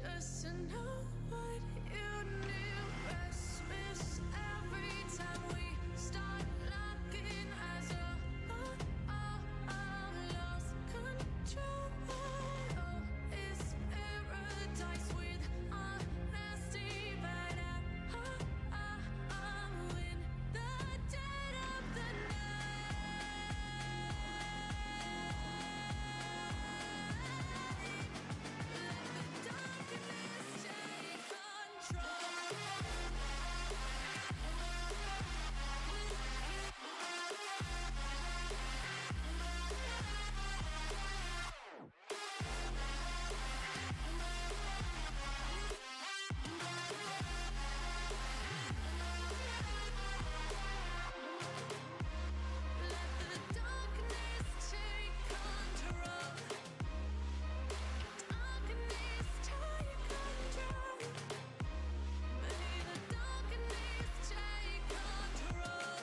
just to know what you knew. Restless every time we start locking eyes. Lost control. Oh, it's paradise with honesty, but I'm in the dead of the night. Let the darkness take control. Let the darkness take control. Darkness take control. May the darkness take control.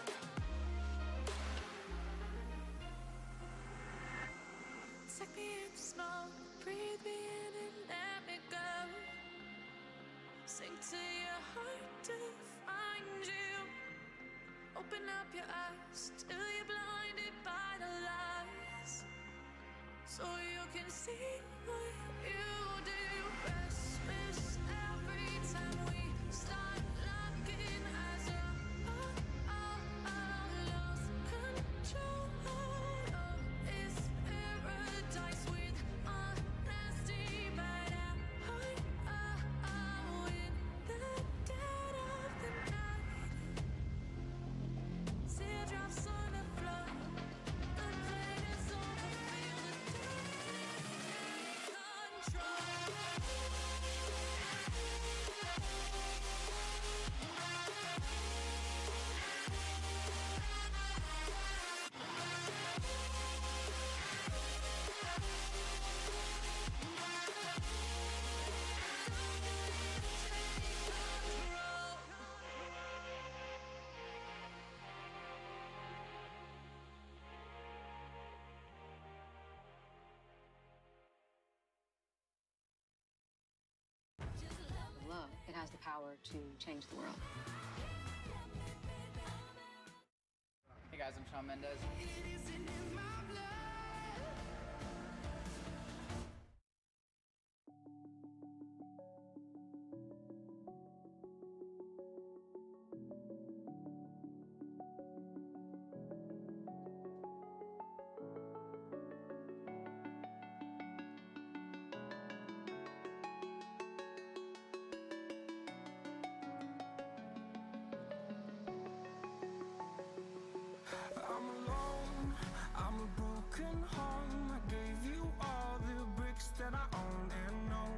Take me in slow, breathe me in and let me go. Sink to your heart to find you. Open up your eyes till you're blinded by the lies, so you can see what you do. Restless every time we start locking eyes. Lost control. Oh, it's paradise with honesty, but I'm in the dead of the night. Teardrops on the floor. The pain is over. Feel the darkness take control. Love, it has the power to change the world. Hey guys, I'm Shawn Mendes. I'm alone, I'm a broken home. I gave you all the bricks that I own and know.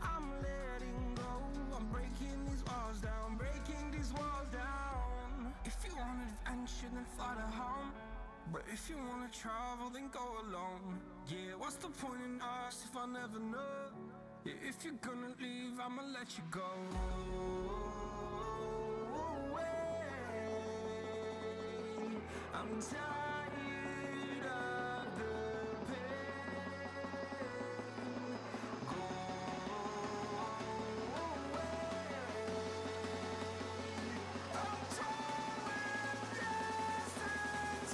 I'm letting go, I'm breaking these walls down, breaking these walls down. If you want adventure, then fly to home. But if you wanna travel, then go alone. Yeah, what's the point in us if I never know? Yeah, if you're gonna leave, I'ma let you go. I'm tired of the pain. Go away. I'm torn with dust and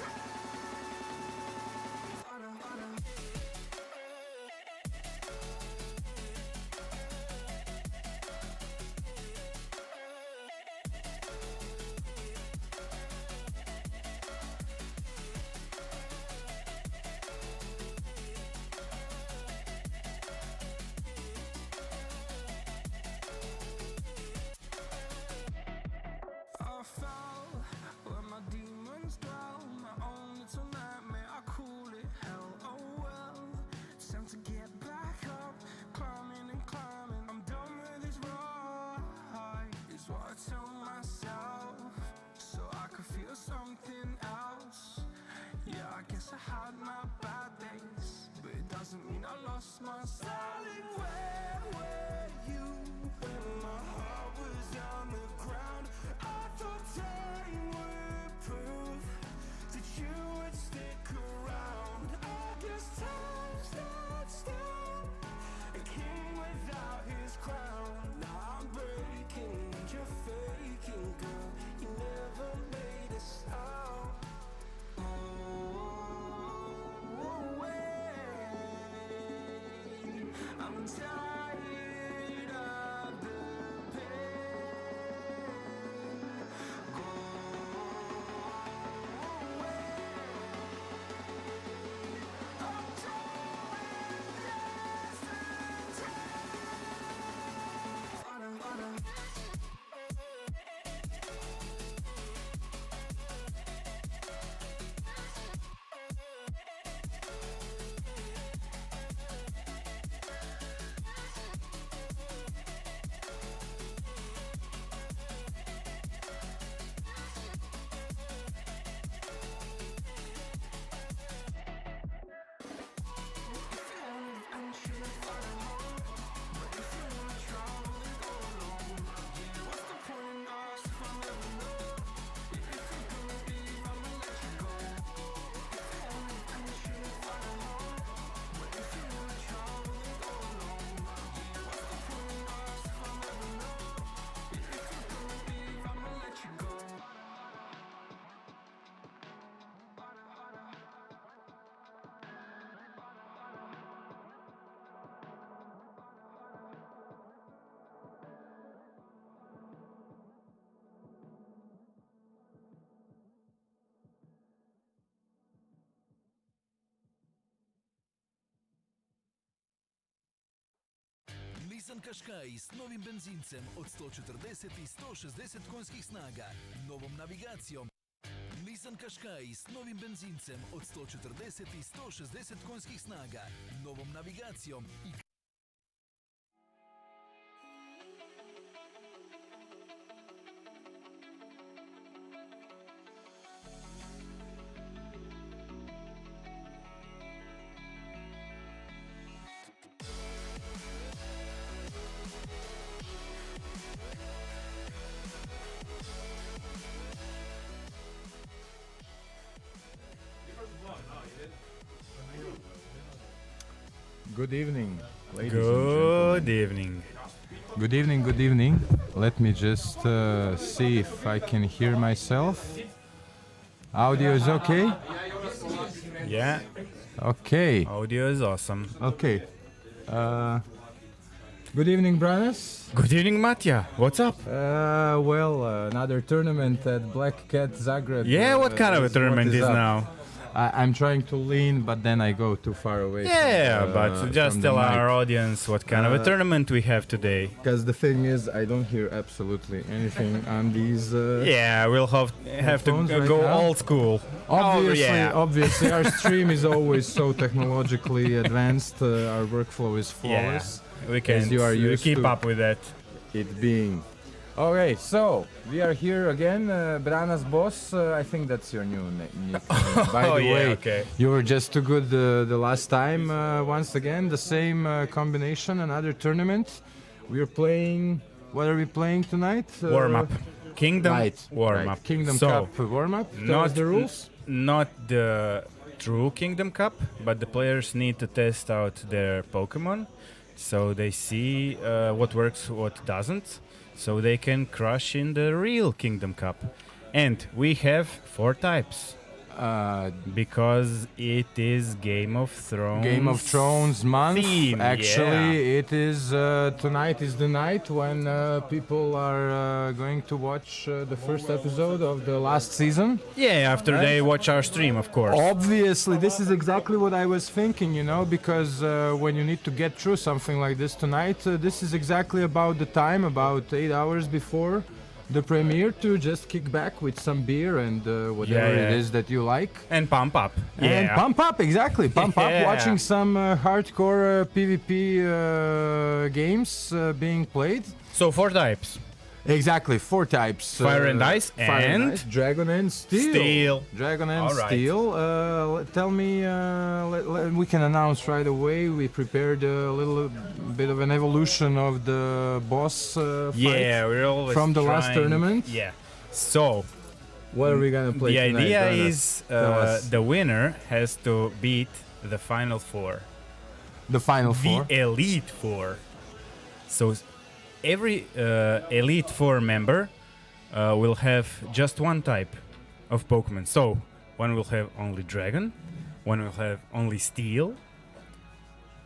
I fell where my demons dwell. My own little nightmare, I call it hell. Oh well, it's time to get back up. Climbing and climbing, I'm done with this ride, is what I tell myself, so I could feel something else. Yeah, I guess I had my bad days, but it doesn't mean I lost my style. Darling, where were you when my heart was on the ground? I thought time would prove that you would stick around. I guess time stood still, a king without his I'm tired of the pain. Go away. I'm doing this. Nissan Qashqai s novim benzincem od 140 i 160 konjskih snaga, novom navigacijom. Nissan Qashqai s novim benzincem od 140 i 160 konjskih snaga, novom navigacijom i Good evening, ladies and Good gentlemen. evening. Good evening, good evening. Let me just see if I can hear myself. Audio is okay? Yeah, Okay, audio is awesome. okay. Good evening, Branas. Good evening, Matja. What's up? Well, another tournament at Black Cat Zagreb. Yeah, what kind of a tournament is up. now? I'm trying to lean, but then I go too far away. Yeah, but just tell our audience what kind of a tournament we have today. Because the thing is, I don't hear absolutely anything on these. Yeah, we'll have to Headphones right go now? old school. Obviously, yeah. obviously, our stream is always so technologically advanced. Our workflow is Yeah, flawless. we can you are used keep to. up with that. It being. Okay, so we are here again. Branas Boss, I think that's your new name. By Oh, the yeah, way, okay. you were just too good the last time. Once again, the same combination, another tournament. We are playing. What are we playing tonight? Warm up. Kingdom Right, warm right. up. Kingdom So, Cup warm up. Tell us not the rules. Not the true Kingdom Cup, but the players need to test out their Pokemon, so they see what works, what doesn't, so they can crush in the real Kingdom Cup. And we have 4 types. Because it is Game of Thrones. Game of Thrones month. theme, Actually, it is tonight is the night when people are going to watch the first episode of the last season. Yeah, after Right. they watch our stream, of course. Obviously, this is exactly what I was thinking, you know, because when you need to get through something like this tonight, this is exactly about the time, about 8 hours before the premiere, to just kick back with some beer and whatever Yeah, it yeah. is that you like. And pump up. Yeah. And pump up, exactly. Pump up, Yeah. watching some hardcore PvP games being played. So 4 types. Exactly, 4 types. Fire and Ice Fire and Ice, Dragon and Steel. Steel. Dragon and All right. Steel. Tell me, we can announce right away. We prepared a little bit of an evolution of the boss fight. Yeah, we're always from the last trying- tournament. Yeah. So What are we gonna play the tonight, idea Branas? is Tell us. the winner has to beat the final 4, The final 4. the elite 4. So every elite 4 member will have just one type of Pokemon. So one will have only Dragon, one will have only Steel,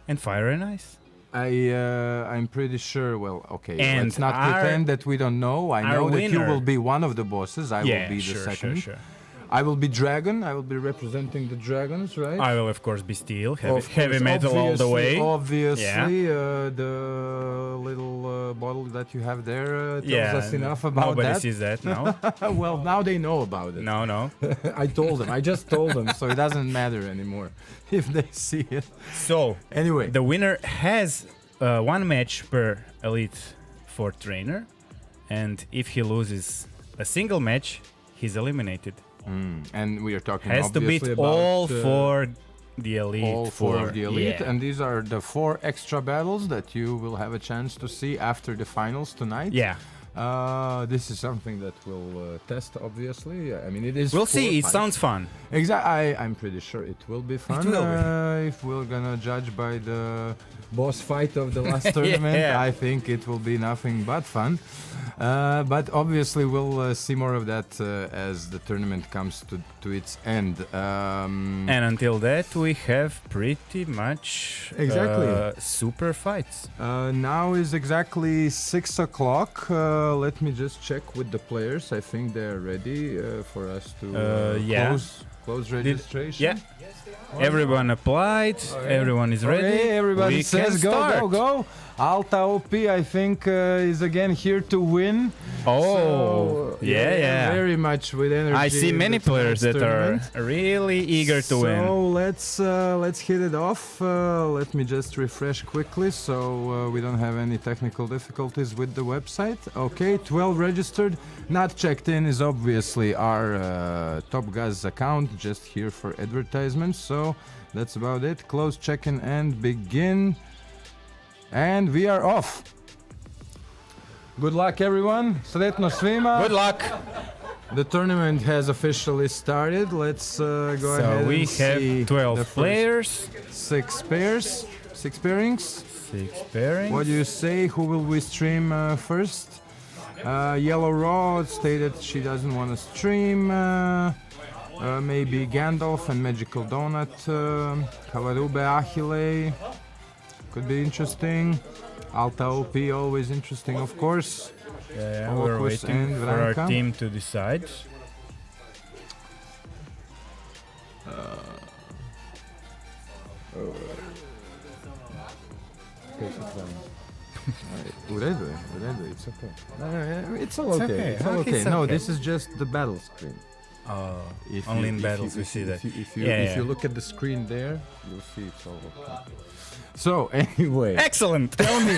and Fire and Ice. I'm pretty sure. Well, okay. And let's not our- pretend that we don't know. I know that you winner- will be one of the bosses. I Yeah, will be sure, the second. sure. I will be Dragon. I will be representing the Dragons, right? I will, of course, be Steel. Of Heavy course, metal all the way. Obviously, the little bottle that you have there tells us enough about nobody that. sees that, no? Well, now they know about it. No. I told them. I just told them, so it doesn't matter anymore if they see it. So, Anyway, the winner has one match per Elite 4 trainer, and if he loses a single match, he's eliminated. and we are talking Has to beat obviously about all four the Elite all four of the elite, yeah. and these are the 4 extra battles that you will have a chance to see after the finals tonight. Yeah. This is something that we'll test, obviously. I mean, it is. We'll 4 see. It fights. sounds fun. Exactly. I'm pretty sure it will be fun. will be. If we're gonna judge by the boss fight of the last tournament, Yeah. I think it will be nothing but fun. But obviously, we'll see more of that as the tournament comes to its end. And until that, we have pretty much Exactly. super fights. Now is exactly 6 o'clock. Let me just check with the players. I think they're ready for us to yeah. close registration. Yeah. Everyone applied. Everyone is ready. Okay, everybody We says can go, start. go, go. Alta OP, I think, is again here to win. Oh, So, yeah. Very much with energy. I see in many the players that tournament. are really eager to win. So let's hit it off. Let me just refresh quickly so we don't have any technical difficulties with the website. Okay, 12 registered. Not checked in is obviously our TOPGAZ account, just here for advertisements. So that's about it. Close check-in and begin. And we are off. Good luck, everyone. Sretno svima. Good luck. The tournament has officially started. Let's go ahead So we and see have 12 the first players, 6 pairs, 6 pairings. 6 pairings. What do you say? Who will we stream first? Yellow Raw stated she doesn't want to stream. Maybe Gandalf and Magical Donut. Kavarube Achille. Could be interesting. Alta OP, always interesting, of course. Yeah, we're Okus waiting and for our Vranka. team to decide. U redu je, it's okay. It's all okay. okay. It's all Okay, okay. it's No, okay. this is just the battle screen. If Only in if battles we if see that. If you, Yeah, if you yeah. look at the screen there, you'll see it's all okay. So anyway, Excellent. tell me,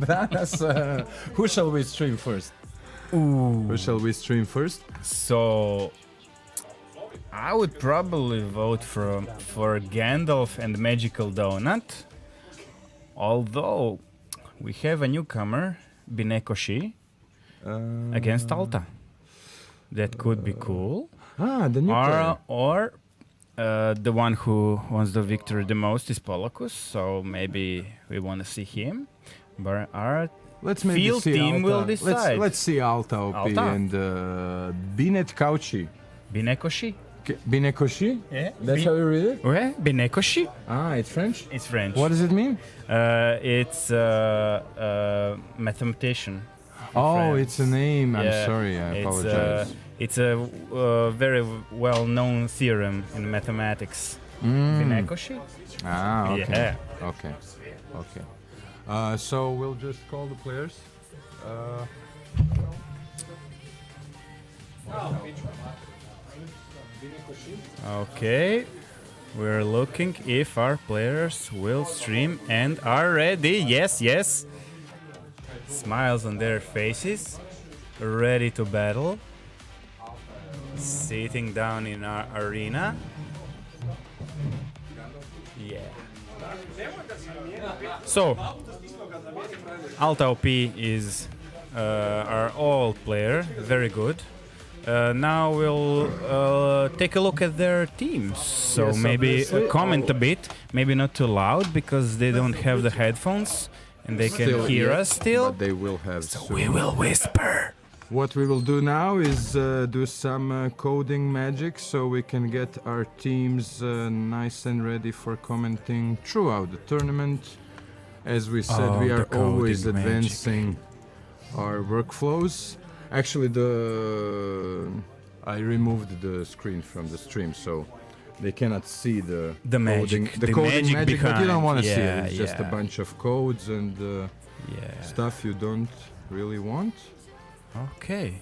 Branas, who shall we stream first? Who shall we stream first? So I would probably vote for Gandalf and Magical Donut. Although we have a newcomer, Binekoshi, against Alta. That could be cool. The new player. Or the one who wants the victory the most is Polacus, so maybe we want to see him. But our Let's maybe field see team Alta. will decide. Let's see Alta OP Alta. and Binet Kauchi. Binekoshi? Binekoshi? Yeah. That's how you read it? Ouais, Binekoshi? It's French? It's French. What does it mean? It's mathematician. Oh, France. it's a name. I'm Yeah, sorry. I apologize. It's a very well-known theorem in mathematics. Binekoshi? Okay. Yeah. Okay. So we'll just call the players. Okay. We're looking if our players will stream and are ready. Yes, yes. Smiles on their faces. Ready to battle. Sitting down in our arena. Yeah. So, Alta OP is our old player, very good. Now we'll take a look at their teams. So Yes, maybe obviously. comment a bit, maybe not too loud because they don't have the headphones and they can hear us still. But they will have So soon. we will whisper. What we will do now is do some coding magic so we can get our teams nice and ready for commenting throughout the tournament. As we said, we are always advancing our workflows. Actually, I removed the screen from the stream, so they cannot see the magic, coding, the coding magic but you don't behind. want to see Yeah, it. It's just a yeah. bunch of codes and stuff you don't really want. Okay.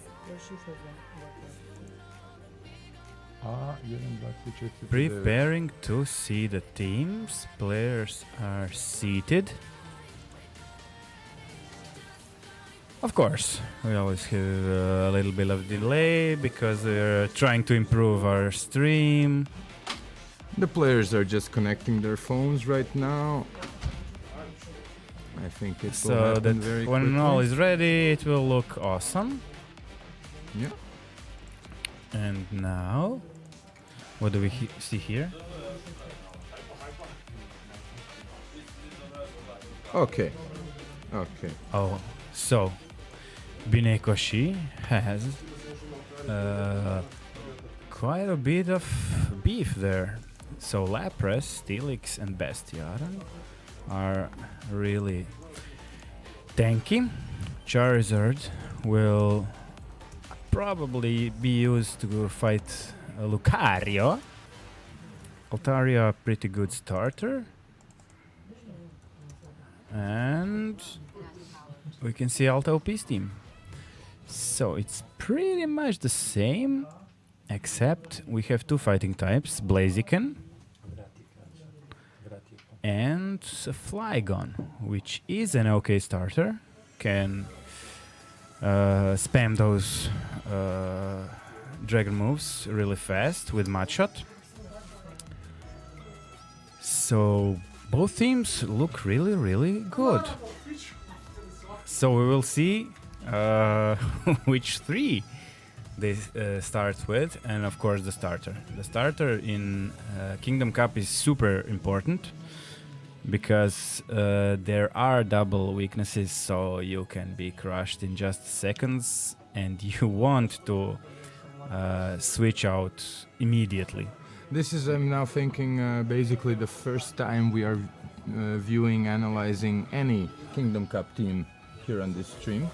Preparing to see the teams. Players are seated. Of course, we always have a little bit of delay because we're trying to improve our stream. The players are just connecting their phones right now. I think it will So happen that very when quickly. all is ready, it will look awesome. Yeah. And now, what do we see here? Okay. Okay. Oh, so Binekoshi has quite a bit of beef there. So Lapras, Steelix, and Bastiodon are really tanky. Charizard will probably be used to fight Lucario. Altaria, pretty good starter. And we can see Alta OP's team. So it's pretty much the same, except we have two fighting types, Blaziken and a Flygon, which is an okay starter. Can spam those dragon moves really fast with Mudshot. So both teams look really, really good. So we will see which three they start with, and of course the starter. The starter in Kingdom Cup is super important because there are double weaknesses, so you can be crushed in just seconds, and you want to switch out immediately. This is, I'm now thinking, basically the first time we are viewing, analyzing any Kingdom Cup team here on this stream,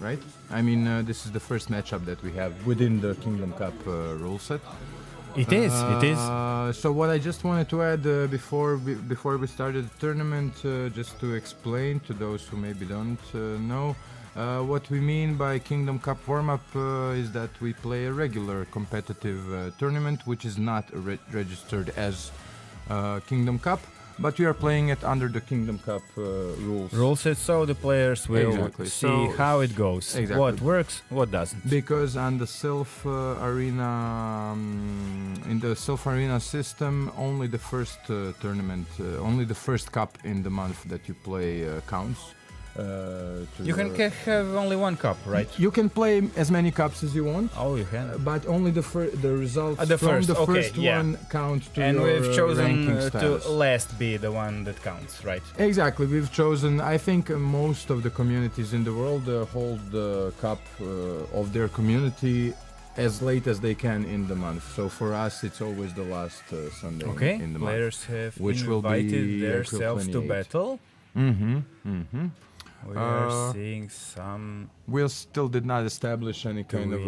right? I mean, this is the first matchup that we have within the Kingdom Cup rule set. It is. So what I just wanted to add before we started the tournament, just to explain to those who maybe don't know, what we mean by Kingdom Cup warm-up is that we play a regular competitive tournament, which is not registered as Kingdom Cup, but we are playing it under the Kingdom Cup rules. Rule set, so the players will see So how it goes, exactly. what works, what doesn't. Because on the Silph Arena, in the Silph Arena system, only the first tournament, only the first cup in the month that you play counts. You can have only one cup, right? You can play as many cups as you want. Oh, you can. But only the results The from first, the okay, first yeah. one count to And your we've chosen ranking to status. last be the one that counts, right? Exactly, we've chosen, I think most of the communities in the world hold the cup of their community as late as they can in the month. So for us, it's always the last Sunday Okay, in the players month. have Which will invited be themselves to April 28. battle. We are seeing some We still did not establish any kind of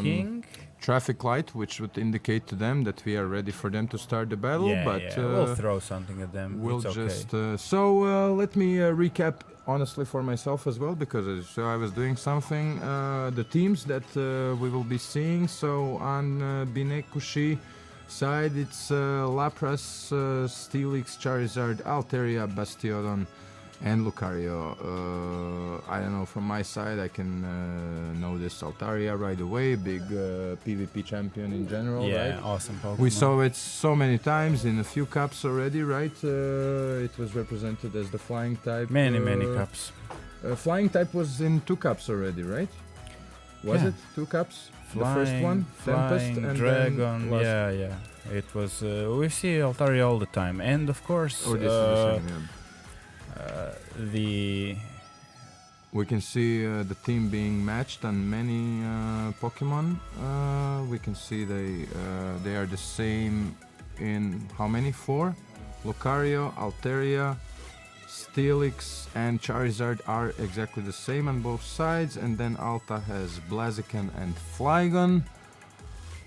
tweaking. traffic light, which would indicate to them that we are ready for them to start the battle. Yeah, but yeah. We'll throw something at them. we'll it's okay. just let me recap honestly for myself as well, because I was doing something. The teams that we will be seeing. So on Binekushi side, it's Lapras, Steelix, Charizard, Altaria, Bastiodon, and Lucario. I don't know, from my side I can know this Altaria right away, big PvP champion in general, Yeah, right? awesome Pokemon. We saw it so many times in a few cups already, right? It was represented as the flying type. many cups. Flying type was in 2 cups already, right? Was Yeah. it 2 cups? Flying, the first one, Tempest, flying, and Dragon. then Yeah. It was. We see Altaria all the time, and of course, Or this is the same, yeah. the We can see the team being matched on many Pokemon. We can see they are the same in how many? 4? Lucario, Altaria, Steelix and Charizard are exactly the same on both sides, and then Alta has Blaziken and Flygon.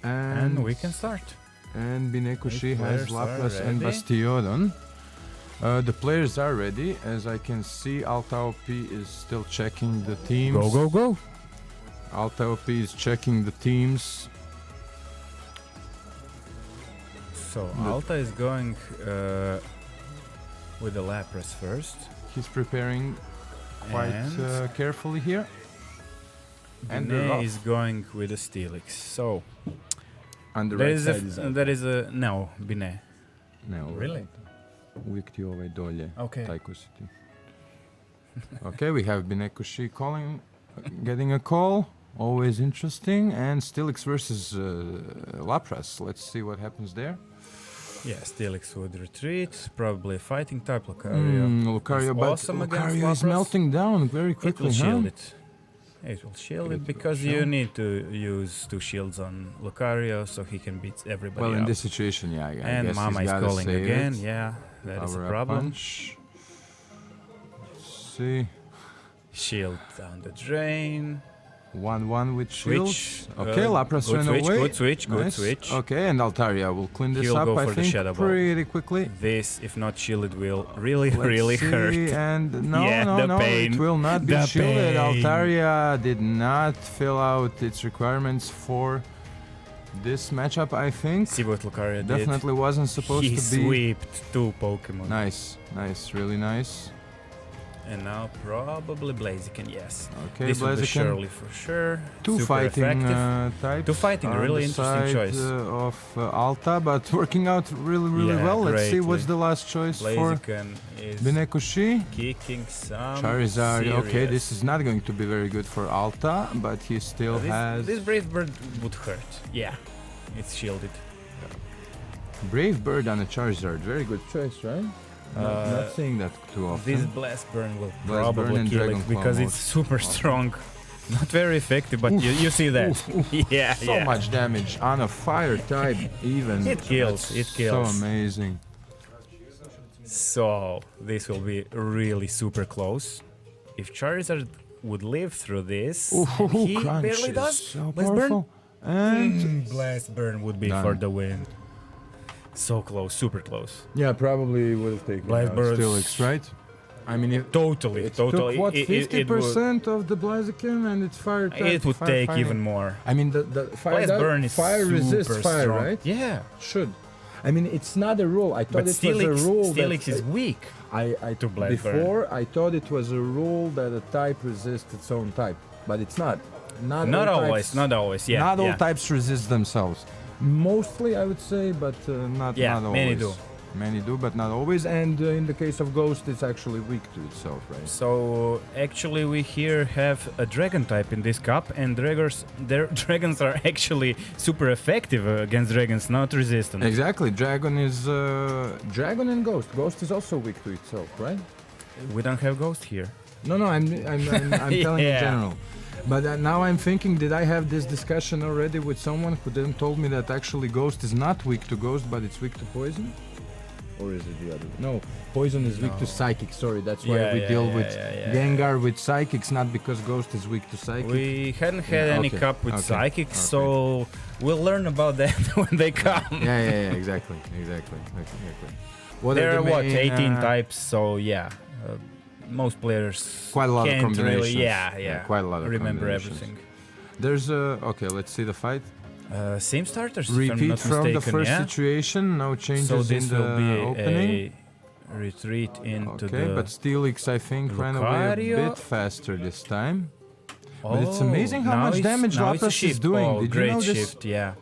And we can start. And Binekushi has players are Lapras and ready. Bastiodon. The players are ready. As I can see, Alta OP is still checking the teams. Go, go, go. Alta OP is checking the teams. So Alta is going with the Lapras first. He's preparing quite And carefully here. And the Bine rough is going with the Steelix. So on the there right is side is Alta. there is a no Bine. Ne, ovo je Really? Alta. Uvijek ti ovaj dolje. Okay. Taj ko si ti. Okay, we have Binekushi calling, getting a call. Always interesting. And Steelix versus Lapras. Let's see what happens there. Yeah, Steelix would retreat. Probably fighting type Lucario. Lucario, It's but awesome against Lucario is Lapras. melting down very It quickly, will huh? shield it. It will shield It it will because you shield. need to use 2 shields on Lucario so he can beat everybody Well, in else. this situation, yeah, I And guess Mama he's is gotta calling save again. it. Yeah, that is a Power up problem. punch. Let's see. Shield down the drain. 1-1 with Switch. shields. Okay, Lapras good ran switch, away. good switch, good Nice. switch. Okay, and Altaria will clean this He'll up, go I for the think, Shadow Ball. pretty quickly. This, if not shielded, will really, Let's really see, hurt. And no, Yeah, no, the no, pain. it will not be The shielded. pain. Altaria did not fill out its requirements for this matchup, I think. See what Lucario Definitely wasn't supposed did. He to be. swept 2 Pokemon. Nice, nice, really nice. And now probably Blaziken, yes. Okay, This will be Blaziken. Shirley for sure. Two Super fighting effective. types. Two fighting, are on really the interesting side, choice. Of Alta, but working out really Yeah, well. Let's see what's greatly. the last choice for Blaziken is Binekushi. kicking some Charizard. Okay, serious. this is not going to be very good for Alta, but he still has. This Brave Bird would hurt. Yeah, it's shielded. Brave Bird on a Charizard. Very good choice, right? Not seeing that too often. This Blast Burn will Blast Burn probably and kill Dragon it Claw because mode. it's super strong. Not very effective, but you see that. Yeah, So yeah. much damage on a fire type, even. It kills, That's it kills. So amazing. So this will be really super close. If Charizard would live through this, he Crunch barely is does. so Blast Burn. powerful. And Blast Burn would be Done. for the win. So close, super close. yeah, probably would have taken Blast Burst. Steelix, right? I mean, if Totally, it totally. took what, It- it- it would- 50% of the Blaziken and it's fire type. It would fire take fire. even more. I mean, the fire, Blast Burn is fire super resists fire, strong. right? Yeah, Should. I mean, it's not a rule. I thought but it was a rule. Steelix that is weak. I to Blast Burn. before I thought it was a rule that a type resists its own type, but it's not. Not all always, types, not always. Yeah, not all yeah. types resist themselves. Mostly, I would say, but not Yeah, not always. many do. Many do, but not always. And in the case of Ghost, it's actually weak to itself, right? So actually, we here have a dragon type in this cup, and dragons are actually super effective against dragons, not resistant. Exactly. Dragon is Dragon and Ghost. Ghost is also weak to itself, right? We don't have ghost here. No, I'm telling in Yeah. general. But now I'm thinking, did I have this discussion already with someone who then told me that actually Ghost is not weak to Ghost, but it's weak to Poison? Or is it the other? No, Poison is weak to Psychic. Sorry, that's why we deal with Gengar with Psychics, not because Ghost is weak to Psychic. We hadn't had any okay, cup with okay, psychics, okay. so we'll learn about that when they come. Yeah, exactly. What There are the what, main, 18 types, so yeah. Most players Quite a lot of can't combinations. really, yeah, quite a lot of remember combinations. everything. There's a okay. Let's see the fight. Same starters, if I'm Repeat not from mistaken, the first yeah? situation. No changes So this in the will be opening. a retreat into Okay, the... but Steelix, I think, ran away a Lucario. bit faster this time. But it's amazing how now much it's- damage now it's a Lapras is shift. doing. Oh, Did great you know this? shift, yeah.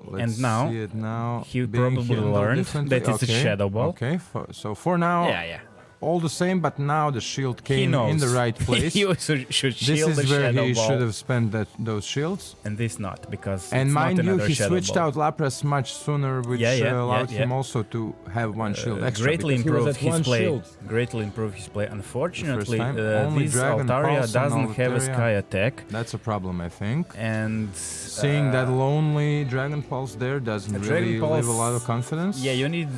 Let's And now, see it now he being probably handled learned differently. that it's a Okay, Shadow Ball. Okay, so for now, Yeah. all the same, but now the shield He came knows. in the right place. He also should This shield the is where Shadow he Ball. should have spent those shields. And this not, because And it's mind not you, another he Shadow switched Ball. out Lapras much sooner, which allowed him also to have one shield extra. Greatly because he was improved at one his play. shield. Greatly improved his play. Unfortunately, time. Only this Dragon Altaria Pulse on doesn't have a Altaria. Sky Attack. That's a problem, I think. And Seeing that lonely Dragon Pulse there doesn't really Dragon leave a Pulse- lot of confidence. yeah, you need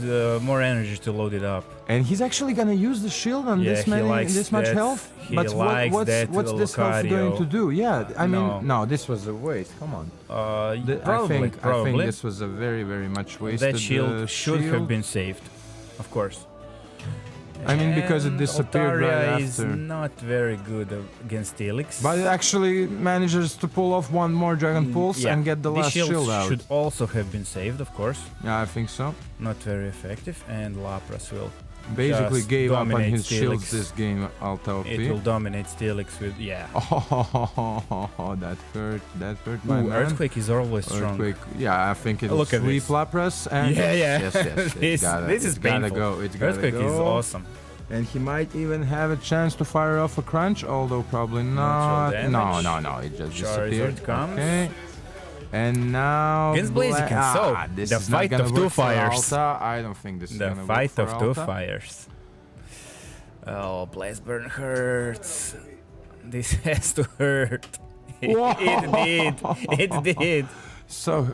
more energy to load it up. And he's actually gonna use the shield on Yeah, he likes this much that. health. He But likes that what's this health going Lucario. to do? Yeah, I mean, No. this was a waste. Come on. Probably, I think this was a very, very much wasted. that shield should have been saved, of course. I mean, because it And disappeared Altaria right is after. not very good against Helix. But it actually manages to pull off one more Dragon Pulse and get the last shield shield out. should also have been saved, of course. Yeah, I think so. Not very effective, and Lapras will Basically just gave up on dominate his shields Steelix. this game, Alta OP. It will dominate Steelix with Oh, that hurt. That hurt my man. Earthquake is always strong. Earthquake. Yeah, I think it'll Look at sweep this. Lapras and Yeah. Yes. This is gotta painful. go. It's gotta Earthquake go. is awesome. And he might even have a chance to fire off a crunch, although probably not. damage. No, it just Charizard disappeared. comes. Okay. And now Against Blaziken, so, this the is not fight gonna of work two for fires. Alta. I don't think this is The gonna fight work of for two Alta. fires. Oh, Blazeburn hurts. This has to hurt. It did. So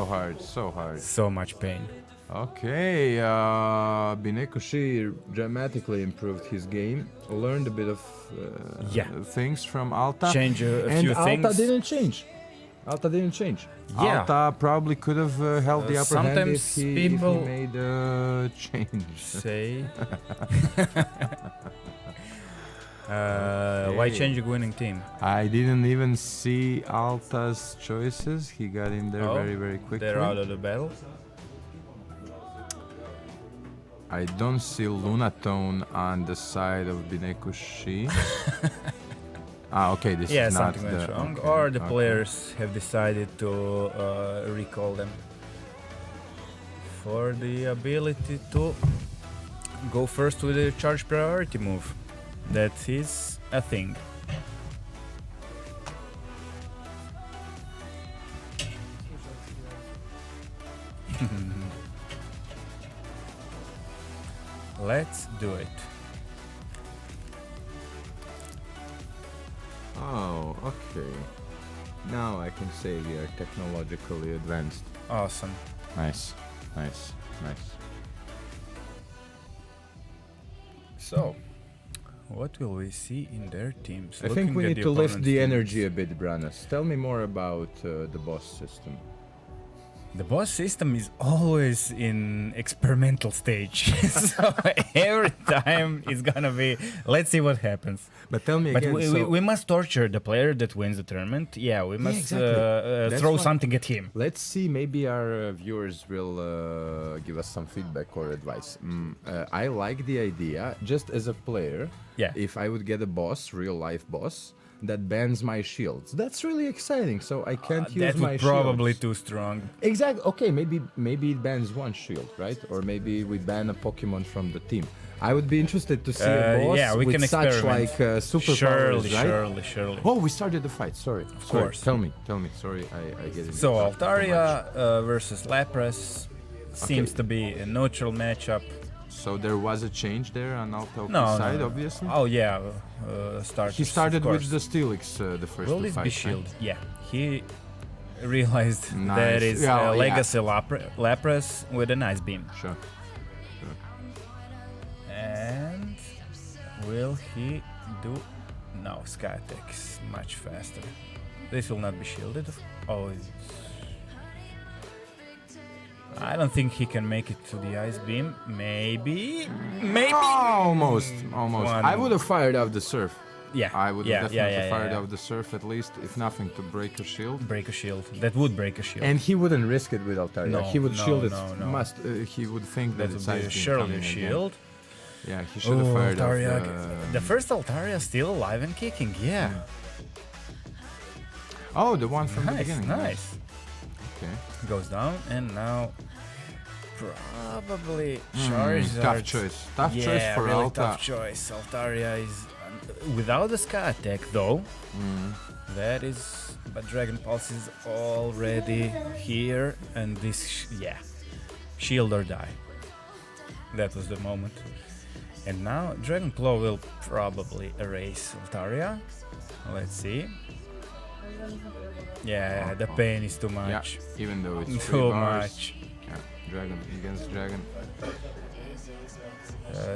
hard, so hard. So much pain. Okay, Binekushi dramatically improved his game, learned a bit of things from Alta. Change a and few Alta things. didn't change. Alta didn't change. Yeah. Alta probably could have held the upper hand if sometimes he people made a change. Say. Why change a winning team? I didn't even see Alta's choices. He got in there very, very quickly. They're out of the battle. I don't see Lunatone on the side of Binekushi. Okay, this is not something went the... wrong. okay, Or the okay. players have decided to recall them for the ability to go first with a charge priority move. That is a thing. Let's do it. Oh, okay. Now I can say we are technologically advanced. Awesome. Nice. So, what will we see in their teams? I think Looking we at need the to lift opponent's the teams. energy a bit, Branas. Tell me more about the boss system. The boss system is always in experimental stage. So every time it's gonna be, let's see what happens. But tell me But again, we must torture the player that wins the tournament. Yeah, we must exactly. That's throw why- something at him. let's see, maybe our viewers will give us some feedback or advice. I like the idea, just as a player, Yeah. if I would get a boss, real life boss, that bans my shields. That's really exciting, so I can't use That my would probably shields. too strong. Exactly. Okay, maybe it bans one shield, right? Or maybe we ban a Pokemon from the team. I would be interested to see a boss yeah, we with can such experiment. like superpowers, Surely, right? surely. Oh, we started the fight. Sorry. Of course. Tell me. Sorry, I get it. So Altaria versus Lapras seems to be a neutral matchup. So there was a change there on Alta No, side, no. obviously. Oh yeah, starters, He started of with course. the Steelix the first Will two this be fights, shield? right? Yeah, he realized Nice. that is Yeah, Legacy Lapras with an Ice Beam. Sure. And will he do? No, Sky Attack's much faster. This will not be shielded. Oh, I don't think he can make it to the Ice Beam. Maybe. Almost. One. I would have fired off the surf. Yeah. I would have definitely fired yeah. off the surf at least, if nothing, to break a shield. Break a shield. That would break a shield. And he wouldn't risk it with Altaria. No, he would no, shield it. no. He would think that, that it's would Ice be Beam surely coming a again. shield. Yeah, he should have fired Altaria. off The first Altaria still alive and kicking. Yeah. Oh, the one from the Nice, beginning. nice. Okay. Goes down and now Probably Charizard. Tough choice. Tough choice Yeah, for really Alta. tough choice. Altaria is without the Ska attack though. That is, but Dragon Pulse is already here, and this, shield or die. That was the moment. And now Dragon Claw will probably erase Altaria. Let's see. Yeah, the pain is too much. Yeah, even though it's Too 3 bars. much. Yeah, Dragon against Dragon.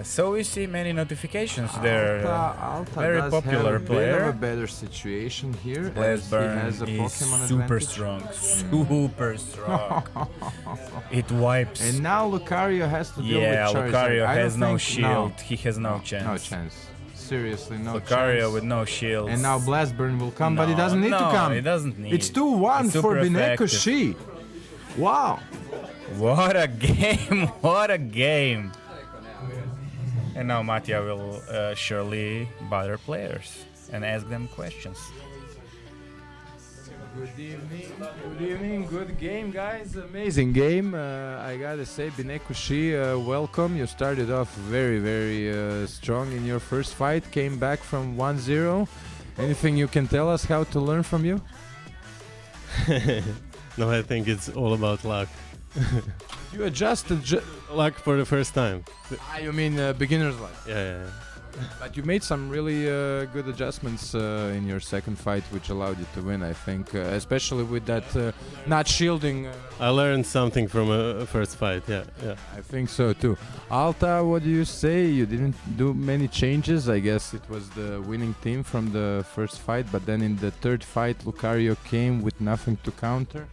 So we see many notifications there. Alta very does popular have a player. bit of a better situation here. as he Blastburn has a is Pokemon super advantage. strong. Super strong. It wipes. And now Lucario has to deal with Yeah, Charizard. Lucario I has don't no think- shield. He has no No chance. chance. Seriously, no Lucario chance. with no shield. And now Blastburn will come, but he doesn't need to come. He doesn't need. It's 2-1 It's for super Bineko effective. Shi. Wow. What a game! What a game! And now Mattia will surely bother players and ask them questions. Good evening. Good evening. Good game, guys. Amazing game. I gotta say, Bineko Shi, welcome. You started off very, very strong in your first fight. Came back from 1-0. Anything you can tell us how to learn from you? No, I think it's all about luck. You adjusted. Luck for the first time. You mean beginner's luck? Yeah. But you made some really good adjustments in your second fight, which allowed you to win, I think. Especially with that not shielding. I learned something from a first fight. Yeah. I think so too. Alta, what do you say? You didn't do many changes. I guess it was the winning team from the first fight, but then in the third fight, Lucario came with nothing to counter.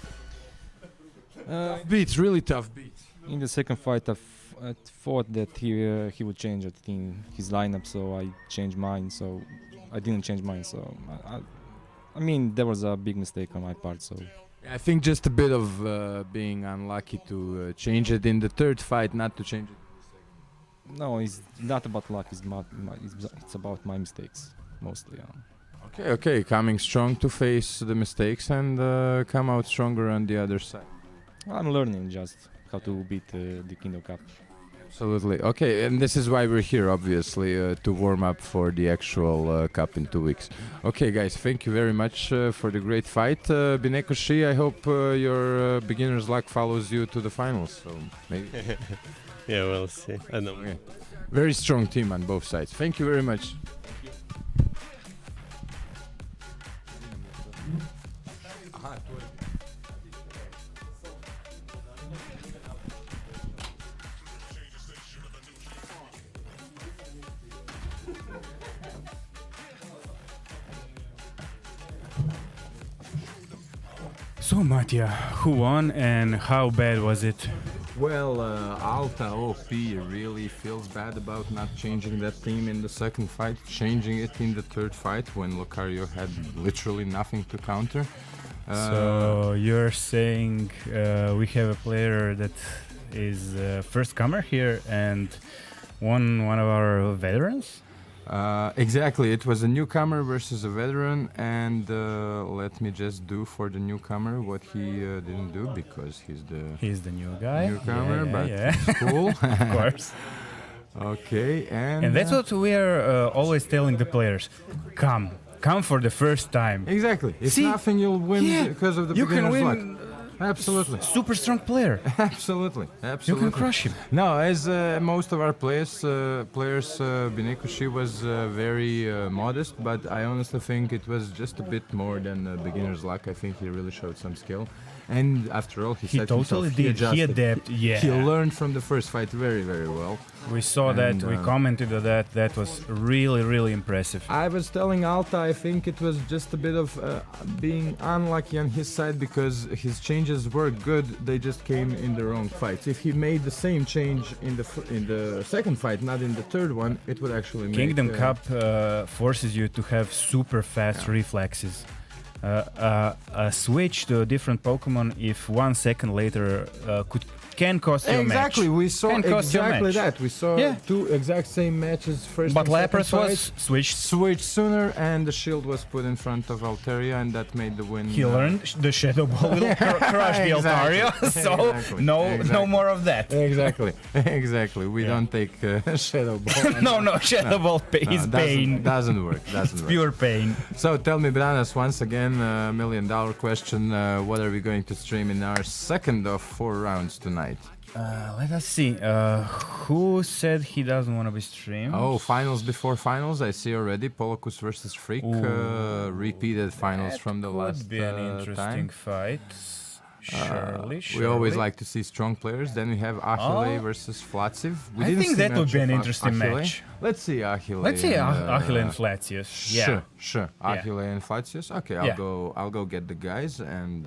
Beats, really tough beats. In the second fight, I thought that he would change his lineup, so I changed mine. So I didn't change mine. So I mean, there was a big mistake on my part. So I think just a bit of being unlucky to change it in the third fight, not to change it. no, it's not about luck. It's about my mistakes mostly. Okay, coming strong to face the mistakes and come out stronger on the other side. I'm learning just how to beat the Kingdom Cup. Absolutely. Okay, and this is why we're here, obviously, to warm up for the actual cup in 2 weeks. Okay, guys, thank you very much for the great fight. Bineko Shi, I hope your beginner's luck follows you to the finals. So maybe. Yeah, we'll see. I know. Okay. Very strong team on both sides. Thank you very much. So Mattia, who won and how bad was it? Well, Alta OP really feels bad about not changing that team in the second fight, changing it in the third fight when Lucario had literally nothing to counter. So you're saying we have a player that is first comer here and one of our veterans? Exactly, it was a newcomer versus a veteran, and let me just do for the newcomer what he didn't do because He's the new guy. newcomer, but yeah. it's cool. Of course. Okay, and And that's what we are always telling the players. Come for the first time. exactly. It's See? nothing you'll win Yeah, because of the you can beginner's luck. win. Absolutely. Super strong player. Absolutely. You can crush him. No, as most of our players, Bineko Shi was very modest, but I honestly think it was just a bit more than beginner's luck. I think he really showed some skill. And after all, he He said totally himself, did. He adjusted. adapted. Yeah. He learned from the first fight very, very well. We saw And, that. We commented on that. That was really, really impressive. I was telling Alta, I think it was just a bit of being unlucky on his side because his changes were good. They just came in the wrong fights. If he made the same change in the second fight, not in the third one, it would actually make Kingdom Cup forces you to have super fast reflexes. A switch to a different Pokemon, if 1 second later can cost you Exactly, a match. we saw Can cost you a exactly match. that. We saw Yeah. two exact same matches. First, But and second Lapras was fight. switched. Switched sooner, and the shield was put in front of Altaria, and that made the win. He learned the Shadow Ball will crush the Exactly. Altaria, so Exactly. no Exactly. more of that. Exactly, exactly. We don't take Shadow Ball. No, Shadow Ball is pain. Doesn't work. Doesn't work. Pure pain. So tell me, Branas, once again, $1 million question. What are we going to stream in our second of 4 rounds tonight? Let us see. Who said he doesn't want to be streamed? Oh, finals before finals. I see already. Polokus versus Freak. Repeated finals That from the could last be an interesting time. fight. Surely. We always like to see strong players. Then we have Achille versus Flatsiv. I think that would be an interesting match. Let's see Achille. Let's see and, Achille and Flatius. Yeah. Sure. Achille and Flatius. Okay, Yeah. I'll go get the guys and.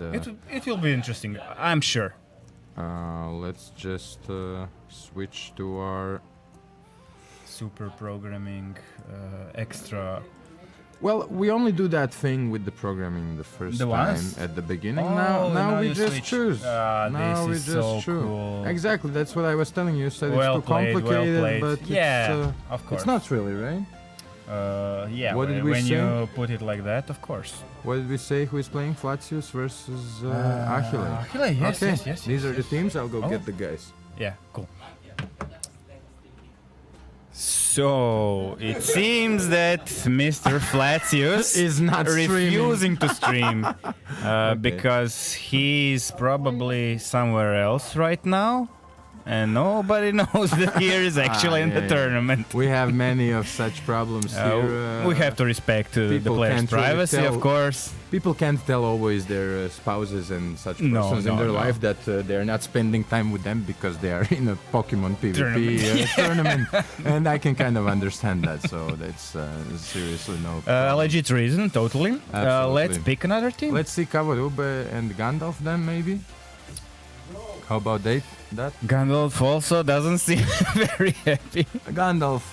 It will be interesting. I'm sure. Let's just switch to our. Super programming, extra. Well, we only do that thing with the programming the first The time ones? at the beginning. Oh, now we you just switch. choose. Now we this just is so choose. cool. Exactly, that's what I was telling you. You said Well it's too played, well complicated, played. but Yeah, it's, of course. It's not really, right? Yeah, What did we when say? you put it like that, of course. What did we say? Who is playing? Flatius versus Achille. Achille, yes, Okay, yes. these are the teams. I'll go Oh. get the guys. Yeah, cool. So it seems that Mr. Flatius Is not refusing to stream because he's probably somewhere else right now, and nobody knows that he is actually in the yeah. tournament. We have many of such problems here. We have to respect the people player's can't really privacy, tell. of course. People can't tell always their spouses and such No, persons in no, their no. life that they're not spending time with them because they are in a Pokemon PvP Tournament. tournament, and I can kind of understand that. So that's seriously no. problem. Legit reason, totally. Absolutely. Let's pick another team. Let's see Kawarube and Gandalf then maybe. How about that? Gandalf also doesn't seem very happy. Gandalf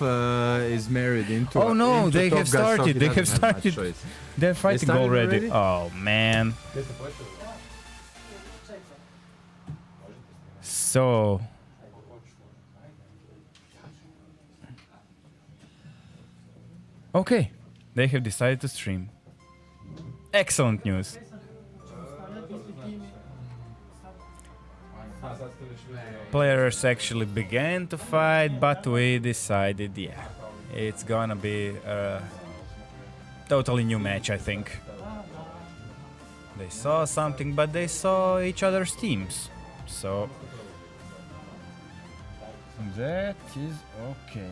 is married into. Oh no, into they have TOPGAZ, so started. he They have doesn't much started. choice. They're fighting started already. already? Oh man. So. Okay, they have decided to stream. Excellent news. Players actually began to fight, but we decided, yeah, it's gonna be a totally new match, I think. They saw something, but they saw each other's teams, so that is okay.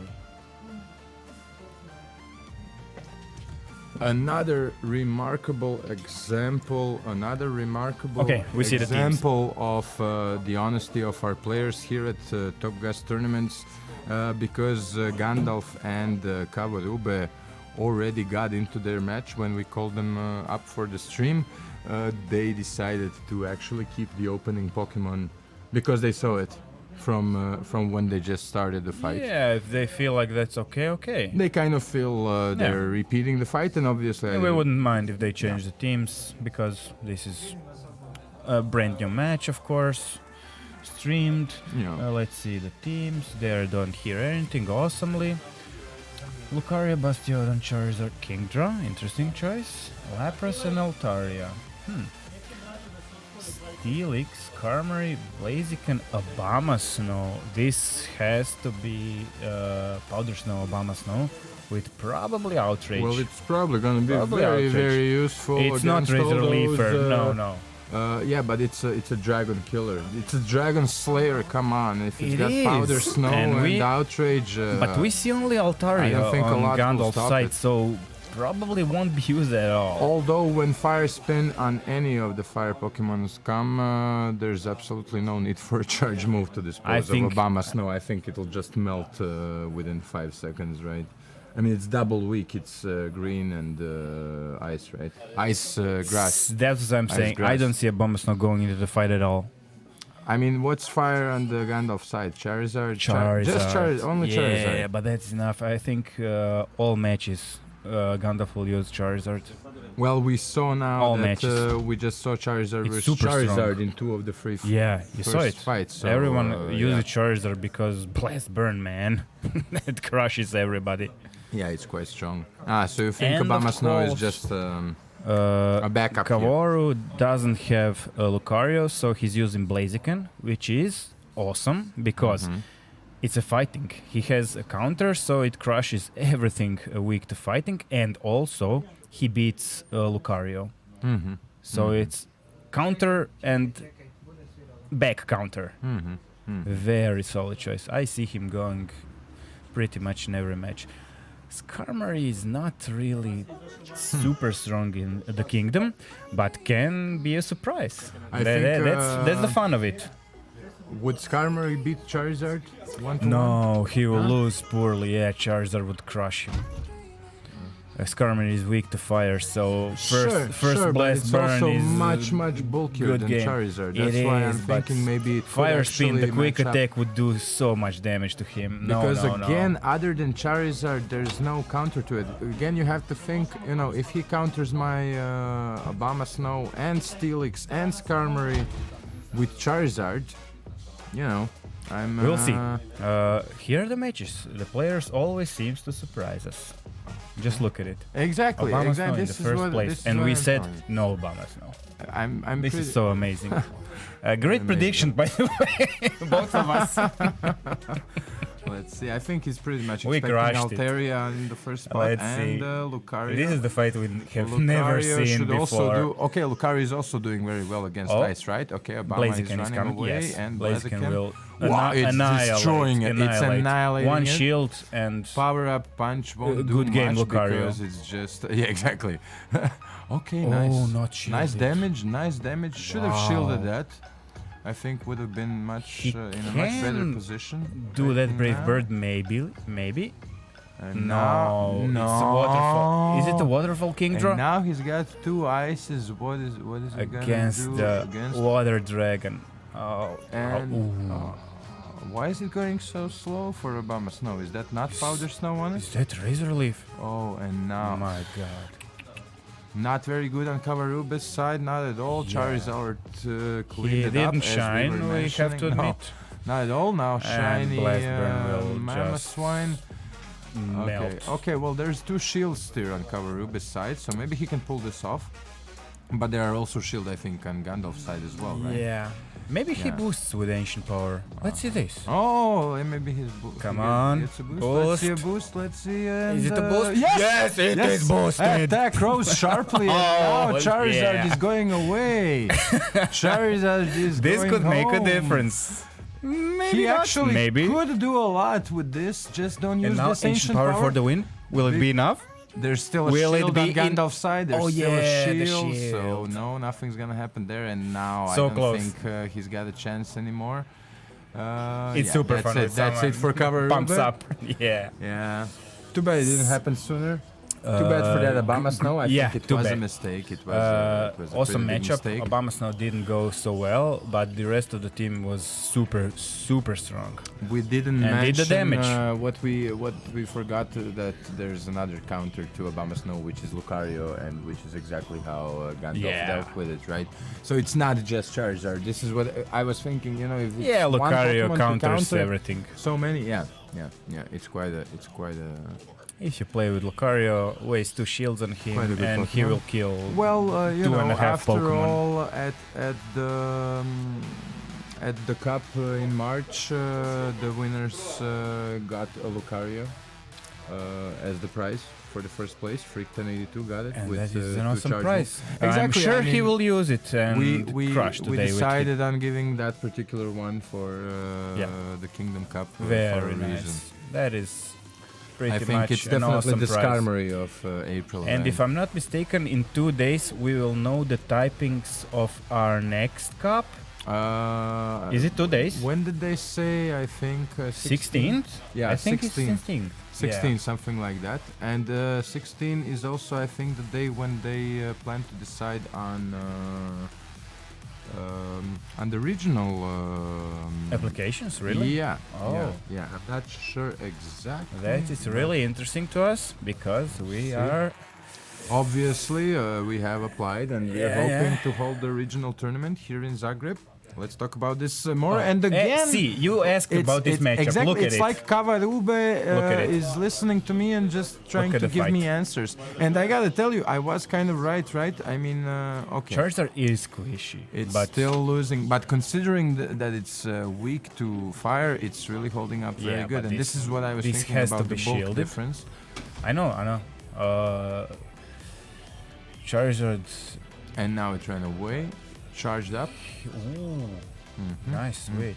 Another remarkable example. Okay, we see the teams. example of the honesty of our players here at TOPGAZ tournaments, because Gandalf and Kawarube already got into their match when we called them up for the stream. They decided to actually keep the opening Pokemon because they saw it from when they just started the fight. Yeah, if they feel like that's okay. They kind of feel they're repeating the fight, and obviously We wouldn't mind if they change the teams, because this is a brand new match, of course. Streamed. Yeah. Let's see the teams. They don't hear anything awesomely. Lucaria, Bastiodon, Charizard, Kingdra. Interesting choice. Lapras and Altaria. Steelix, Skarmory, Blaziken, Obama Snow. This has to be Powder Snow, Obama Snow, with probably Outrage. Well, it's probably going to be Probably very, Outrage. very useful. It's not against all Razor those, Leafer, no. Yeah, but it's a dragon killer. It's a dragon slayer. Come on, if it's It got powder is, snow and and, we- outrage. But we see only I Altaria don't think a on lot will Gandalf's stop side, it. so probably won't be used at all. Although when fire spin on any of the fire Pokemons come, there's absolutely no need for a charge move to dispose of think- Obama Snow. I think it'll just melt within 5 seconds, right? I mean, it's double weak. It's green and ice, right? Ice, grass. That's what I'm Ice saying. I grass. don't see Obama Snow going into the fight at all. I mean, what's fire on the Gandalf side? Charizard? Charizard. Just Charizard. Only Yeah, Charizard. but that's enough. I think all matches Gandalf will use Charizard. Well, we saw now All that matches. we just saw Charizard It's versus super Charizard strong. in 2 of the Yeah, you saw first it. fights. So, Everyone yeah. uses Charizard because Blast Burn, man. It crushes everybody. Yeah, it's quite strong. So you think And Obama of Snow is course, just a backup here? Kaworu doesn't have Lucario, so he's using Blaziken, which is awesome because it's a fighting. He has a counter, so it crushes everything weak to fighting, and also he beats Lucario. So it's counter and back counter. Very solid choice. I see him going pretty much in every match. Skarmory is not really super strong in the kingdom, but can be a surprise. I think, That's the fun of it. Would Skarmory beat Charizard 1-1? No, he will lose poorly. Yeah, Charizard would crush him. Skarmory is weak to fire, so first but Blast it's Burn also is much bulkier good than game. Charizard. It That's why I'm is, but thinking maybe it could Fire Spin, the actually quick match up. attack would do so much damage to him. Because no, again, other than Charizard, there's no counter to it. Again, you have to think, if he counters my Obama Snow and Steelix and Skarmory with Charizard, I'm... We'll see. Here are the matches. The players always seems to surprise us. Just look at it. Exactly, Obama Snow in This the is first what, place, this is and what we I'm said telling you. no Obama Snow. I'm This pretty, is so amazing. Great prediction, by the way, both of us. Let's see. I think he's pretty much We expecting crushed it. Altaria in the first spot, Let's and see. Lucario. This is the fight we have Lucario never seen should before. Also okay, Lucario is also doing very well against Oh. Ice, right? Okay, Obama Blaziken is is running coming. away, Yes, and Blaziken will Wow, it's annihilate. destroying it. It's annihilating One it. shield and Power up punch won't do good game, much Lucario. because it's just exactly. Okay, Oh, nice. not Nice shielded. damage. Nice damage. Should have Wow. shielded that. I think would have been much He in a much better can position. do right that Brave now. Bird, maybe. And No, now, it's a waterfall. Is it a waterfall King Draw? And now he's got 2 ices. What is he Against gonna do the against? Water Dragon. Oh, And ooh. why is it going so slow for Obama Snow? Is that not Powder Snow on Is it? that Razor Leaf? Oh, and Oh now my god. not very good on Kavaruba's side. Not at all. Yeah. Charizard cleaned He it up. didn't as shine, we, were we have to mentioning. No, admit. not at all. Now shiny Blast Burn will Mammoth just Swine. Melt. Okay, well, there's 2 shields here on Kavaruba's side, so maybe he can pull this off. But there are also shield, I think, on Gandalf's side as well, right? Yeah. Maybe he Yeah. boosts with Ancient Power. Let's see this. Oh, and maybe his boost. Come on, Gets a boost. Let's see a boost. boost. Let's see. And, Is it a boost? Yes, Yes, it is boosted. Attack rose sharply, and Oh, now Charizard yeah. is going away. Charizard is This going could make a home. difference. Maybe He not. actually Maybe. could do a lot with this. Just don't use And now this Ancient Power for the win. Will it Big- be enough? There's still a Will it shield be on in- Gandalf's side. There's Oh, still yeah, a the shield, so shield. no, nothing's gonna happen there. And now I So don't close. think he's got a chance anymore. It's super that's fun. It. when That's it for someone cover. Pumps Ruben. up. Yeah. Yeah. Too bad it didn't happen sooner. Too bad for that Obama Snow. I yeah, think it too was a bad. mistake. It was, it was a awesome pretty big matchup. mistake. Obama Snow didn't go so well, but the rest of the team was super strong. We didn't And mention did the damage. what we forgot that there's another counter to Obama Snow, which is Lucario, and which is exactly how Gandalf Yeah. dealt with it, right? So it's not just Charizard. This is what I was thinking. If it's Yeah, one Lucario Pokemon to counters counter, everything. So many, yeah. It's quite a. If you play with Lucario, waste 2 shields on him, Quite a good and he Pokemon. will kill. Well, Two and a half after Pokemon. all, at the cup in March, the winners got a Lucario as the prize for the first place. Freak 1082 got it And with that is an 2 awesome charge prize. moves. I'm Exactly, sure I he mean, will use it and crush we today with decided on giving that particular one for Yeah. the Kingdom Cup for Very a nice. reason. That is pretty I think much it's an definitely awesome the prize. Skarmory of April. And if I'm not mistaken, in 2 days we will know the typings of our next cup. Is it 2 days? When did they say? I think 16th? Yeah, I think 16th. it's 16th. 16, something like that. And 16 is also, I think, the day when they plan to decide on On the regional Applications, really? Yeah. Oh. Yeah. I'm not sure exactly. That is really interesting to us because we are. Obviously, we have applied and we are Yeah, hoping yeah. to hold the regional tournament here in Zagreb. Let's talk about this more. And again, see, you asked about this matchup. Exactly, Look at it's it. like Kavarube Look at it. is listening to me and just trying at to the give me fight. answers. And I gotta tell you, I was kind of right? I mean, okay. Charizard is squishy, It's but still losing, but considering that it's weak to fire, it's really holding up very Yeah, good. but And this is what I was this thinking has to about be the bulk shielded. difference. I know. Charizard. And now it ran away, charged up. Ooh, nice switch.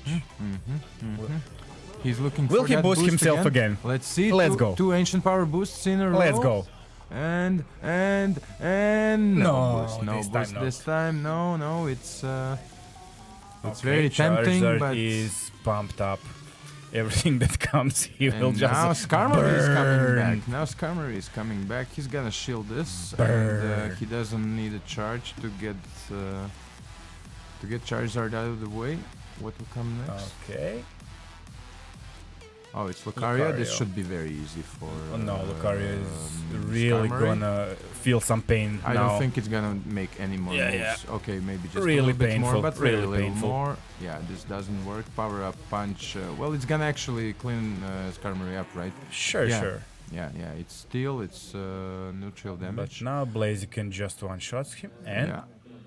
He's looking Will for he that boost himself again? Let's see. Let's two, go. Two ancient power boosts in a row. Let's go. And No, boost, no this boost time this time. No, it's Okay, very tempting, Charizard but is pumped up. Everything that comes, he will and just now Skarmory is coming burn. back. Now Skarmory is coming back. He's gonna shield this, Burn. and he doesn't need a charge to get Charizard out of the way. What will come next? Okay. Oh, it's Lucario. This Lucario. should be very easy for. Oh no, Lucario is really Skarmory. gonna feel some pain I now. don't think it's gonna make any more Yeah, moves. Okay, maybe just Really a little bit painful, more, but really very little painful. more. Yeah, this doesn't work. Power up punch. Well, it's gonna actually clean Skarmory up, right? Sure, Yeah. sure. Yeah. It's steel. It's neutral But damage. now Blaziken just one-shots him, and Yeah.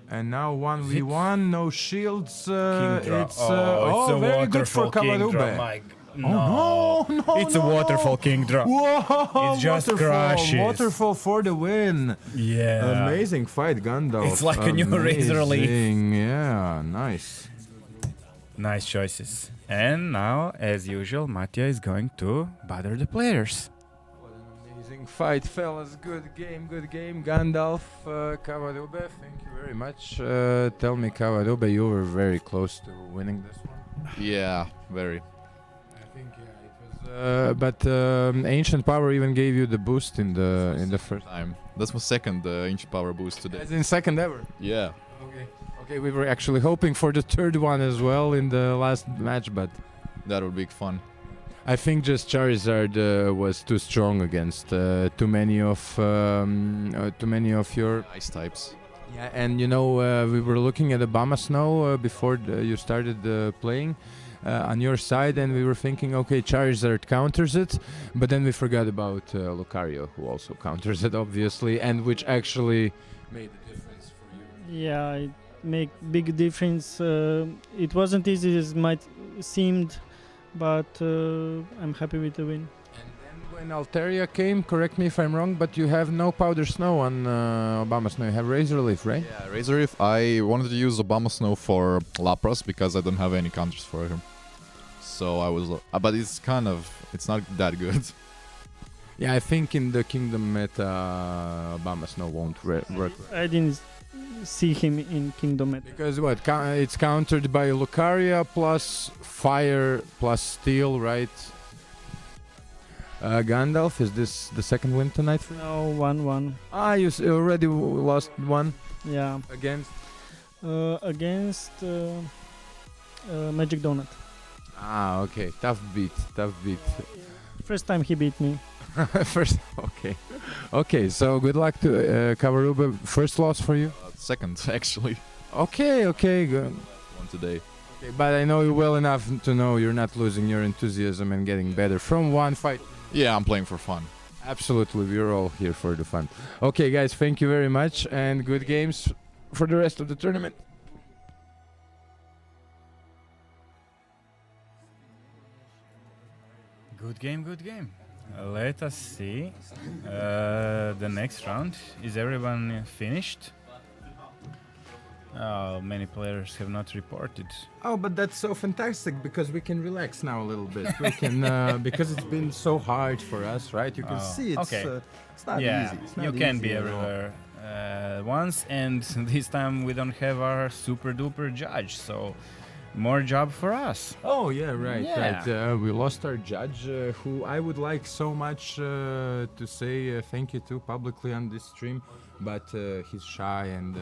And now 1v1, no shields. Kingdra. It's it's a very good for waterfall Kingdra. Kavarube. My Oh no! It's a waterfall Kingdra. Whoa! It just waterfall, crashes. waterfall for the win. Yeah. Amazing fight, Gandalf. It's like a new Razor Leaf. Amazing, yeah, nice. Nice choices. And now, as usual, Mattia is going to bother the players. Amazing fight, fellas. Good game. Gandalf, Kavarube, thank you very much. Tell me, Kavarube, you were very close to winning this one. Yeah, very. I think it was. But Ancient Power even gave you the boost in the first. Time. That's my second ancient power boost today. As in second ever. Yeah. Okay, we were actually hoping for the third one as well in the last match, but That would be fun. I think just Charizard was too strong against too many of your. Ice types. Yeah, and we were looking at Obama Snow before you started playing on your side, and we were thinking, okay, Charizard counters it, but then we forgot about Lucario, who also counters it, obviously, and which actually made a difference for you. Yeah, it make big difference. It wasn't easy as might seemed, but I'm happy with the win. And then when Altaria came, correct me if I'm wrong, but you have no Powder Snow on Obama Snow. You have Razor Leaf, right? Yeah, Razor Leaf. I wanted to use Obama Snow for Lapras because I don't have any counters for him. So I was, but it's not that good. Yeah, I think in the Kingdom meta, Obama Snow won't work. I didn't see him in Kingdom Meta. Because it's countered by Lucaria plus Fire plus Steel, right? Gandalf, is this the second win tonight for you? No, 1-1. Ah, you already lost one Yeah. against? Against Magic Donut. Ah, okay. Tough beat. First time he beat me. First, okay. Okay, so good luck to Kavarube. First loss for you? Second, actually. Okay, good. One today. Okay, but I know you well enough to know you're not losing your enthusiasm and getting better from one fight. Yeah, I'm playing for fun. Absolutely, we're all here for the fun. Okay, guys, thank you very much and good games for the rest of the tournament. Good game. Let us see. The next round. Is everyone finished? Many players have not reported. Oh, but that's so fantastic because we can relax now a little bit. We can because it's been so hard for us, right? You can see it's not easy. It's not you can easy be at all. everywhere once, and this time we don't have our super duper judge, so more job for us. Oh yeah, right. We lost our judge, who I would like so much to say thank you to publicly on this stream, but he's shy and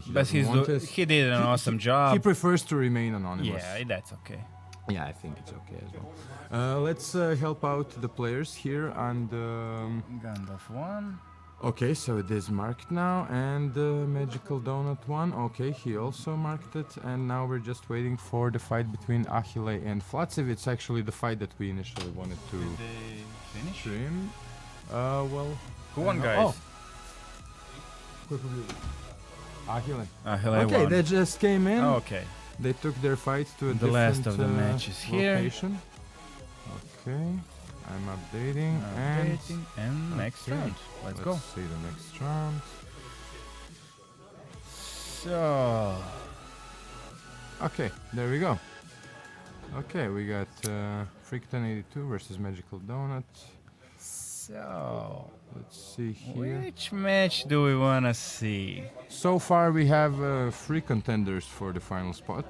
He But doesn't want us. he did an awesome job. He prefers to remain anonymous. Yeah, that's okay. Yeah, I think it's okay as well. Let's help out the players here and. Gandalf 1. Okay, so it is marked now, and Magical Donut 1. Okay, he also marked it, and now we're just waiting for the fight between Achille and Flatsev. It's actually the fight that we initially wanted to Did they finish? stream. Well. Who won, I guys? don't know. Oh. Achille. Achille Okay, won. they just came in. Oh, okay. They took their fight to a The different last of the matches here. location. Okay, I'm updating, And next okay. round. Let's go. See the next round. So, Okay, there we go. Okay, we got Freakton 82 versus Magical Donut. so Let's see here. which match do we wanna see? So far, we have 3 contenders for the final spot.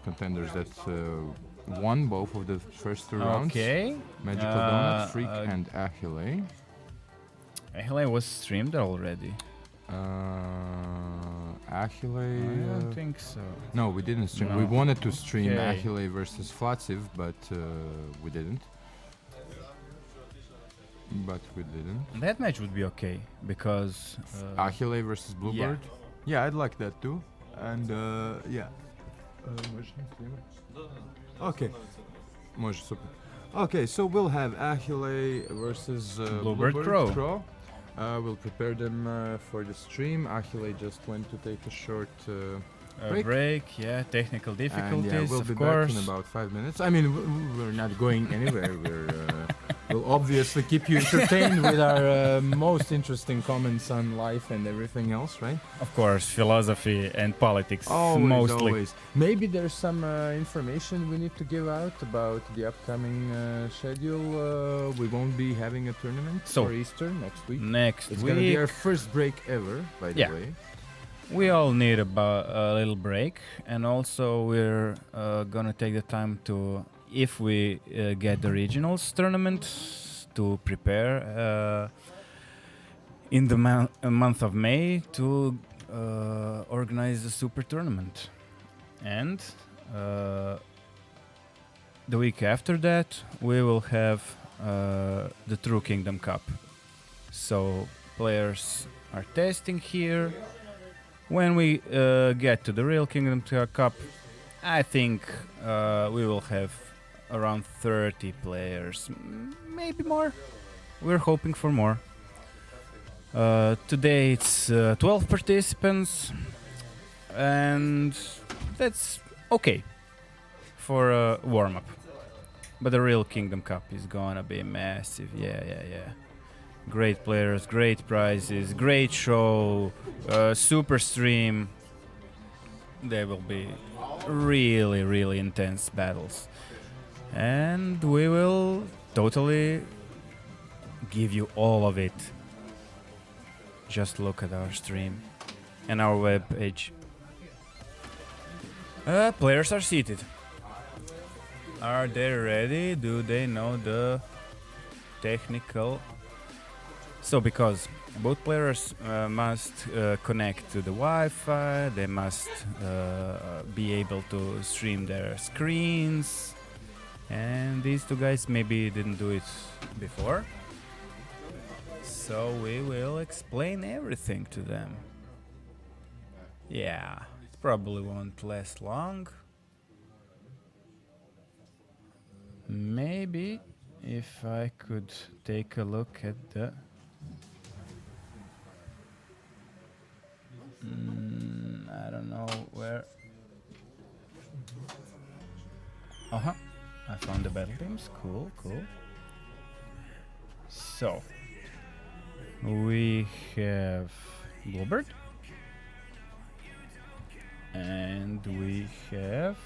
Contenders that won both of the first 2 rounds. Okay. Magical Donut, Freak, and Achille. Achille was streamed already. Achille. I don't think so. No, we didn't stream. No. We wanted to stream Okay. Achille versus Flatsev, but we didn't. But we didn't. That match would be okay because Achille versus Bluebird. Yeah, I'd like that too. And yeah. Okay. Može, super. Okay, so we'll have Achille versus Bluebird Crow. We'll prepare them for the stream. Achille just went to take a short break. Yeah, technical and difficulties, yeah, we'll of be course. back in about 5 minutes. I mean, we're not going anywhere. We'll obviously keep you entertained with our most interesting comments on life and everything else, right? Of course, philosophy and politics Always, mostly. always. Maybe there's some information we need to give out about the upcoming schedule. We won't be having a tournament for Easter next week. Next It's week, gonna be our first break ever, by the Yeah. way. we all need a little break, and also we're gonna take the time to, if we get the regionals tournament, to prepare in the month of May to organize a super tournament. And the week after that, we will have the True Kingdom Cup. So players are testing here. When we get to the real Kingdom Cup, I think we will have around 30 players, maybe more. We're hoping for more. Today it's 12 participants, and that's okay for a warm-up. But the real Kingdom Cup is gonna be massive. Yeah. Great players, great prizes, great show, super stream. There will be really, really intense battles. And we will totally give you all of it. Just look at our stream and our web page. Players are seated. Are they ready? Do they know the technical? So, because both players must connect to the Wi-Fi, they must be able to stream their screens, and these 2 guys maybe didn't do it before. So we will explain everything to them. Yeah, it probably won't last long. Maybe if I could take a look at the... I don't know where... Uh-huh. I found the battle teams. Cool. So, we have Bluebird. And we have...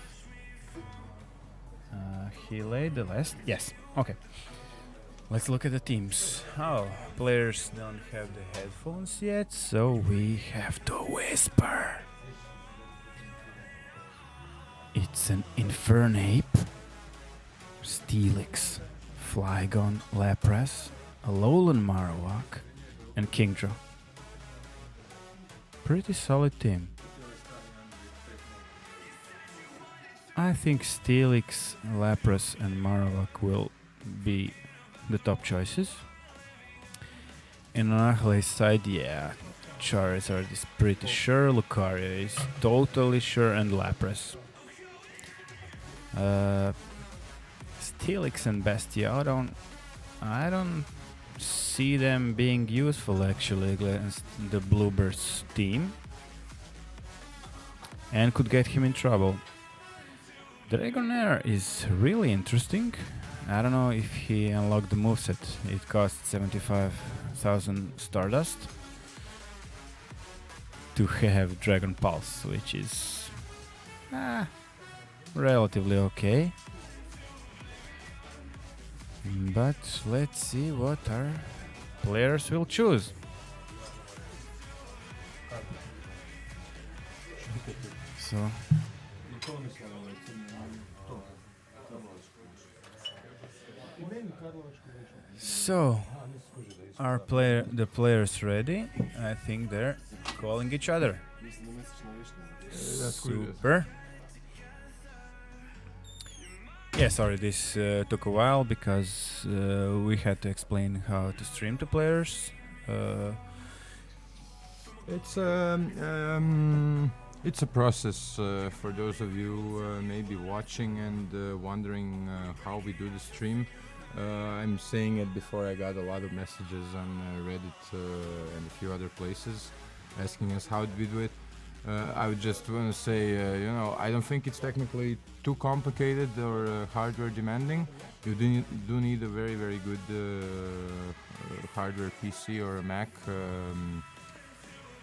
Healy, the last? Yes, okay. Let's look at the teams. Oh, players don't have the headphones yet, so we have to whisper. It's an Infernape, Steelix, Flygon, Lapras, Alolan Marowak, and Kingdra. pretty solid team. I think Steelix, Lapras, and Marowak will be the top choices. And on Achilles' side, yeah, Charizard is pretty sure, Lucario is totally sure, and Lapras. Steelix and Bestia, I don't see them being useful actually against the Bluebirds team, and could get him in trouble. Dragonair is really interesting. I don't know if he unlocked the moveset. It costs 75,000 Stardust to have Dragon Pulse, which is relatively okay. But let's see what our players will choose. So the players ready. I think they're calling each other. Super. Yeah, sorry, this took a while because we had to explain how to stream to players. It's a process for those of you maybe watching and wondering how we do the stream. I'm saying it before I got a lot of messages on Reddit and a few other places asking us how do we do it. I would just want to say, I don't think it's technically too complicated or hardware demanding. You do need a very, very good hardware PC or a Mac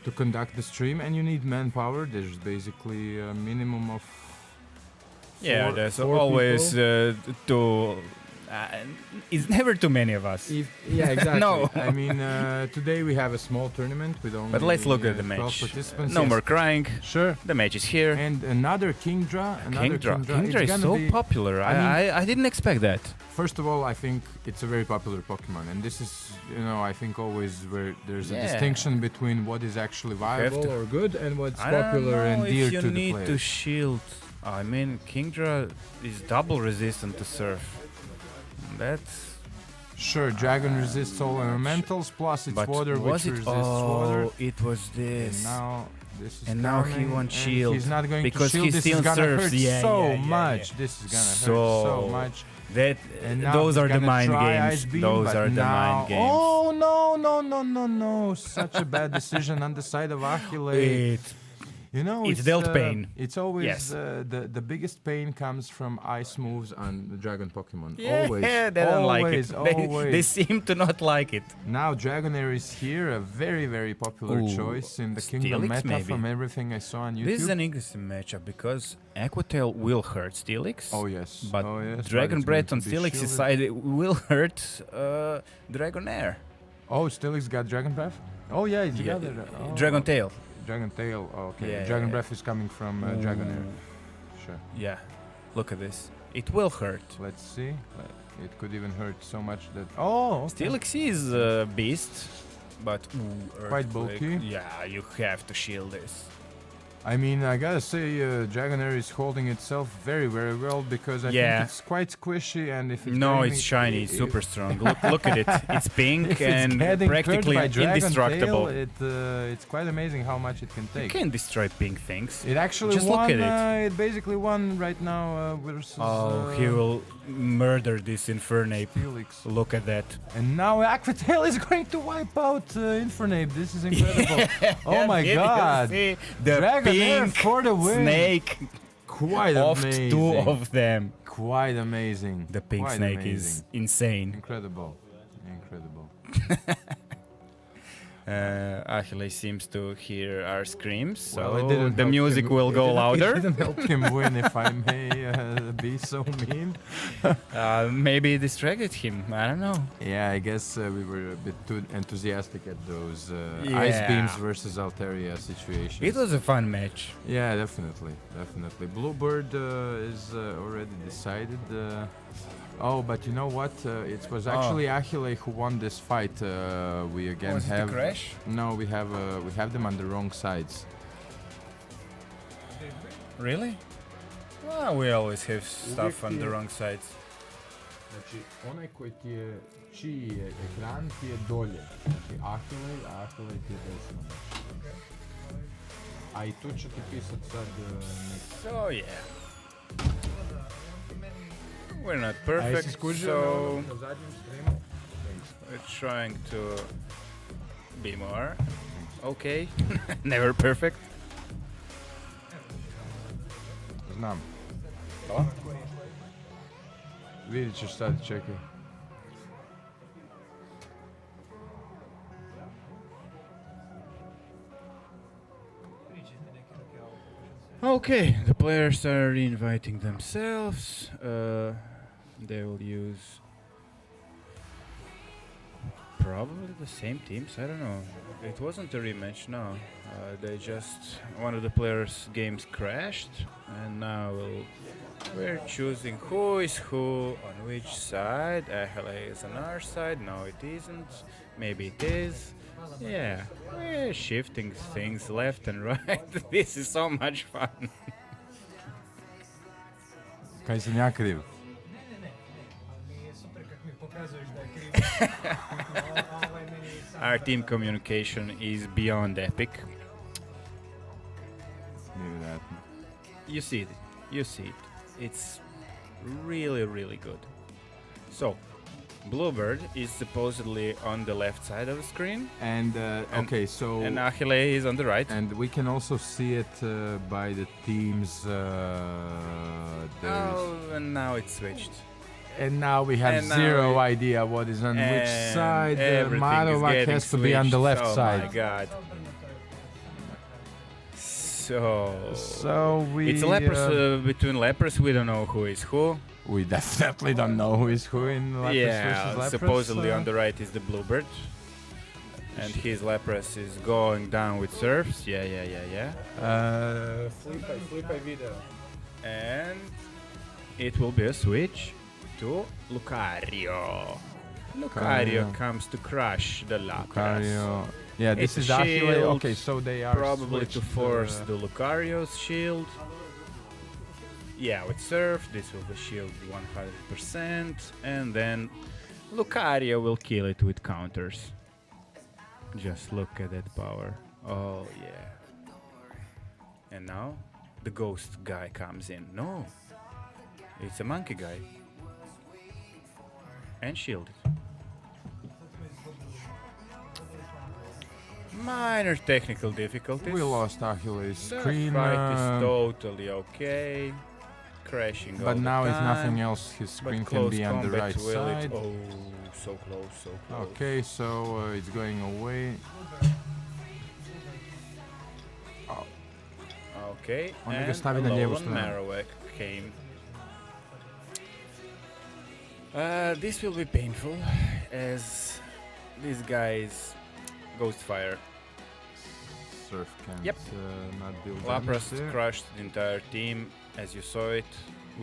to conduct the stream, and you need manpower. There's basically a minimum of there's always it's never too many of us. Yeah, exactly. No. I mean, today we have a small tournament with only But let's look at the 12 match. participants. No Yes. more crying. Sure. The match is here. And another Kingdra. Kingdra is so popular. I didn't expect that. First of all, I think it's a very popular Pokemon, and this is, I think always where there's a distinction between what is actually viable or good and what's popular and dear to the need players. to shield. I mean, Kingdra is double resistant to Surf. That's sure. Dragon resists all elementals, plus it's but water, was which it? resists water. It was this. And now this is now he coming, won't and shield he's not going because to shield. he This still is gonna serves. hurt Yeah, so yeah, much. yeah. This is gonna hurt so much. That And now those he's are the gonna mind try games. Ice Beam, Those but are the now, mind games. Oh no! Such a bad decision on the side of Achille. It's dealt pain. It's always Yes. the biggest pain comes from ice moves on the Dragon Pokemon. Yeah, Always. they don't like it. Always. They seem to not like it. Now Dragonair is here, a very, very popular choice in the Kingdom Steelix, meta maybe. from everything I saw on YouTube. This is an interesting matchup because Aquatail will hurt Steelix. Oh yes. But but Dragon it's Breath going on to be Steelix's shielded. side will hurt Dragonair. Oh, Steelix got Dragon Breath? Oh yeah, he's got it. Oh. Dragon Tail. Dragon Tail, okay. Yeah, Dragon yeah. Breath is coming from Dragonair. Sure. Yeah, look at this. It will hurt. Let's see. It could even hurt so much that... Oh! Okay. Steelix is a beast, but Quite Earthquake. bulky. Yeah, you have to shield this. I mean, I gotta say, Dragonair is holding itself very, very well because I Yeah. think it's quite squishy, and if it's No, getting- it's shiny, it's super strong. Look at it. It's pink if it's and getting practically hurt by Dragon indestructible. Tail, it's quite amazing how much it can You take. can destroy pink things. It actually Just won. look at it. It basically won right now versus. He will murder this Infernape. Felix. Look at that. And now Aquatail is going to wipe out Infernape. This is incredible. Oh my Did you god. see the Dragonair pink for the win. snake Quite of amazing. two of them. Quite amazing. The pink Quite snake amazing. is insane. Incredible. Incredible. Achilles seems to hear our screams, so Well, it didn't the help music him- will it go didn't- louder. It didn't help him win, if I may be so mean. Maybe it distracted him. I don't know. Yeah, I guess we were a bit too enthusiastic at those Yeah. Ice Beams versus Altaria situations. It was a fun match. Yeah, definitely. Bluebird is already decided. Oh, but you know what? It was actually Achille who won this fight. We again Was it the have crash? No, we have them on the wrong sides. Really? Well, we always have stuff on the wrong sides. Znači, onaj koji ti je, čiji je ekran ti je dolje. Znači, Achille ti je desno. A i tu ću ti pisat sad next. So yeah. We're not perfect, so we're trying to be more okay. Never perfect. Znam. Vidjet ćeš sad, čekaj. Okay, the players are inviting themselves. They will use probably the same teams. I don't know. It wasn't a rematch, no. They just one of the players' games crashed, and now we're choosing who is who on which side. Achille is on our side. No, it isn't. Maybe it is. Yeah, we're shifting things left and right. This is so much fun. Kaj sam ja kriv? Our team communication is beyond epic. You see it. You see it. It's really, really good. So, Bluebird is supposedly on the left side of the screen. And okay, so... And Achille is on the right. And we can also see it by the teams. And now it's switched. And now we have zero idea what is on which side. Marovac has to be on the left side. Oh my god. So we... It's Lapras between Lapras, we don't know who is who. We definitely don't know who is who in Lapras versus Lapras. Supposedly on the right is the Bluebird. And his Lapras is going down with Surfs. Yeah. Flipaj video. And it will be a switch to Lucario. Lucario comes to crush the Lapras. Lucario. Yeah, this is Achille. Okay, so they are probably to force the Lucario's shield. Yeah, with Surf, this will be shield 100%, and then Lucario will kill it with counters. Just look at that power. Oh yeah. And now the ghost guy comes in. No, it's a monkey guy. And shielded. Minor technical difficulties. We lost Achilles' The screen. fight is totally okay. Crashing all But the now if time. nothing else, his screen can be on the combat right will it- side. Oh, so close, so close. Okay, so it's going away. Okay, On ga and stavi na lijevu Alolan stranu. Marowak came. This will be painful, as this guy's Ghost Fire. Surf can't Yep. not build Lapras damage there. crushed the entire team, as you saw it.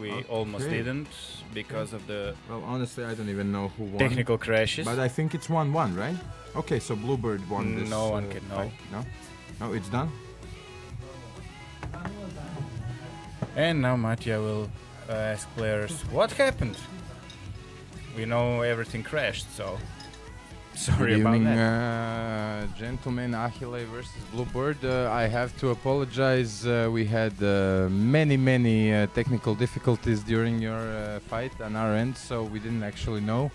We almost Okay. didn't because of the Well, honestly, I don't even know who won. technical crashes. But I think it's 1-1, right? Okay, so Bluebird won this. No one can know. fight. No? No, it's done? And now Mattia will ask players, what happened? We know everything crashed, so sorry Good about evening, that. gentlemen. Achille versus Bluebird. I have to apologize. We had many technical difficulties during your fight on our end, so we didn't actually know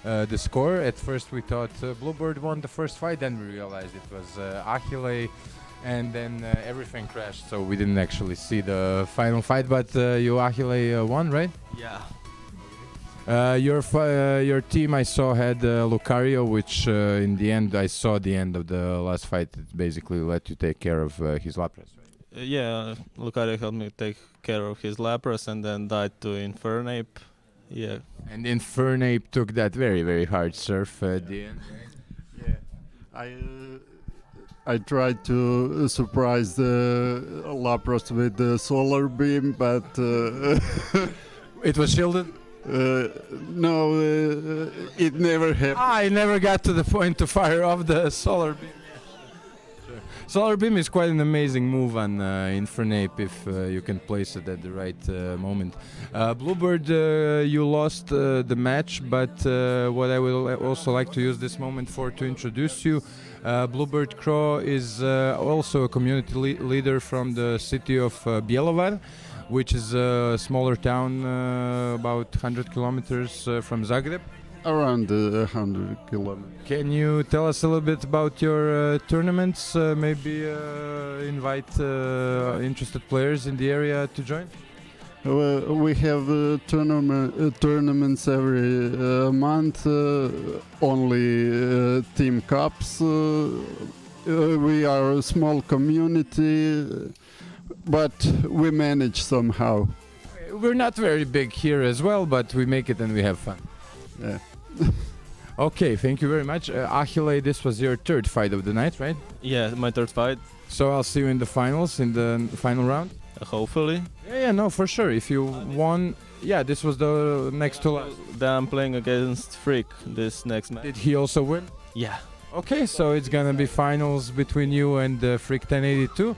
the score. At first, we thought Bluebird won the first fight, then we realized it was Achille, and then everything crashed, so we didn't actually see the final fight. But you, Achille, won, right? Yeah. Your team I saw had Lucario, which in the end I saw the end of the last fight. It basically let you take care of his Lapras. Right? Yeah, Lucario helped me take care of his Lapras and then died to Infernape. Yeah. And Infernape took that very hard surf at the end. Right? Yeah, I tried to surprise the Lapras with the solar beam, but it was shielded. No, it never happened. I never got to the point to fire off the solar beam. Solar beam is quite an amazing move on Infernape if you can place it at the right moment. Bluebird, you lost the match, but what I will also like to use this moment for to introduce you. Bluebird Crow is also a community leader from the city of Bjelovar, which is a smaller town about 100 kilometers from Zagreb. Around 100 kilometers. Can you tell us a little bit about your tournaments? Maybe invite interested players in the area to join? We have tournaments every month, only team cups. We are a small community, but we manage somehow. We're not very big here as well, but we make it and we have fun. Yeah. Okay, thank you very much. Achille, this was your third fight of the night, right? Yeah, my third fight. So I'll see you in the finals, in the final round? Hopefully. Yeah, no, for sure. If you won, yeah, this was the next to last. Then I'm playing against Freak this next match. Did he also win? Yeah. Okay, so it's gonna be finals between you and Freak 1082.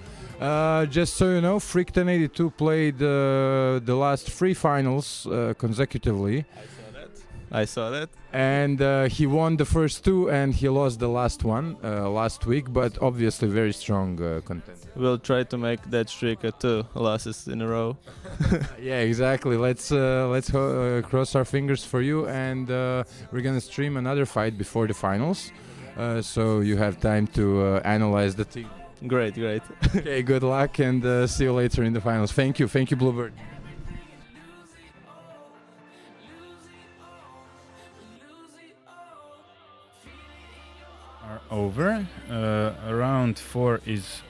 Just so you know, Freak 1082 played the last 3 finals consecutively. I saw that. And he won the first 2 and he lost the last one last week, but obviously very strong contender. We'll try to make that streak at 2 losses in a row. Yeah, exactly. Let's cross our fingers for you, and we're gonna stream another fight before the finals, so you have time to analyze the team. Great. Okay, good luck, and see you later in the finals. Thank you, Bluebird. Are over. Round 4 is,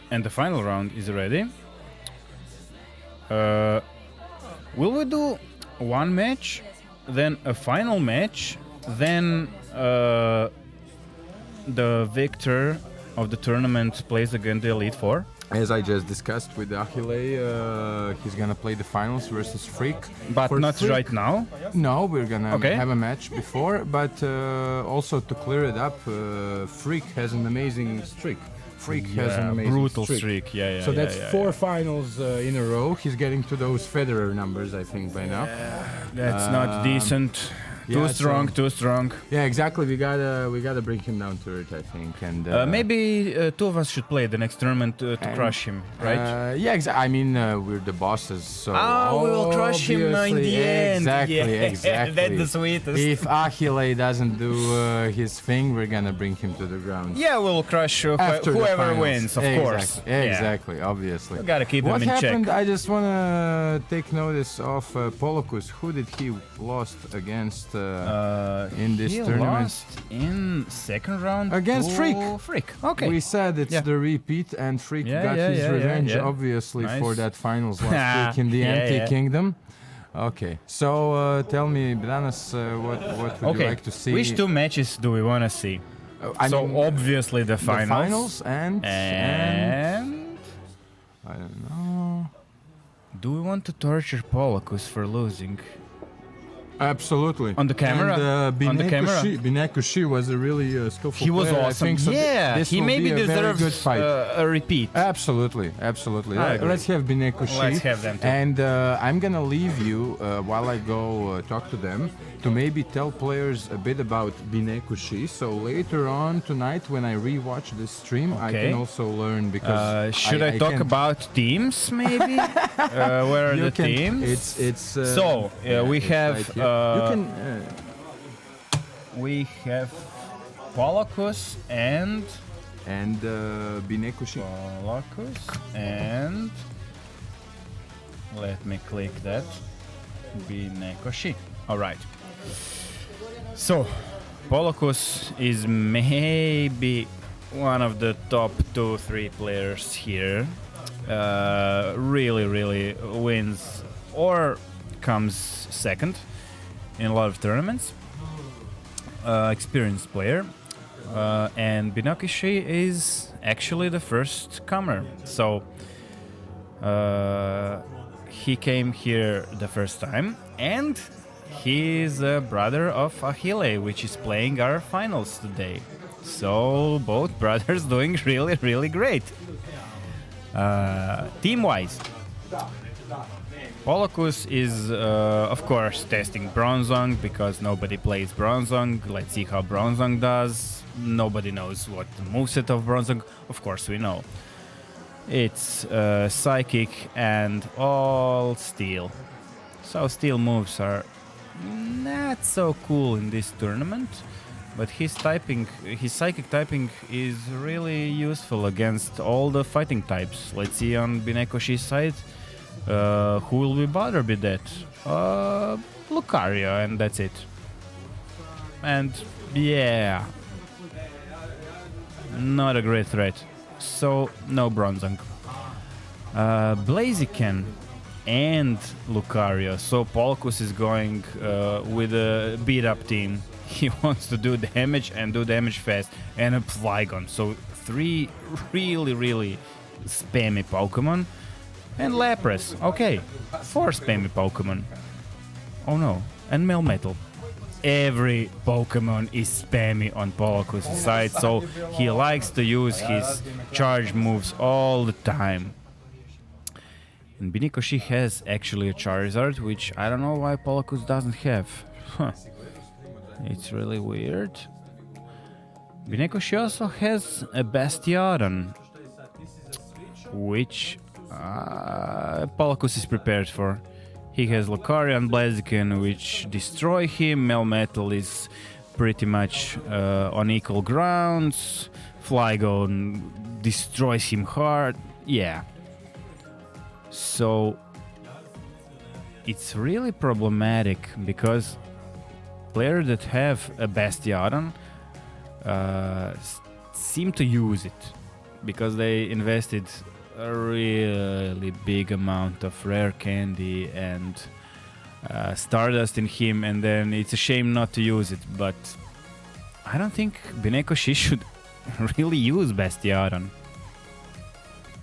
and the final round is ready. Will we do one match, then a final match, then the victor of the tournament plays against the Elite Four? As I just discussed with Achille, he's gonna play the finals versus Freak. But not Freak, right now? No, we're gonna have a match before, but also to clear it up, Freak has an amazing streak. Freak has an amazing brutal streak. Yeah. So that's 4 finals in a row. He's getting to those Federer numbers, I think, by now. That's not decent. Too strong. Yeah, exactly. We gotta bring him down to earth, I think. And maybe 2 of us should play the next tournament to crush him, right? Yeah, exactly. I mean, we're the bosses, so we will crush him in the end. Exactly. That's the sweetest. If Achille doesn't do his thing, we're gonna bring him to the ground. Yeah, we'll crush whoever wins, of course. Exactly, obviously. We gotta keep him in check. What happened? I just wanna take notice of Polocus. Who did he lost against? In this tournament, lost in second round against Freak. Okay. We said it's the repeat, and Freak got his revenge, obviously, for that finals last week in the Empty Kingdom. Okay, so tell me, Branas, what would you like to see? Which 2 matches do we want to see? Obviously the finals. The finals and I don't know. Do we want to torture Polocus for losing? Absolutely. On the camera? And Binekushi was a really skillful player. He was awesome. I think so. He maybe deserves a repeat. Absolutely. Let's have Binekushi. Let's have them too. And I'm going to leave you, while I go talk to them, to maybe tell players a bit about Binekushi. So later on tonight, when I rewatch this stream, I can also learn, because should I talk about teams, maybe? Where are the teams? So we have... we have Polocus and Binekushi. Polocus and let me click that. Binekushi. All right. So Polocus is maybe one of the top 2-3 players here. Really wins or comes second in a lot of tournaments. Experienced player. And Binekushi is actually the first comer. So he came here the first time. And he is a brother of Achille, which is playing our finals today. So both brothers doing really, really great. Team-wise, Polocus is, of course, testing Bronzong because nobody plays Bronzong. Let's see how Bronzong does. Nobody knows what the moveset of Bronzong. Of course, we know. It's Psychic and all Steel. So Steel moves are not so cool in this tournament. But his Psychic typing is really useful against all the fighting types. Let's see on Binekoshi's side. Who will be bothered with that? Lucario, and that's it. And yeah, not a great threat. So no Bronzong. Blaziken and Lucario. So Polocus is going with a beat-up team. He wants to do damage and do damage fast, and a Flygon. So 3 really, really spammy Pokemon. And Lapras. Okay, 4 spammy Pokemon. Oh no, and Melmetal. Every Pokemon is spammy on Polocus' side, so he likes to use his charge moves all the time. And Binikoshi has actually a Charizard, which I don't know why Polocus doesn't have. Huh. It's really weird. Binikoshi also has a Bastiodon, which Polocus is prepared for. He has Lucario and Blaziken, which destroy him. Melmetal is pretty much on equal grounds. Flygon destroys him hard. Yeah. So it's really problematic because players that have a Bastiodon seem to use it because they invested a really big amount of rare candy and Stardust in him, and then it's a shame not to use it. But I don't think Binekoshi should really use Bastiodon.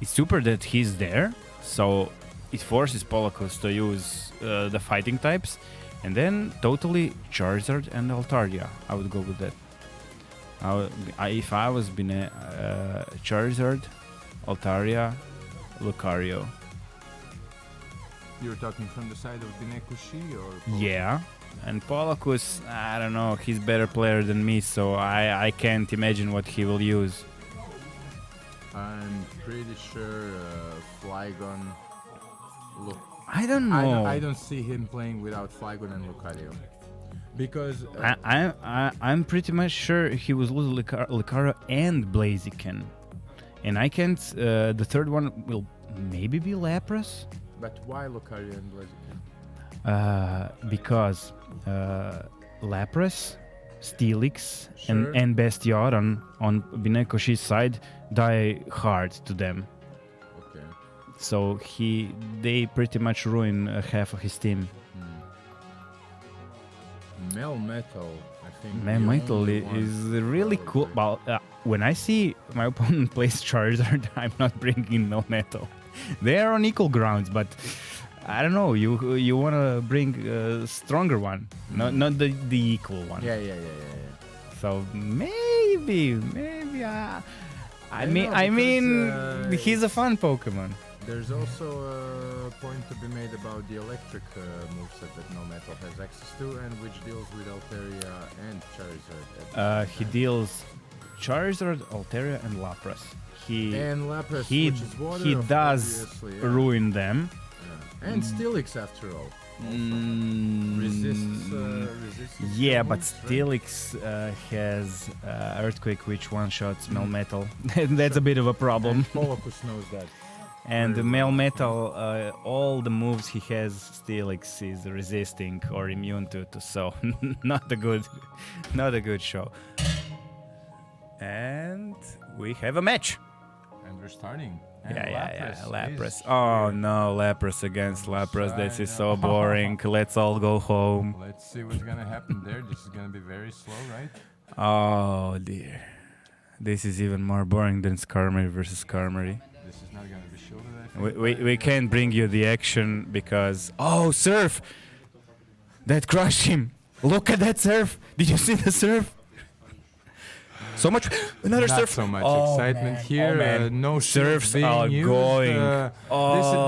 It's super that he's there, so it forces Polocus to use the fighting types, and then totally Charizard and Altaria. I would go with that. If I was Charizard, Altaria, Lucario. You're talking from the side of Binekushi or? Yeah, and Polocus, I don't know, he's better player than me, so I can't imagine what he will use. I'm pretty sure Flygon. Look, I don't know. I don't see him playing without Flygon and Lucario. Because I'm pretty much sure he will lose Lucario and Blaziken. And I can't. The third one will maybe be Lapras. But why Lucario and Blaziken? Because Lapras, Steelix, Sure. and Bastiodon on Binekoshi's side die hard to them. Okay. So they pretty much ruin half of his team. Melmetal, I think. Melmetal is really cool. Well, when I see my opponent plays Charizard, I'm not bringing Melmetal. They are on equal grounds, but I don't know. You want to bring a stronger one, not the equal one. Yeah. So maybe. I mean, he's a fun Pokemon. There's also a point to be made about the electric moveset that Melmetal has access to, and which deals with Altaria and Charizard. He deals Charizard, Altaria, and Lapras. And Lapras, which is water, he does obviously, yeah. ruin them. Yeah. And Steelix, after all. Resists yeah, but moves, right? Steelix has Earthquake, which one-shots Melmetal. That's a bit of a problem. And Polocus knows that. And the Melmetal, all the moves he has, Steelix is resisting or immune to, so not a good show. And we have a match. And we're starting. And Yeah, Lapras. Oh no, Lapras against Lapras. This is so boring. Let's all go home. Let's see what's gonna happen there. This is gonna be very slow, right? Oh dear. This is even more boring than Skarmory versus Skarmory. This is not gonna be shielded, I think. We can't bring you the action because... Oh, Silph! That crushed him. Look at that surf. Did you see the surf? So much. Another Not surf. so much Oh, excitement man. here. Oh, man. No Surfs shields being are used. going.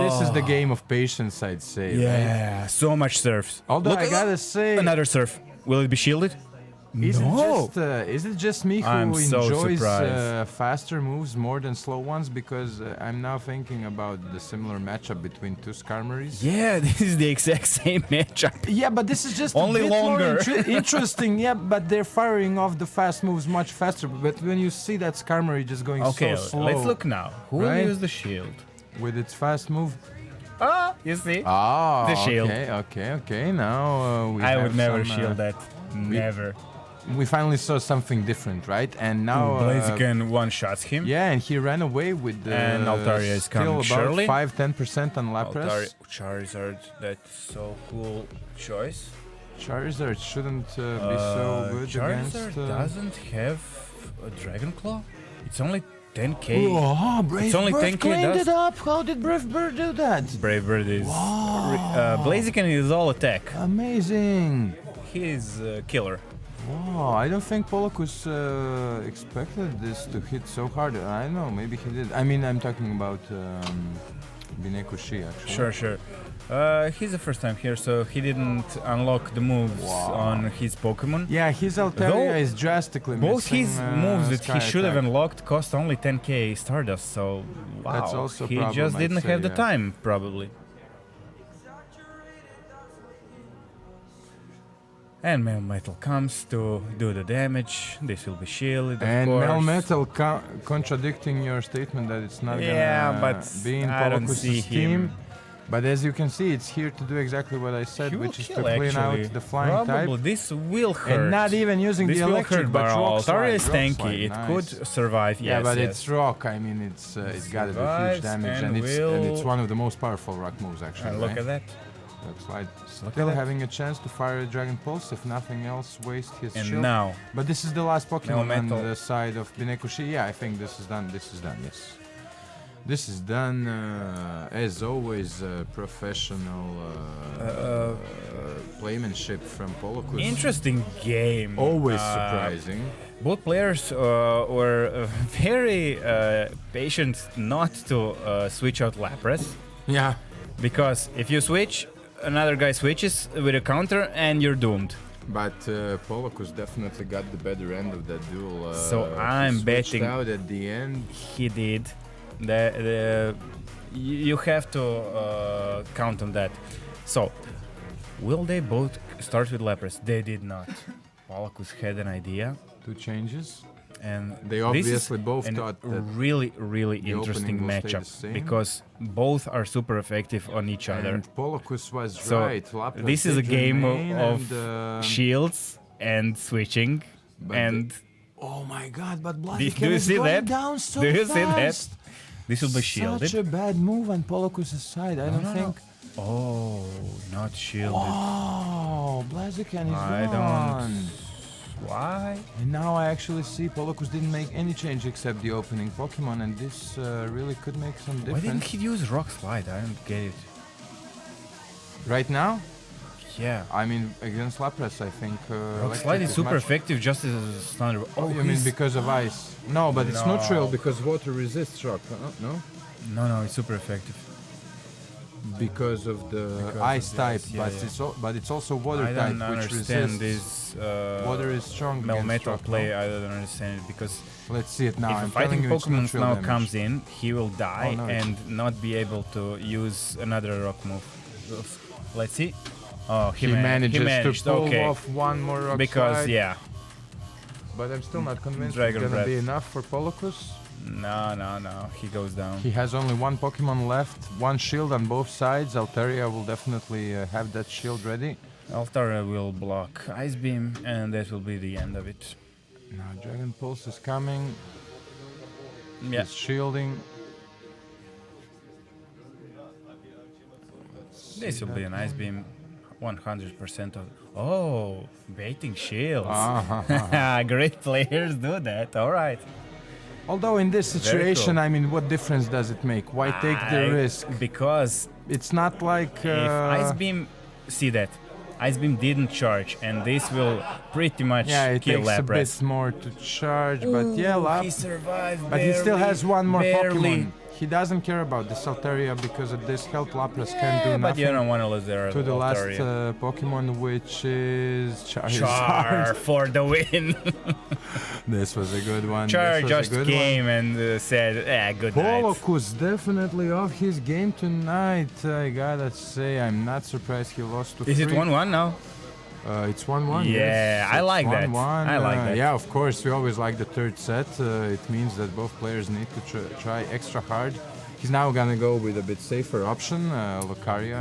This is the game of patience, I'd say. Right? Yeah, so much surfs. Although Look, I gotta say, another surf. Will it be shielded? is No. is it just me who I'm so enjoys surprised. faster moves more than slow ones? Because I'm now thinking about the similar matchup between two Skarmories. Yeah, this is the exact same matchup. Yeah, but this is just Only a bit longer. more interesting. Yeah, but they're firing off the fast moves much faster. But when you see that Skarmory just going Okay, so slow, let's look now. Who will right? use the shield? with its fast move. Ah, you see? Ah, The shield. Okay. Now we I have would never some, shield that. Never. We finally saw something different, right? And now Blaziken one-shots him. yeah, and he ran away with the And Altaria is coming still about surely. 5-10% on Lapras. Charizard, that's so cool choice. Charizard shouldn't be so good Charizard against. doesn't have a Dragon Claw. It's only 10k. Oh, Brave It's only Bird 10k cleaned dust. it up. How did Brave Bird do that? Brave Bird is. Wow. Blaziken is all attack. Amazing. He is killer. Wow, I don't think Polocus expected this to hit so hard. I don't know, maybe he did. I mean, I'm talking about Binekushi actually. Sure. He's the first time here, so he didn't unlock the moves on his Pokemon. Yeah, his Altaria is drastically Both missing, his moves that he Sky should have Attack. unlocked cost only 10k Stardust, so wow. That's also a he problem, just I'd didn't say, have the yeah. time, probably. And Melmetal comes to do the damage. This will be shielded, of And course. Melmetal contradicting your statement that it's not Yeah, gonna but be in I don't Polocus's see team. him. But as you can see, it's here to do exactly what I said, He will which is to kill, clean actually. out the flying Probably type. this will hurt. And not even using this the will electric, hurt, but but rock Altaria slide, is rock tanky. slide, It nice. could survive. Yeah, Yes, but yes. it's rock. I mean, it's got to do huge Survives damage, and and it's will- one of the most powerful rock moves actually. And look right? at that. Rock slide. Look Still at that. having a chance to fire a Dragon Pulse, if nothing else, waste his And shield. now, But this is the last Pokemon on Melmetal. the side of Binekushi. Yeah, I think this is done. This is done. Yes. This is done. As always, professional playmanship from Polocus. interesting game. Always surprising. Both players were very patient not to switch out Lapras, Yeah. because if you switch, another guy switches with a counter and you're doomed. But Polocus definitely got the better end of that duel. So he I'm switched betting out at the end. he did. You have to count on that. So, will they both start with Lapras? They did not. Polocus had an idea, 2 changes. and They this is obviously both a thought that really the interesting opening will stay the matchup same. because both are super effective on each other. And Polocus was So right. Lapras this is a did game remain of and, shields and switching, but and oh my God! But do Blaziken you is see going that? down so Do you fast. see that? This will be shielded. Such a bad move on Polocus' side. I don't think. Oh, not shielded. Oh, Blaziken is I gone. Why? And now I actually see Polocus didn't make any change except the opening Pokemon, and this really could make some Why didn't difference. he use Rock Slide? I don't get it. Right now, Yeah. I mean, against Lapras, I think. Rock Electric Slide is super much- effective just as a Thunder. Oh, you mean because of ice? No, but it's No. neutral because water resists shock. No, No, it's super effective. because of the Because ice of the type, ice, yeah, but yeah. it's it's also water I type, don't which understand resists. this Water is strong against Melmetal shock, play. no? I don't understand it because Let's see it now. if I'm a fighting telling you, it's Pokemon neutral now damage. comes in, he will die Oh, no, it's- and not be able to use another rock move. Let's see. Oh, He manages to pull okay. off one more rock Because slide, yeah, but I'm still not convinced Dragon it's gonna Breath. be enough for Polocus. no, he goes down. He has only one Pokemon left, one shield on both sides. Altaria will definitely have that shield ready. Altaria will block Ice Beam, and that will be the end of it. Now Dragon Pulse is coming. Yeah. He's shielding. This will be an Ice Beam, 100% of. Oh, baiting shields. Great players do that. All right. Although in this Very situation, cool. I mean, what difference does it make? Why take the risk? Because It's not like if Ice Beam, see that. Ice Beam didn't charge, and this will pretty much it kill takes a Lapras. bit more to charge, but yeah, He survived. but he still has one more barely. Pokemon. He doesn't care about this Altaria because at this health Lapras can do nothing. But you don't want to lose their to the last Altaria. Pokemon, which is Charizard. Char for the win. This was a good one. Char just came and said, good night. Polocus definitely off his game tonight. I gotta say, I'm not surprised he lost to Is it Freak. 1-1 now? It's 1-1. Yeah, yes. I It's like that. 1-1. I like that. Yeah, of course, we always like the third set. It means that both players need to try extra hard. He's now gonna go with a bit safer option, Lucaria.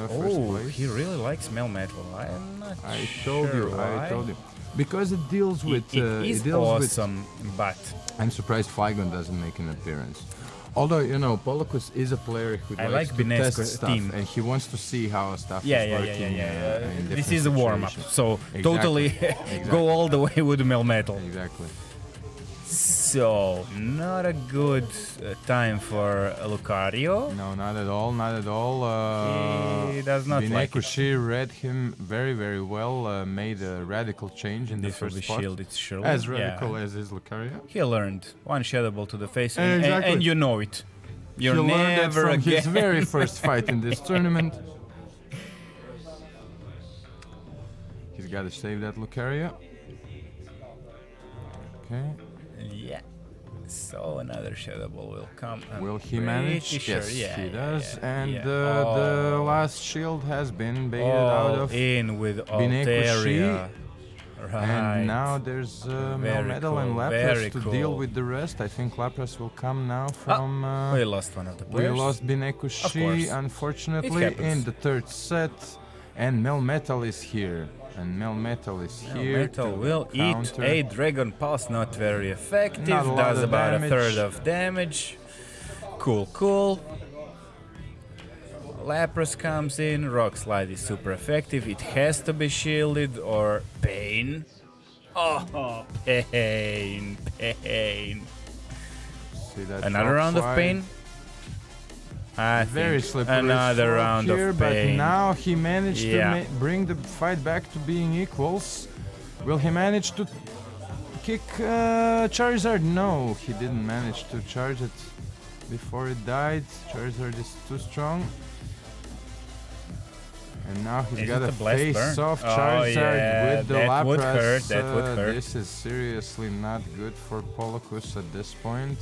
First place. He really likes Melmetal. I'm not I told sure you. why. I told you. Because it deals with. It is it deals awesome, but I'm surprised Flygon doesn't make an appearance. Although, you know, Polocus is a player who I likes like to Binesco's test stuff, team. and he wants to see how stuff yeah, is yeah, working. In This different is a warm-up, situations. so Exactly. totally go all the way with Melmetal. Exactly. So, not a good time for Lucario. No, not at all, not at all. He does not like it. Binekushi read him very, very well, made a radical change in the This will first be spot. shielded, surely. As radical as is Lucario. He learned one Shadow Ball to the face, and, Exactly. and you know it. You're he learned that never from again. his very first fight in this tournament. He's got to save that Lucario. Okay. Yeah. So another Shadow Ball will come. I'm Will he pretty manage? Sure. Yes, Yeah, he does. yeah, And yeah. the last shield has been baited out All of in with Binekushi. Altaria. Right. And now there's Very Melmetal and cool, Lapras very to cool. deal with the rest. I think Lapras will come now from... We lost one of the we players. lost Of Binekushi, course. unfortunately, It happens. in the third set. And Melmetal is here. And Melmetal is here Metal to will counter. eat a Dragon Pulse, not very effective, Not a lot does of about damage. a third of damage. Cool, cool. Lapras comes in, Rock Slide is super effective, it has to be shielded or Pain. Oh, Pain, Pain. See that Another drop round of slide? Pain? I Very think slippery another slope round here, of but Pain. now he managed Yeah. to bring the fight back to being equals. Will he manage to kick Charizard? No, he didn't manage to charge it before it died. Charizard is too strong. And now he's Is got it a a blast face burn? off Oh, Charizard yeah, with the that Lapras. would hurt, that would hurt. This is seriously not good for Polocus at this point.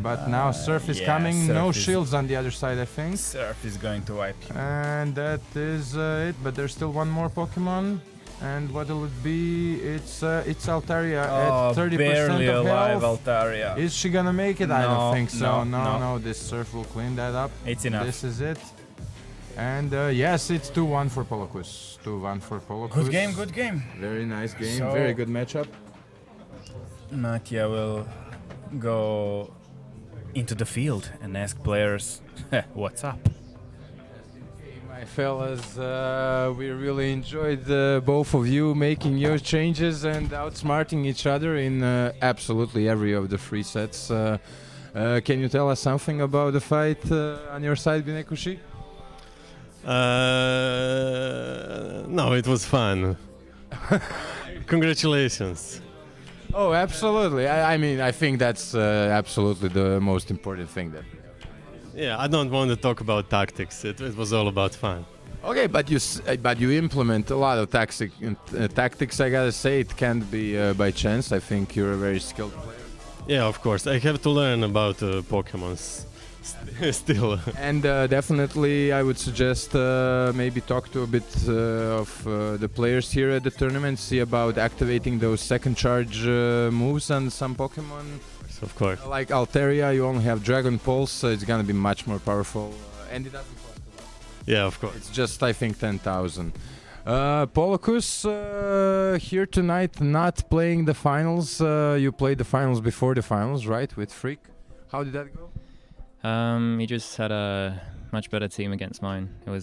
But now Surf is yeah, coming, no Surf is- shields on the other side, I think. Surf is going to wipe you. And that is it, but there's still one more Pokemon. And what will it be? It's Altaria at 30% barely of alive health. Altaria. Is she gonna make it? I No, don't think so. no, No, this Surf will clean that up. It's enough. This is it. And yes, it's 2-1 for Polocus. 2-1 for Polocus. Good game, good game. Very nice game, So- very good matchup. Mattia will go into the field and ask players, what's up? My fellas, we really enjoyed both of you making your changes and outsmarting each other in absolutely every of the 3 sets. Can you tell us something about the fight on your side, Binekushi? No, it was fun. Congratulations. Oh, absolutely. I mean, I think that's absolutely the most important thing there. Yeah, I don't want to talk about tactics. It was all about fun. Okay, but you implement a lot of tactics. I gotta say, it can't be by chance. I think you're a very skilled player. Yeah, of course. I have to learn about Pokemon still. And definitely, I would suggest maybe talk to a bit of the players here at the tournament, see about activating those second charge moves on some Pokemon. Of course. Like Altaria, you only have Dragon Pulse, so it's gonna be much more powerful. And it doesn't cost a lot. Yeah, of course. It's just, I think, 10,000. Polocus here tonight, not playing the finals. You played the finals before the finals, right? With Freak. How did that go? He just had a much better team against mine. I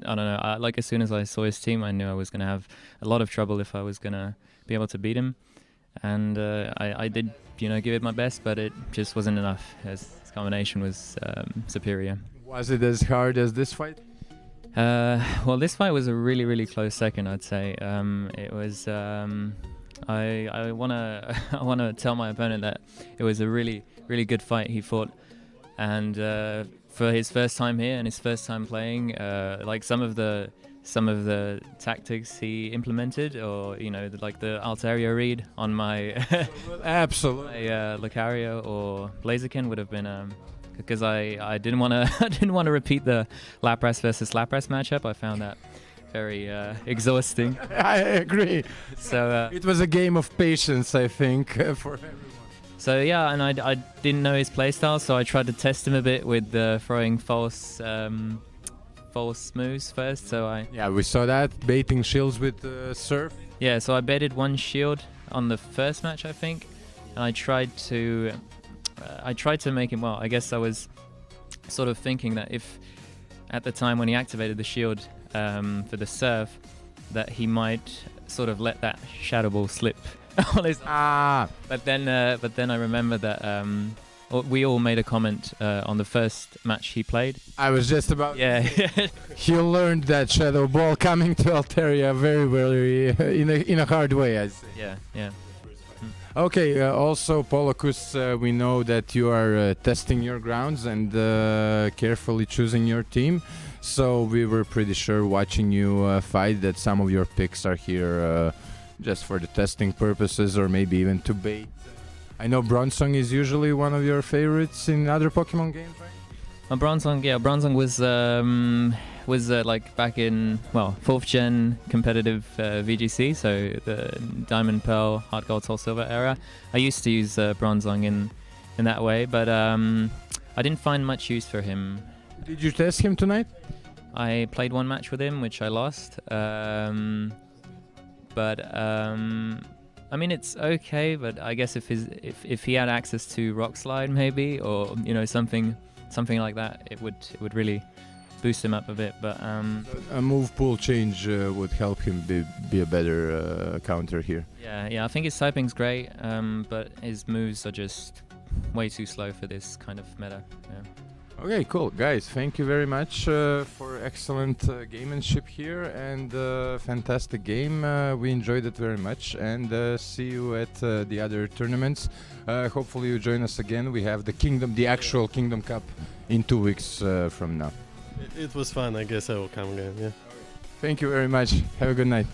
don't know. Like as soon as I saw his team, I knew I was gonna have a lot of trouble if I was gonna be able to beat him. And I did, give it my best, but it just wasn't enough. His combination was superior. Was it as hard as this fight? Well, this fight was a really close second, I'd say. It was. I wanna tell my opponent that it was a really good fight he fought, and for his first time here and his first time playing, like some of the tactics he implemented, or like the Altaria read on my absolutely Lucario or Blaziken would have been because I didn't want to repeat the Lapras versus Lapras matchup. I found that very exhausting. I agree. So it was a game of patience, I think, for everyone. So yeah, and I didn't know his playstyle, so I tried to test him a bit with throwing false moves first. So we saw that baiting shields with Silph. Yeah, so I baited one shield on the first match, I think, and I tried to make him. Well, I guess I was sort of thinking that if at the time when he activated the shield for the Silph, that he might sort of let that Shadow Ball slip on his But then I remember that we all made a comment on the first match he played. I was just about. Yeah. He learned that Shadow Ball coming to Altaria very in a hard way, I'd say. Yeah. Okay, also, Polocus, we know that you are testing your grounds and carefully choosing your team. So we were pretty sure watching you fight that some of your picks are here just for the testing purposes, or maybe even to bait. I know Bronzong is usually one of your favorites in other Pokemon games, right? Bronzong was like back in 4th gen competitive VGC, so the Diamond, Pearl, Heart Gold, Soul Silver era. I used to use Bronzong in that way, but I didn't find much use for him. Did you test him tonight? I played one match with him, which I lost. But I mean, it's okay. But I guess if he had access to Rock Slide, maybe, or something like that, it would really boost him up a bit. But a move pool change would help him be a better counter here. Yeah. I think his typing's great, but his moves are just way too slow for this kind of meta. Yeah. Okay, cool. Guys, thank you very much for excellent gamemanship here and fantastic game. We enjoyed it very much, and see you at the other tournaments. Hopefully you join us again. We have the actual Kingdom Cup in 2 weeks from now. It was fun. I guess I will come again, yeah. Thank you very much. Have a good night.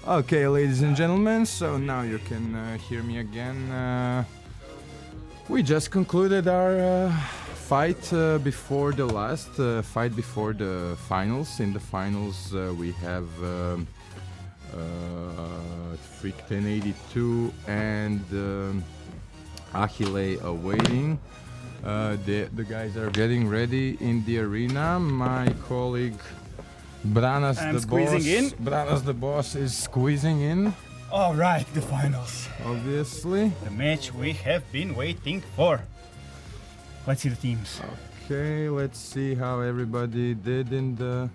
Okay, ladies and gentlemen, so now you can hear me again. We just concluded our fight before the last fight before the finals. In the finals, we have Freak 1082 and Achille awaiting. The guys are getting ready in the arena. My colleague Branas the boss is squeezing in. All right, the finals. Obviously. The match we have been waiting for. Let's see the teams. Okay, let's see how everybody did in the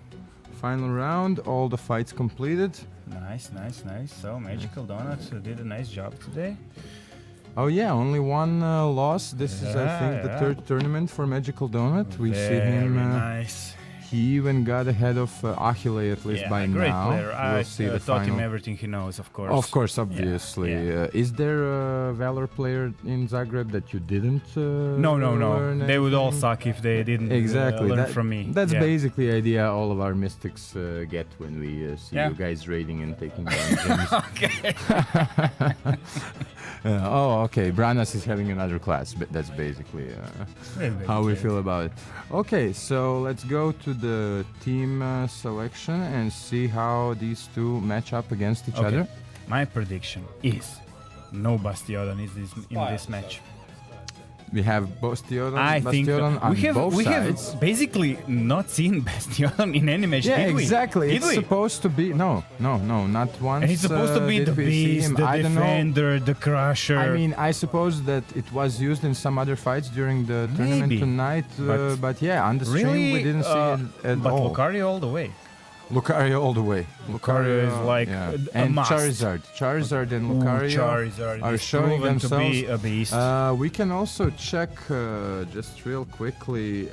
final round. All the fights completed. Nice. So Magical Donuts did a nice job today. Oh yeah, only one loss. This is, I think, the third tournament for Magical Donut. We see him. Nice. He even got ahead of Achille, at least by great now. Player. We'll I see the taught final. him everything he knows, of course. Of course, obviously. Is there a Valor player in Zagreb that you didn't No. learn They would all anything? suck if they didn't learn from me. That's basically the idea all of our mystics get when we see you guys raiding and taking down gems. Okay. Okay. Branas is having another class, but that's basically how we feel about it. Okay, so let's go to the team selection and see how these two match up against each other. My prediction is no Bastiodon in this match. We have Bastion I think on both we sides. have basically not seen Bastion in any match, Yeah, did we? exactly. Did It's we? supposed to be not once. And he's supposed to be did the we see beast, him. the I don't know. defender, the crusher. I mean, I suppose that it was used in some other fights during the tournament Maybe. tonight, but yeah, on the stream really, we didn't see it at but all. Lucario all the way. Lucario all the way. Lucario is like a and must. Charizard and Lucario Charizard are is showing proven to themselves. be a beast. We can also check just real quickly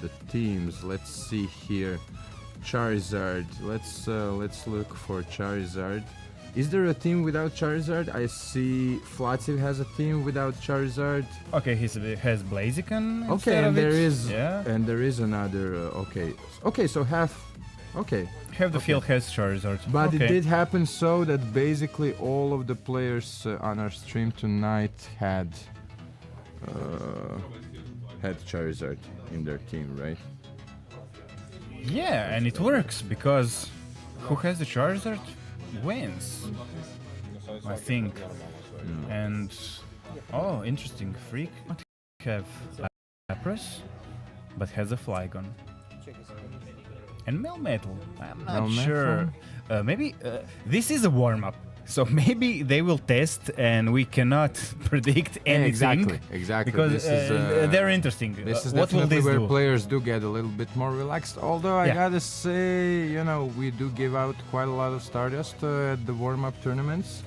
the teams. Let's see here. Charizard. Let's look for Charizard. Is there a team without Charizard? I see Flatziv has a team without Charizard. Okay, he has Blaziken. Okay, instead and of there it. is Yeah. and there is another. Okay, so half. Okay. Have the field has Charizard. But okay. it did happen so that basically all of the players on our stream tonight had Charizard in their team, right? Yeah, and it works because who has the Charizard wins, I think. And oh, interesting. Freak have Lapras, but has a Flygon. And Melmetal. I'm not sure. Maybe this is a warm-up. So maybe they will test and we cannot predict anything. Exactly. Because This is, they're interesting. This is what will definitely this where do? players do get a little bit more relaxed. Although I gotta say, we do give out quite a lot of Stardust at the warm-up tournaments.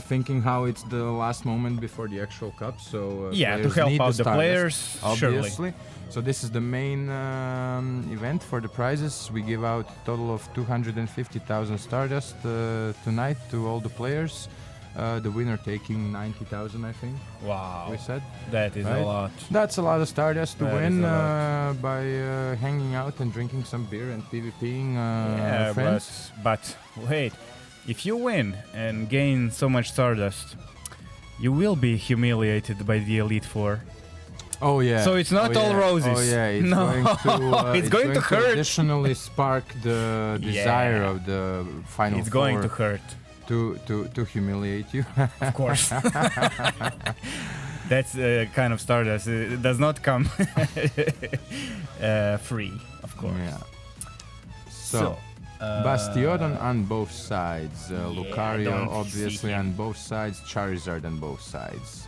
Thinking how it's the last moment before the actual cup, so to players help need out the Stardust, players, obviously. surely. So this is the main event for the prizes. We give out a total of 250,000 Stardust tonight to all the players. The winner taking 90,000, I think. Wow, we said that is a lot. That's a lot of Stardust to That win is a by hanging out and drinking some beer and PvPing Yeah, friends. but wait, if you win and gain so much Stardust, you will be humiliated by the Elite Four. Oh yeah. So it's not all roses. Oh yeah. It's No. going to, It's going to hurt. Additionally, spark the desire of the final. It's going four to hurt. To humiliate you. Of course. That's kind of Stardust. It does not come free, of course. Yeah. So Bastion on both sides, Lucario don't obviously see him. on both sides, Charizard on both sides,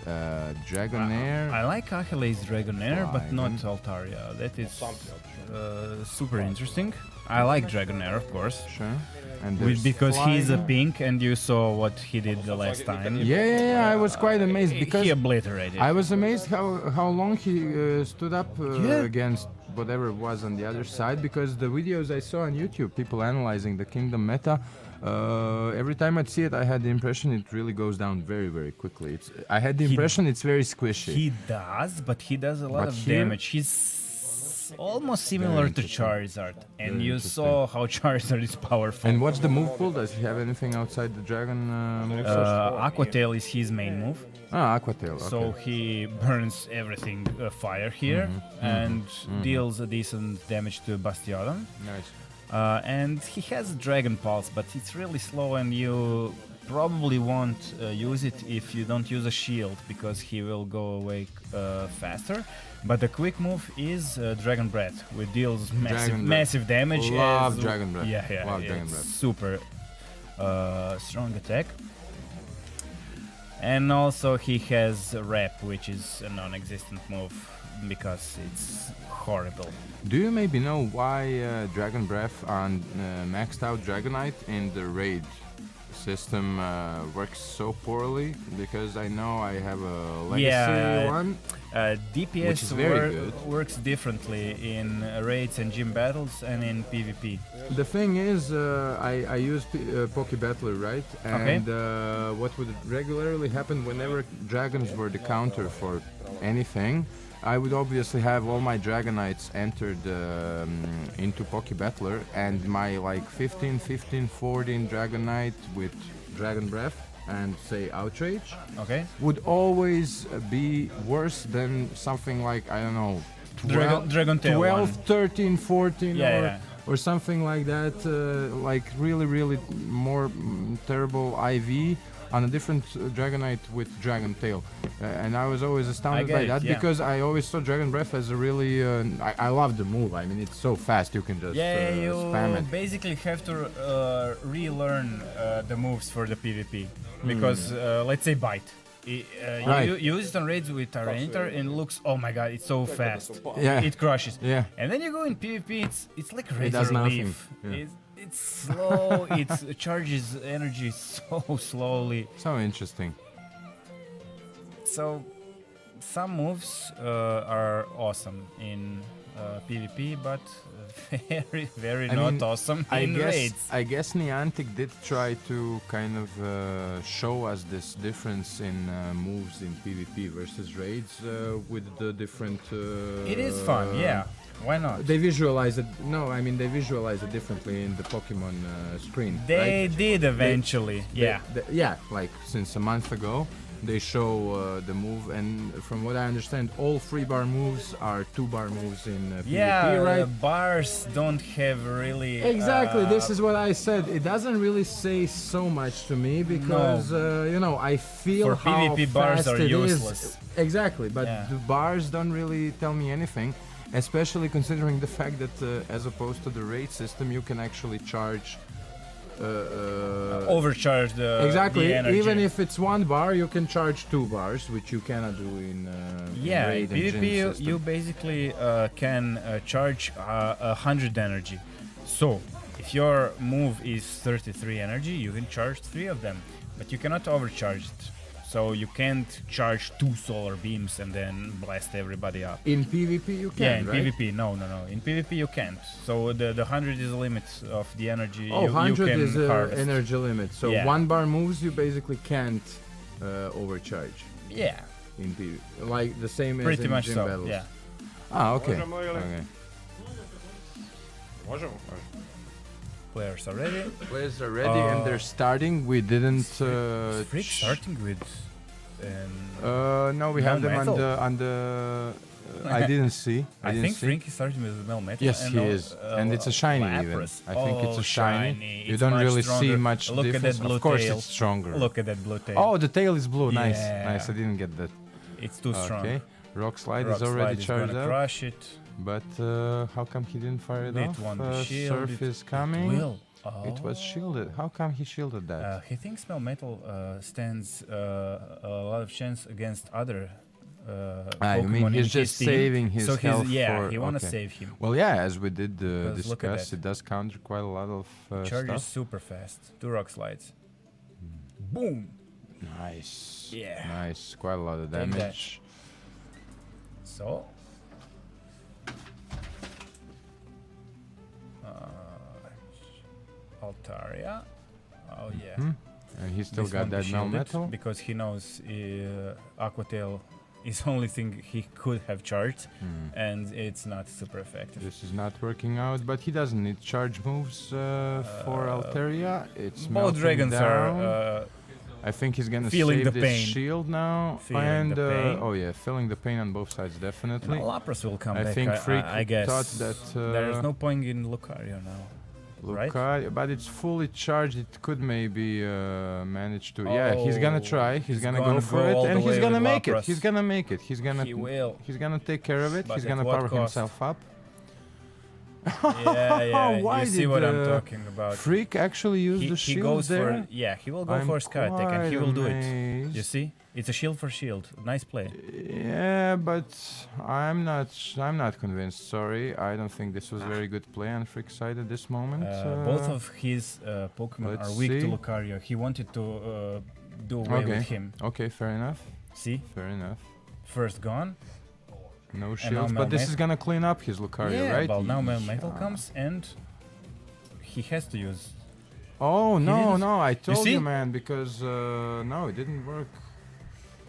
Dragonair. I like Achilles Dragonair, but not Flygon. Altaria. That is super interesting. I like Dragonair, of course. Sure. And there's Because he's a Flygon. pink, and you saw what he did the last time. Yeah, I was quite amazed because he obliterated. I was amazed how long he stood up against whatever was on the other side, because the videos I saw on YouTube, people analyzing the Kingdom meta, every time I'd see it, I had the impression it really goes down very, very quickly. I had the impression it's very squishy. He does, but he does a lot But of here- damage. He's almost similar to Charizard, and you saw how Charizard is powerful. And what's the move pool? Does he have anything outside the dragon move? Aqua Tail is his main move. Aqua Tail. So Okay. he burns everything fire here and deals a decent damage to Bastion. Nice. And he has Dragon Pulse, but it's really slow, and you probably won't use it if you don't use a shield, because he will go away faster. But the quick move is Dragon Breath, which deals massive damage. Love Dragon Breath. Yeah, Love Dragon it's Breath. super strong attack. And also he has Rep, which is a non-existent move because it's horrible. Do you maybe know why Dragon Breath on maxed out Dragonite in the raid system works so poorly? Because I know I have a legacy one. DPS which is very good. works differently in raids and gym battles and in PvP. The thing is, I use Poke Battler, right? And what would regularly happen whenever dragons were the counter for anything, I would obviously have all my Dragonites entered into Poke Battler, and my like 15, 14 Dragonite with Dragon Breath and say Outrage would always be worse than something like, I don't know, 12, Dragon Tail 12 one. 13, 14 Yeah. or something like that, like really more terrible IV, on a different Dragonite with Dragon Tail, and I was always astounded by that because I always saw Dragon Breath as a really. I love the move. I mean, it's so fast you can just you spam it. basically have to relearn the moves for the PvP because let's say Bite. You use it on raids with Tyranitar and it looks, oh my god, it's so fast. Yeah. It crushes. Yeah. And then you go in PvP, it's like a razor does nothing. leaf. Yeah. It's slow, it charges energy so slowly. So interesting. So some moves are awesome in PvP, but very not awesome in raids. I guess Niantic did try to kind of show us this difference in moves in PvP versus raids with the different. It is fun, yeah. Why not? They visualize it. No, I mean they visualize it differently in the Pokemon screen. They did eventually, yeah. Like since a month ago. They show the move, and from what I understand, all 3-bar moves are 2-bar moves in PvP, right? Bars don't have really. Exactly, this is what I said. It doesn't really say so much to me because I feel for how PvP bars fast are it useless. is. Exactly, but the bars don't really tell me anything, especially considering the fact that as opposed to the raid system, you can actually charge. Overcharge the exactly. the energy. Even if it's 1 bar, you can charge 2 bars, which you cannot do in raid and PvP gym system. you basically can charge 100 energy. So if your move is 33 energy, you can charge 3 of them, but you cannot overcharge it. So you can't charge 2 solar beams and then blast everybody up. In PvP you can, Yeah, in right? PvP, no. In PvP you can't. So the 100 is the limit of the energy you 100 can is the harvest. energy limit. So 1 bar moves you basically can't overcharge. Yeah. In PvP. Like the same Pretty as in much gym so, battles. yeah. Ah, okay. Players are ready. Players are ready and they're starting. We didn't. Freak starting with. No, we have them on the. I didn't see. I think Frink is starting with Melmetal. Yes, he is, and it's a shiny even. I think it's a shiny. You don't really see much Look difference. at that blue of course, tail. it's stronger. Look at that blue tail. Oh, the tail is blue. Nice, Yeah. nice. I didn't get that. It's too strong. Okay, Rock Slide Rock is already Slide is charged gonna up. crush it. But how come he didn't fire it It off? won't be shielded. Surf is coming. It will. It was shielded. How come he shielded that? He thinks Melmetal stands a lot of chance against other I Pokemon mean, in he's just team. saving his so health yeah, for... he wanna okay. save him. Well, yeah, as we did Because look at discuss, that. it does counter quite a lot of Charges stuff. super fast. 2 Rock Slides. Boom! Nice. Yeah. Nice. Quite a lot of Take that. damage. So... Altaria. Oh yeah. And he still This got won't be that shielded Melmetal. because he knows Aqua Tail is the only thing he could have charged, and it's not super effective. This is not working out, but he doesn't need charge moves for Altaria. It's both melting dragons down. are I think he's gonna feeling save the this pain. shield now. Feeling the pain. Oh yeah, feeling the pain on both sides definitely. Lapras will come I back. think Freak I guess thought that there's no point in Lucario now. Right? Lucario, but it's fully charged. It could maybe manage to. Yeah, he's gonna try. He's gonna go for it, and he's gonna make it. He's gonna make it. He's gonna. He will. He's gonna take care of it. But He's at gonna what power cost? himself up. Yeah. Why You see did what I'm talking about. Freak actually use the He shield goes there? for he will go I'm for Sky Attack and he will do it. amazed. You see, it's a shield for shield. Nice play. Yeah, but I'm not convinced. Sorry, I don't think this was very good play on Freak's side at this moment. Both of his Pokemon are let's weak to see. Lucario. He wanted to do away with him. Okay, fair enough. See, Fair enough. first gone. No now shields, but this Melmetal. is gonna clean up his Lucario, Yeah, right? well now Melmetal comes and he has to use. Oh He no, didn't- no! I told see? you, man, because no, it didn't work.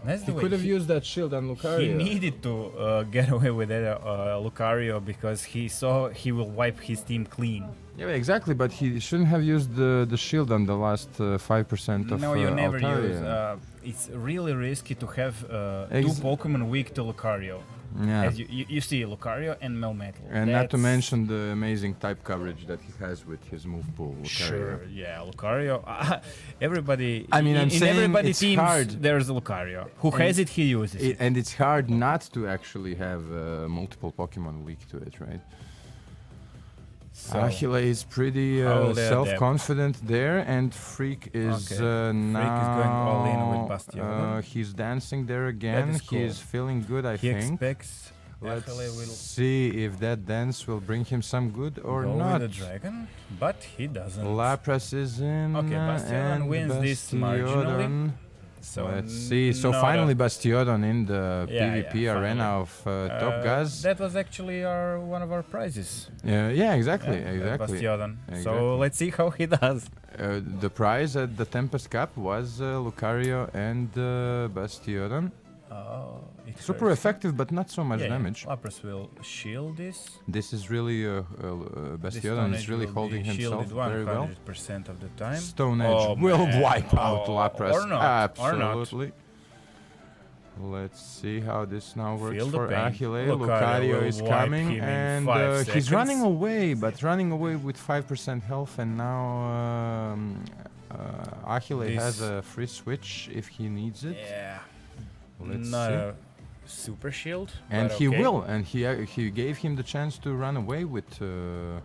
That's the He way. could have used that shield on Lucario. He needed to get away with that Lucario because he saw he will wipe his team clean. Yeah, exactly, but he shouldn't have used the shield on the last 5% of No, you never Altaria. use. It's really risky to have Ex- two Pokemon weak to Lucario. Yeah. As you see Lucario and Melmetal. And not to mention the amazing type coverage that he has with his move pool. Lucario. Sure, yeah, Lucario. Everybody. I mean, I'm in saying everybody it's teams, hard. there's Lucario. Who And has it, he uses it. And it's hard not to actually have multiple Pokemon leak to it, right? So, Achille is pretty how they're self-confident there, and Freak is Okay. now. Freak is going all in with Bastion. He's dancing there again. is cool. He's feeling good, I He think. expects Let's Achille will see if that dance will bring him some good or go not. with the dragon, but he doesn't. Lapras is in. Okay, Bastion and wins this marginally. Bastiodon. So Let's see. So not finally, a- Bastiodon in the Yeah, PvP yeah, arena finally. of TOPGAZ. That was actually one of our prizes. Yeah, exactly, Yeah, exactly. Bastiodon. Exactly. So let's see how he does. The prize at the Tempest Cup was Lucario and Bastiodon. Oh, it Super hurts. effective, but not so much Yeah, damage. Lapras will shield this. This is really Bastiodon is really holding himself very well. 100% of the time. Stone Edge Oh, will man. wipe out Oh, Lapras. or not, Absolutely. Let's see how this now works Feel the for pain. Achille. Lucario Lucario will is wipe coming, him in and 5 he's seconds. running away, but running away with 5% health, and now Achille has This- a free switch if he needs it. Yeah. Let's Not see. a super shield. And but he okay. will, and he gave him the chance to run away with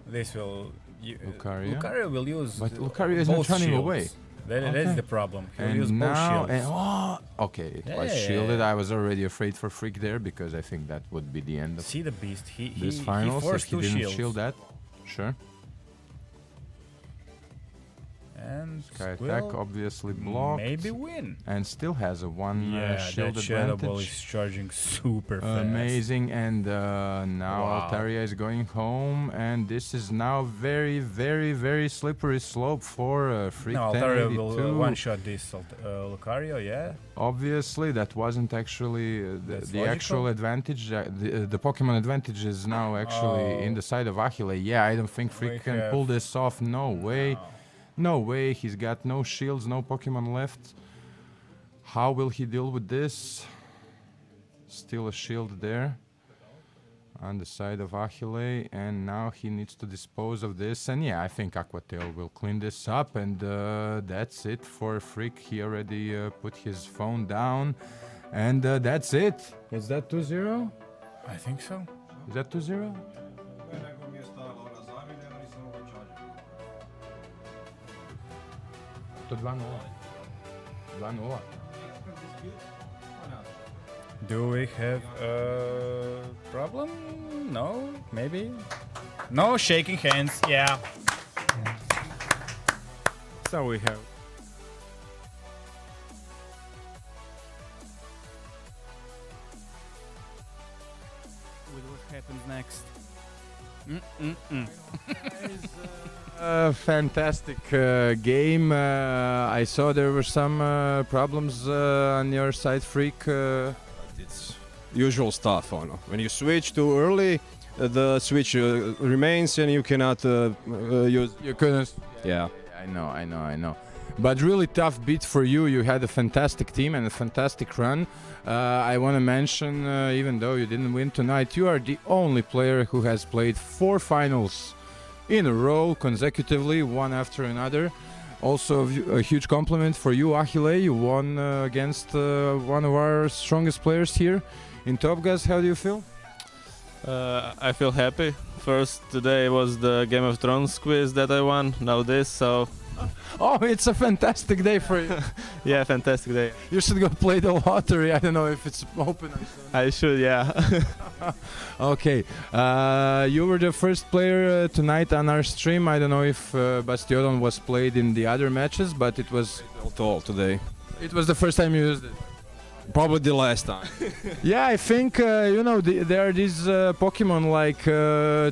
This will. Lucario. Lucario will use. But Lucario is not both running shields. away. That's Okay. the problem. He'll And use both now, shields. okay, it was Yeah. shielded. I was already afraid for Freak there because I think that would be the end of See the beast. this finals he forced if he 2 didn't shields. shield that. Sure. And Sky will attack obviously blocked. maybe win. And still has a one Yeah, shield that Shadow Ball advantage. is charging super fast. Amazing, and now Wow. Altaria is going home, and this is now very, very, very slippery slope for Freak No, Altaria will 1082. one-shot this Lucario, yeah. Obviously, that wasn't actually That's the actual logical. advantage. The Pokemon advantage is now actually in the side of Achille. Yeah, I don't think We Freak can have- pull this off. No way. No way. He's got no shields, no Pokemon left. How will he deal with this? Still a shield there on the side of Achille, and now he needs to dispose of this. And yeah, I think Aqua Tail will clean this up, and that's it for Freak. He already put his phone down, and that's it. Is that 2-0? I think so. Is that 2-0? To 2-0. 2-0. Do we have a problem? No? Maybe? No, shaking hands, yeah. So we have. With what happens next? Fantastic game. I saw there were some problems on your side, Freak. It's usual stuff. When you switch too early, the switch remains and you cannot use. You couldn't. Yeah. I know. But really tough beat for you. You had a fantastic team and a fantastic run. I want to mention, even though you didn't win tonight, you are the only player who has played 4 finals in a row consecutively, one after another. Also, a huge compliment for you, Achille. You won against one of our strongest players here in TOPGAZ. How do you feel? I feel happy. First today was the Game of Thrones quiz that I won. Now this, so. Oh, it's a fantastic day for you. Yeah, fantastic day. You should go play the lottery. I don't know if it's open. I should, yeah. Okay, you were the first player tonight on our stream. I don't know if Bastiodon was played in the other matches, but it was all today. It was the first time you used it. Probably the last time. Yeah, I think there are these Pokemon like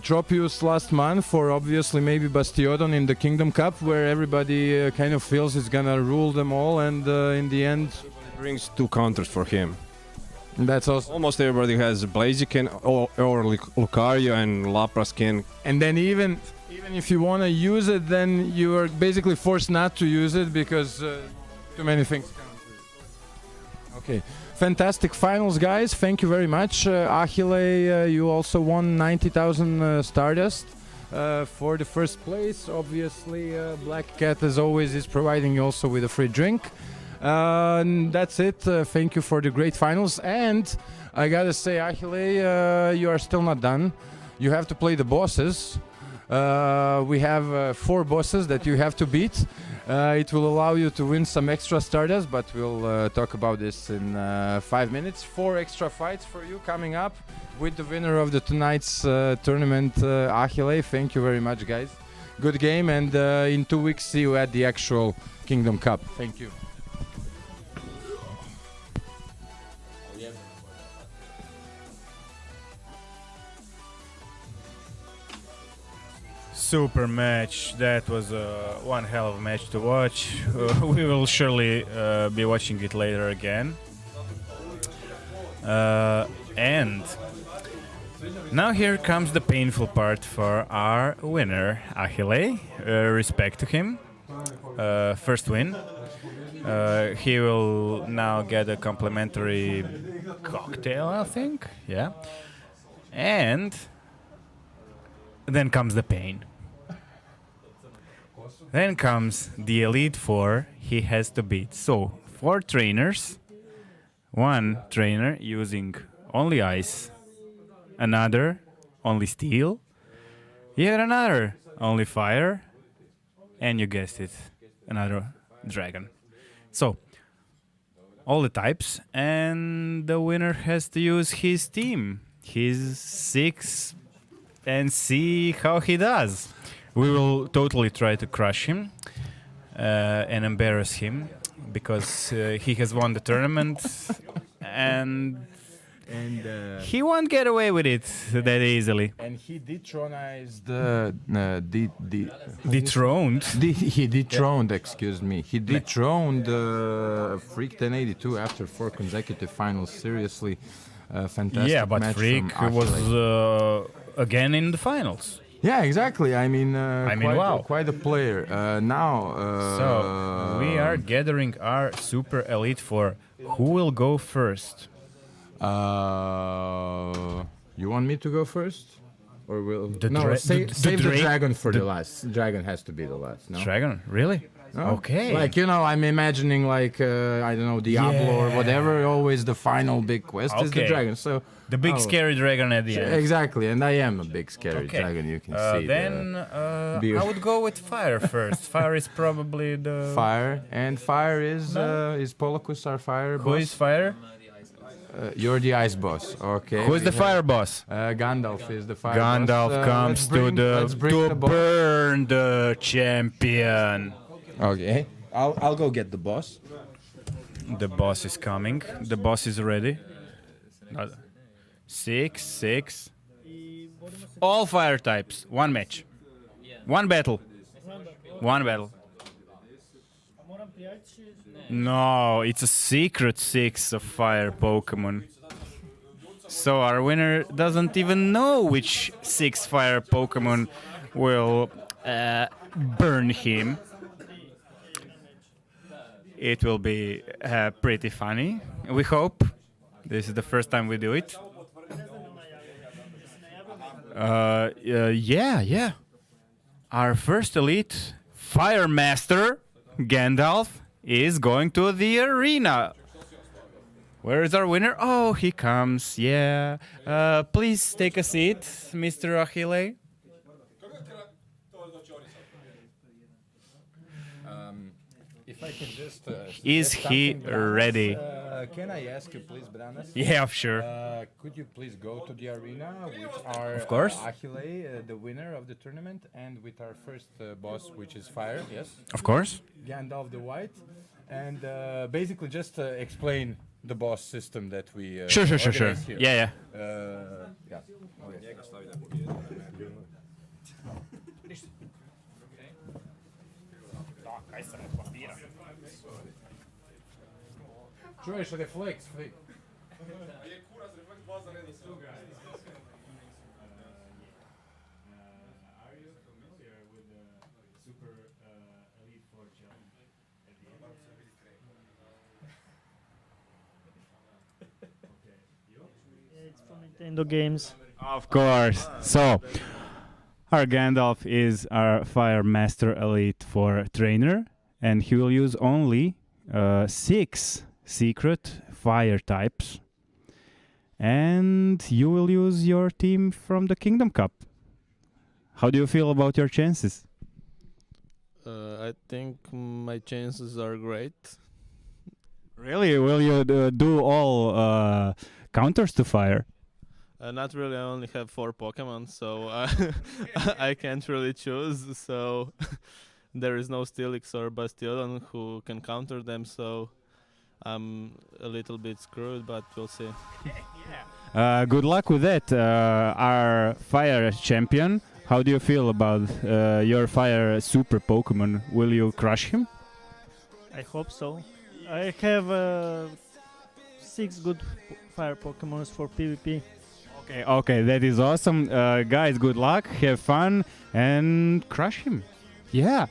Tropius last month, or obviously maybe Bastiodon in the Kingdom Cup, where everybody kind of feels it's gonna rule them all, and in the end, It brings 2 counters for him. That's also Almost everybody has Blaziken or Lucario and Lapraskin. And then even if you want to use it, then you are basically forced not to use it because too many things. Okay, fantastic finals, guys. Thank you very much. Achille, you also won 90,000 Stardust for the first place. Obviously, Black Cat, as always, is providing you also with a free drink. And that's it. Thank you for the great finals. And I gotta say, Achille, you are still not done. You have to play the bosses. We have 4 bosses that you have to beat. It will allow you to win some extra Stardust, but we'll talk about this in 5 minutes. 4 extra fights for you coming up with the winner of the tonight's tournament, Achille. Thank you very much, guys. Good game, and in 2 weeks, see you at the actual Kingdom Cup. Thank you. Super match. That was one hell of a match to watch. We will surely be watching it later again. And now here comes the painful part for our winner, Achille. Respect to him. First win. He will now get a complimentary cocktail, I think. Yeah. And then comes the pain. Then comes the Elite Four he has to beat. So, 4 trainers, 1 trainer using only ice, another only steel, yet another only fire, and you guessed it, another dragon. So, all the types, and the winner has to use his team, his 6, and see how he does. We will totally try to crush him and embarrass him because he has won the tournament and he won't get away with it that easily. And he dethronized dethroned. He dethroned, excuse me. He dethroned Freak 1082 after 4 consecutive finals. Seriously, fantastic. Yeah, but match Freak from was Achille. again in the finals. Yeah, exactly. I mean, wow. Quite a player. Now, so we are gathering our Super Elite Four. Who will go first? You want me to go first, or will save the dragon for the last? Dragon has to be the last. No? Dragon, really? No? Okay. Like, I'm imagining like I don't know, Diablo or whatever. Always the final big quest is the dragon. So the big scary dragon at the end. Exactly, and I am a big scary dragon. You can see. Then I would go with fire first. Fire is probably the fire, and fire is Polacus our fire boss. Who is fire? You're the ice boss. Okay. Who is the fire boss? Gandalf is the fire Gandalf boss. comes to burn the champion. Okay. I'll go get the boss. The boss is coming. The boss is ready. 6. All fire types. 1 match. 1 battle. 1 battle. No, it's a secret 6 of fire Pokemon. So our winner doesn't even know which 6 fire Pokemon will burn him. It will be pretty funny. We hope. This is the first time we do it. Yeah. Our first elite Fire Master, Gandalf, is going to the arena. Where is our winner? Oh, he comes. Yeah. Please take a seat, Mr. Achille. If I can just, is he ready? Can I ask you, please, Branas? Yeah, sure. Could you please go to the arena with our of course. Achille, the winner of the tournament, and with our first boss, which is Fire, yes? Of course. Gandalf the White, and basically just explain the boss system that we Sure. organize here. Yeah. Čuješ refleks, Frik? Nintendo games. Of course. So, our Gandalf is our Fire Master Elite 4 trainer, and he will use only 6 secret fire types. And you will use your team from the Kingdom Cup. How do you feel about your chances? I think my chances are great. Really? Will you do all counters to fire? Not really. I only have 4 Pokemon, so I can't really choose. So there is no Steelix or Bastion who can counter them. So I'm a little bit screwed, but we'll see. Good luck with that, our fire champion. How do you feel about your fire super Pokemon? Will you crush him? I hope so. I have 6 good fire Pokemons for PvP. Okay, that is awesome. Guys, good luck, have fun, and crush him. Yeah.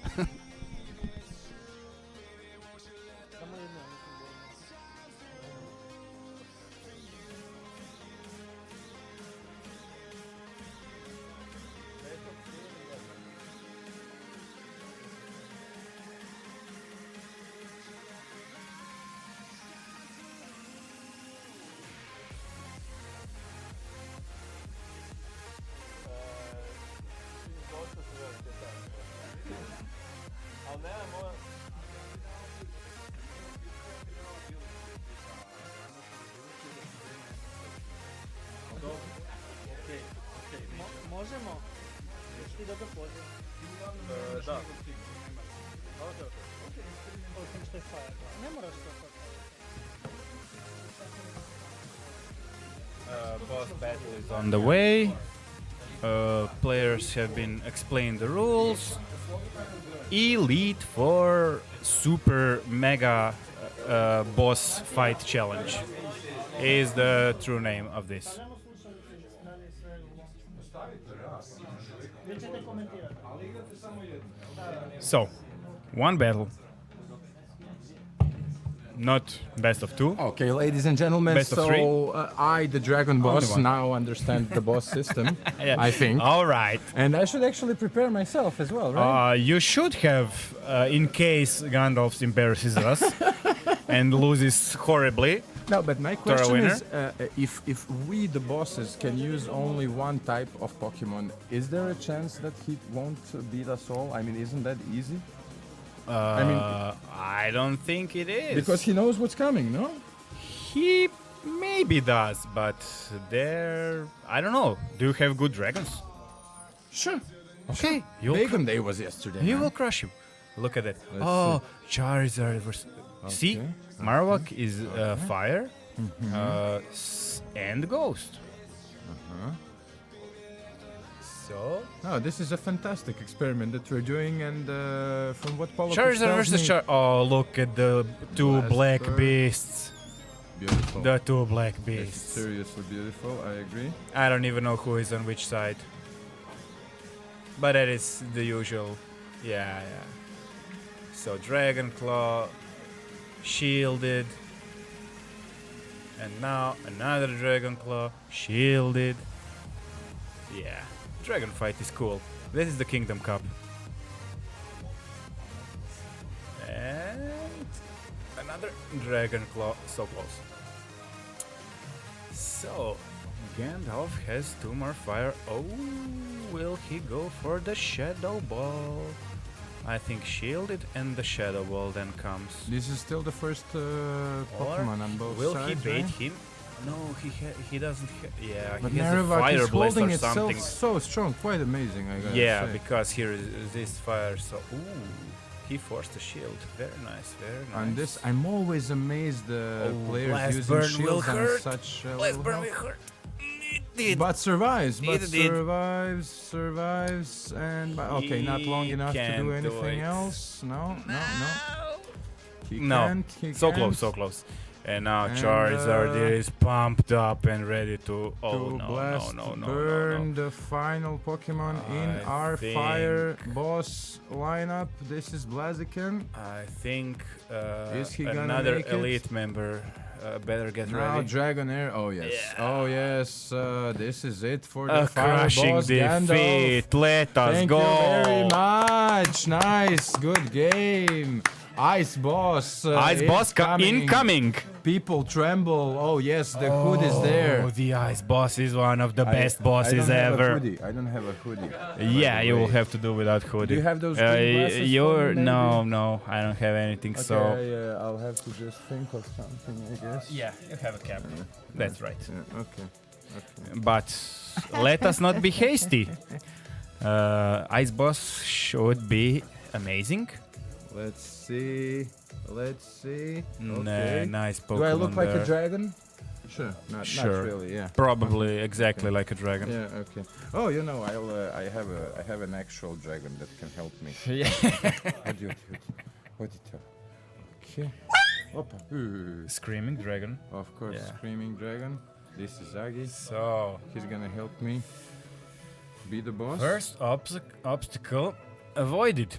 Možemo? Jesi ti dobro poziv? Da. Osim što je fire. Ne moraš to sad. Boss battle is on the way. Players have been explained the rules. Elite Four Super Mega Boss Fight Challenge is the true name of this. So, one battle. Not best of 2. Okay, ladies and gentlemen, Best of 3. I, the Dragon Boss, one. now understand the boss system, Yeah. I think. All right. And I should actually prepare myself as well, right? You should have, in case Gandalf embarrasses us and loses horribly. No, but my to our question winner. is, if we, the bosses, can use only one type of Pokemon, is there a chance that he won't beat us all? I mean, isn't that easy? I don't think it is. Because he knows what's coming, no? He maybe does, but I don't know. Do you have good dragons? Sure. Okay. Bacon Day was yesterday. You man. will crush him. Look at that. Let's Charizard versus... See? Okay. Marowak is fire and ghost. So... No, this is a fantastic experiment that we're doing, and from what Paulo Charizard versus Charizard. Oh, look at the 2 black Blaster. beasts. Beautiful. The 2 black It's beasts. seriously beautiful, I agree. I don't even know who is on which side. But that is the usual. Yeah. So Dragon Claw, shielded. And now another Dragon Claw, shielded. Yeah, Dragon Fight is cool. This is the Kingdom Cup. And another Dragon Claw, so close. So, Gandalf has 2 more fire. Oh, will he go for the Shadow Ball? I think shielded and the Shadow Ball then comes. This is still the first Pokemon on both will sides, he bait right? him? No, he doesn't. Yeah, But he has a Marowak Fire is Blast holding or itself something. so strong, quite amazing, I gotta Yeah, say. because he resists fire. So, ooh, he forced a shield. Very nice, very nice. On this, I'm always amazed the players Blast using Burn shields will on hurt. such Blast little Burn health. will hurt. It did. But survives, It did. survives, and okay, not long He enough to can't do do anything it. else. No. He No, can't, he so can't. close, so close. And now And, Charizard is pumped up and ready to. Oh To no, blast, no, burn the final Pokemon in I our think- fire boss lineup. This is Blaziken. I think Is he gonna another make it? elite member better get Now ready. Dragonair. Oh yes. Yeah. Oh yes. This is it for the A fire crushing boss defeat. Gandalf. Let us Thank go. you very much. Nice. Good game. Ice boss. Ice boss incoming. People tremble. Oh yes, the hood is there. Oh, the ice boss is one of the best I bosses don't have a ever. hoodie. I don't have a hoodie. Yeah, by the you will way. have to do without hoodie. Do you have those green glasses for You're me, no, maybe? no, I don't have anything. Okay, So I'll have to just think of something, I guess. yeah, you have a cap. That's right. Yeah, okay. But let us not be hasty. Ice boss should be amazing. Let's see. Let's see. Nah, Okay. nice Pokemon. Do I look like there. a dragon? Sure. Not really. Yeah. Probably exactly like a dragon. Yeah. Okay. Oh, you know, I have an actual dragon that can help me. Yeah. What did you? Okay. Opa. Screaming dragon. Of course, Yeah. screaming dragon. This is Zagi. So He's gonna help me be the boss. first obstacle avoided.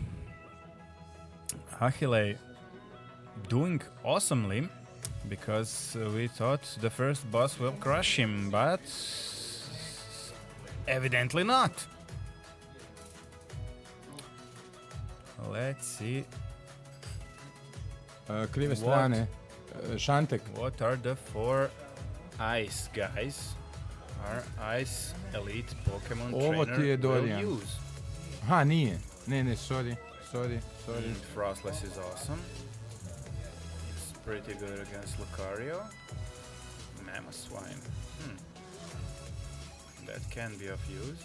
Achille doing awesomely because we thought the first boss will crush him, but evidently not. Let's see Krive What? strane. Šantek. what are the 4 ice guys. Our ice elite Pokemon Ovo ti je trainer will Dorian. use. Ha, nije. Ne, sorry. And Frostless is awesome. It's pretty good against Lucario. Mamoswine. That can be of use.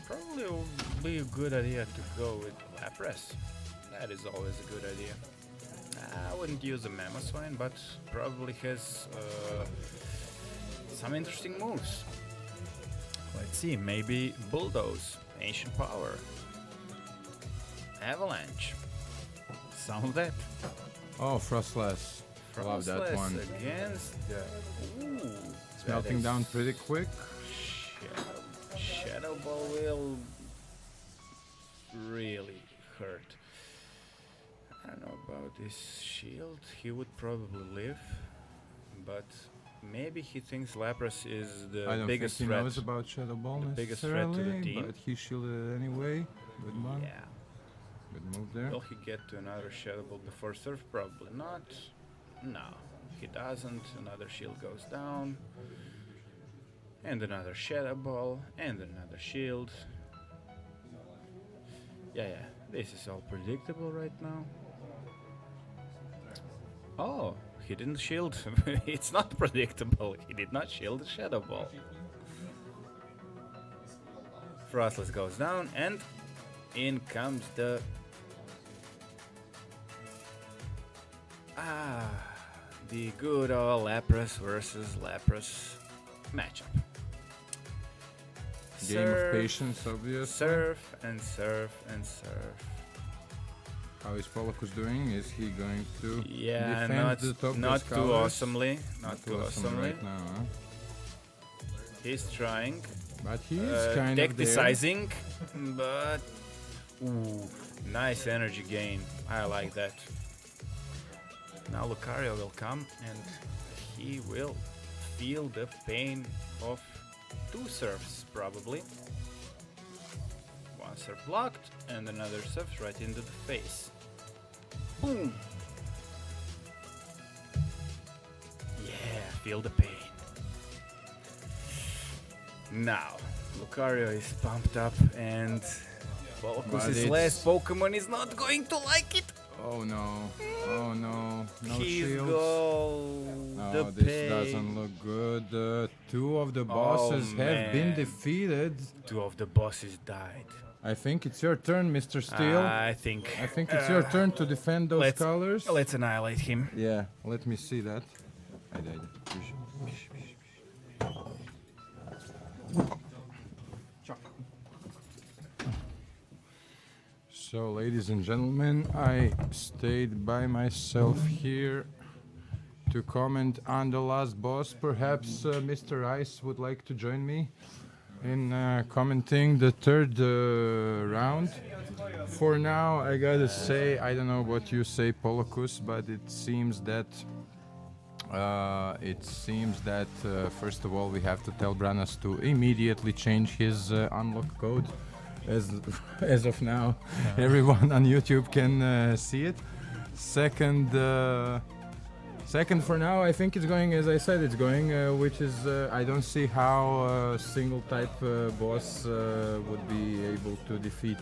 Probably would be a good idea to go with Lapras. That is always a good idea. I wouldn't use a Mamoswine, but probably has some interesting moves. Let's see, maybe Bulldoze, Ancient Power, Avalanche, some of that. Oh, Frostless. Love that Frostless one. against the... Ooh, It's that melting is down pretty quick. Shadow Ball will really hurt. I don't know about this shield. He would probably live, but maybe he thinks Lapras is the I don't biggest think he threat. knows about Shadow Ball the biggest threat to the necessarily, team. but he shielded it anyway. Good one. Yeah. Good move there. Will he get to another Shadow Ball before Surf? Probably not. No, he doesn't. Another shield goes down. And another Shadow Ball. And another shield. Yeah. This is all predictable right now. Oh, he didn't shield. It's not predictable. He did not shield the Shadow Ball. Frostless goes down and in comes the... the good old Lapras versus Lapras matchup. Game of patience, obviously. Surf and surf and surf. How is Polakus doing? Is he going to Yeah, defend the top not too colors? awesomely. Not too awesomely. right now, huh? He's trying. But he's kind deck of there. decising, but ooh, nice energy gain. I like that. Now Lucario will come and he will feel the pain of 2 surfs probably. One surf blocked and another surf right into the face. Boom! Yeah, feel the pain. Now, Lucario is pumped up and But Polakus' it's- last Pokemon is not going to like it. Oh no. Oh no. No He's shields. the No, this pain. doesn't look good. 2 of the bosses have been man. defeated. 2 of the bosses died. I think it's your turn, Mr. Steel. I think it's your turn to defend those colors. Let's annihilate him. Yeah, let me see that. I died. So, ladies and gentlemen, I stayed by myself here to comment on the last boss. Perhaps Mr. Ice would like to join me in commenting the third round. For now, I gotta say, I don't know what you say, Polakus, but it seems that It seems that first of all we have to tell Branas to immediately change his unlock code. As of now, everyone on YouTube can see it. Second, for now, I think it's going as I said it's going, which is I don't see how a single type boss would be able to defeat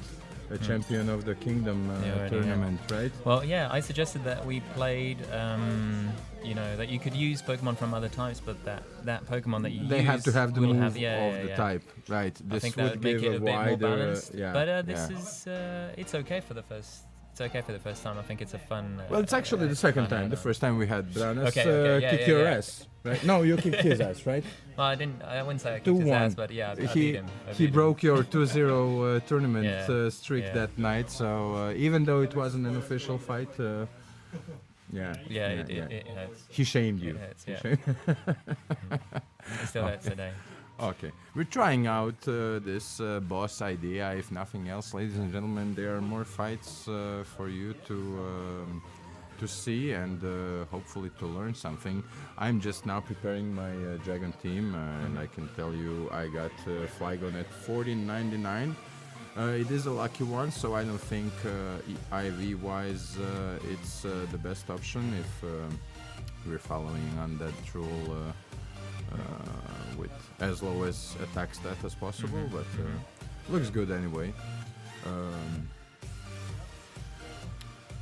a champion of the Kingdom tournament, right? Well, yeah, I suggested that we played, that you could use Pokemon from other types, but that Pokemon that you use... They have to have the move of the yeah. type, right? I think that would make it a bit more balanced. But this is, it's okay for the first... It's okay for the first time. I think it's a fun... well, it's actually the second time. The first time we had Branas kick yeah, your yeah. ass, right? No, you kicked his ass, right? Well, I wouldn't say I kicked his ass, but yeah, I beat him. He broke your 2-0 tournament streak that night, so even though it wasn't an official fight, it hurts. He shamed you. It hurts, yeah. It still hurts today. Okay, we're trying out this boss idea. If nothing else, ladies and gentlemen, there are more fights for you to see and hopefully to learn something. I'm just now preparing my Dragon team, and I can tell you I got Flygon at 14.99. It is a lucky one, so I don't think IV-wise it's the best option if we're following on that rule with as low as attack stat as possible, but looks good anyway.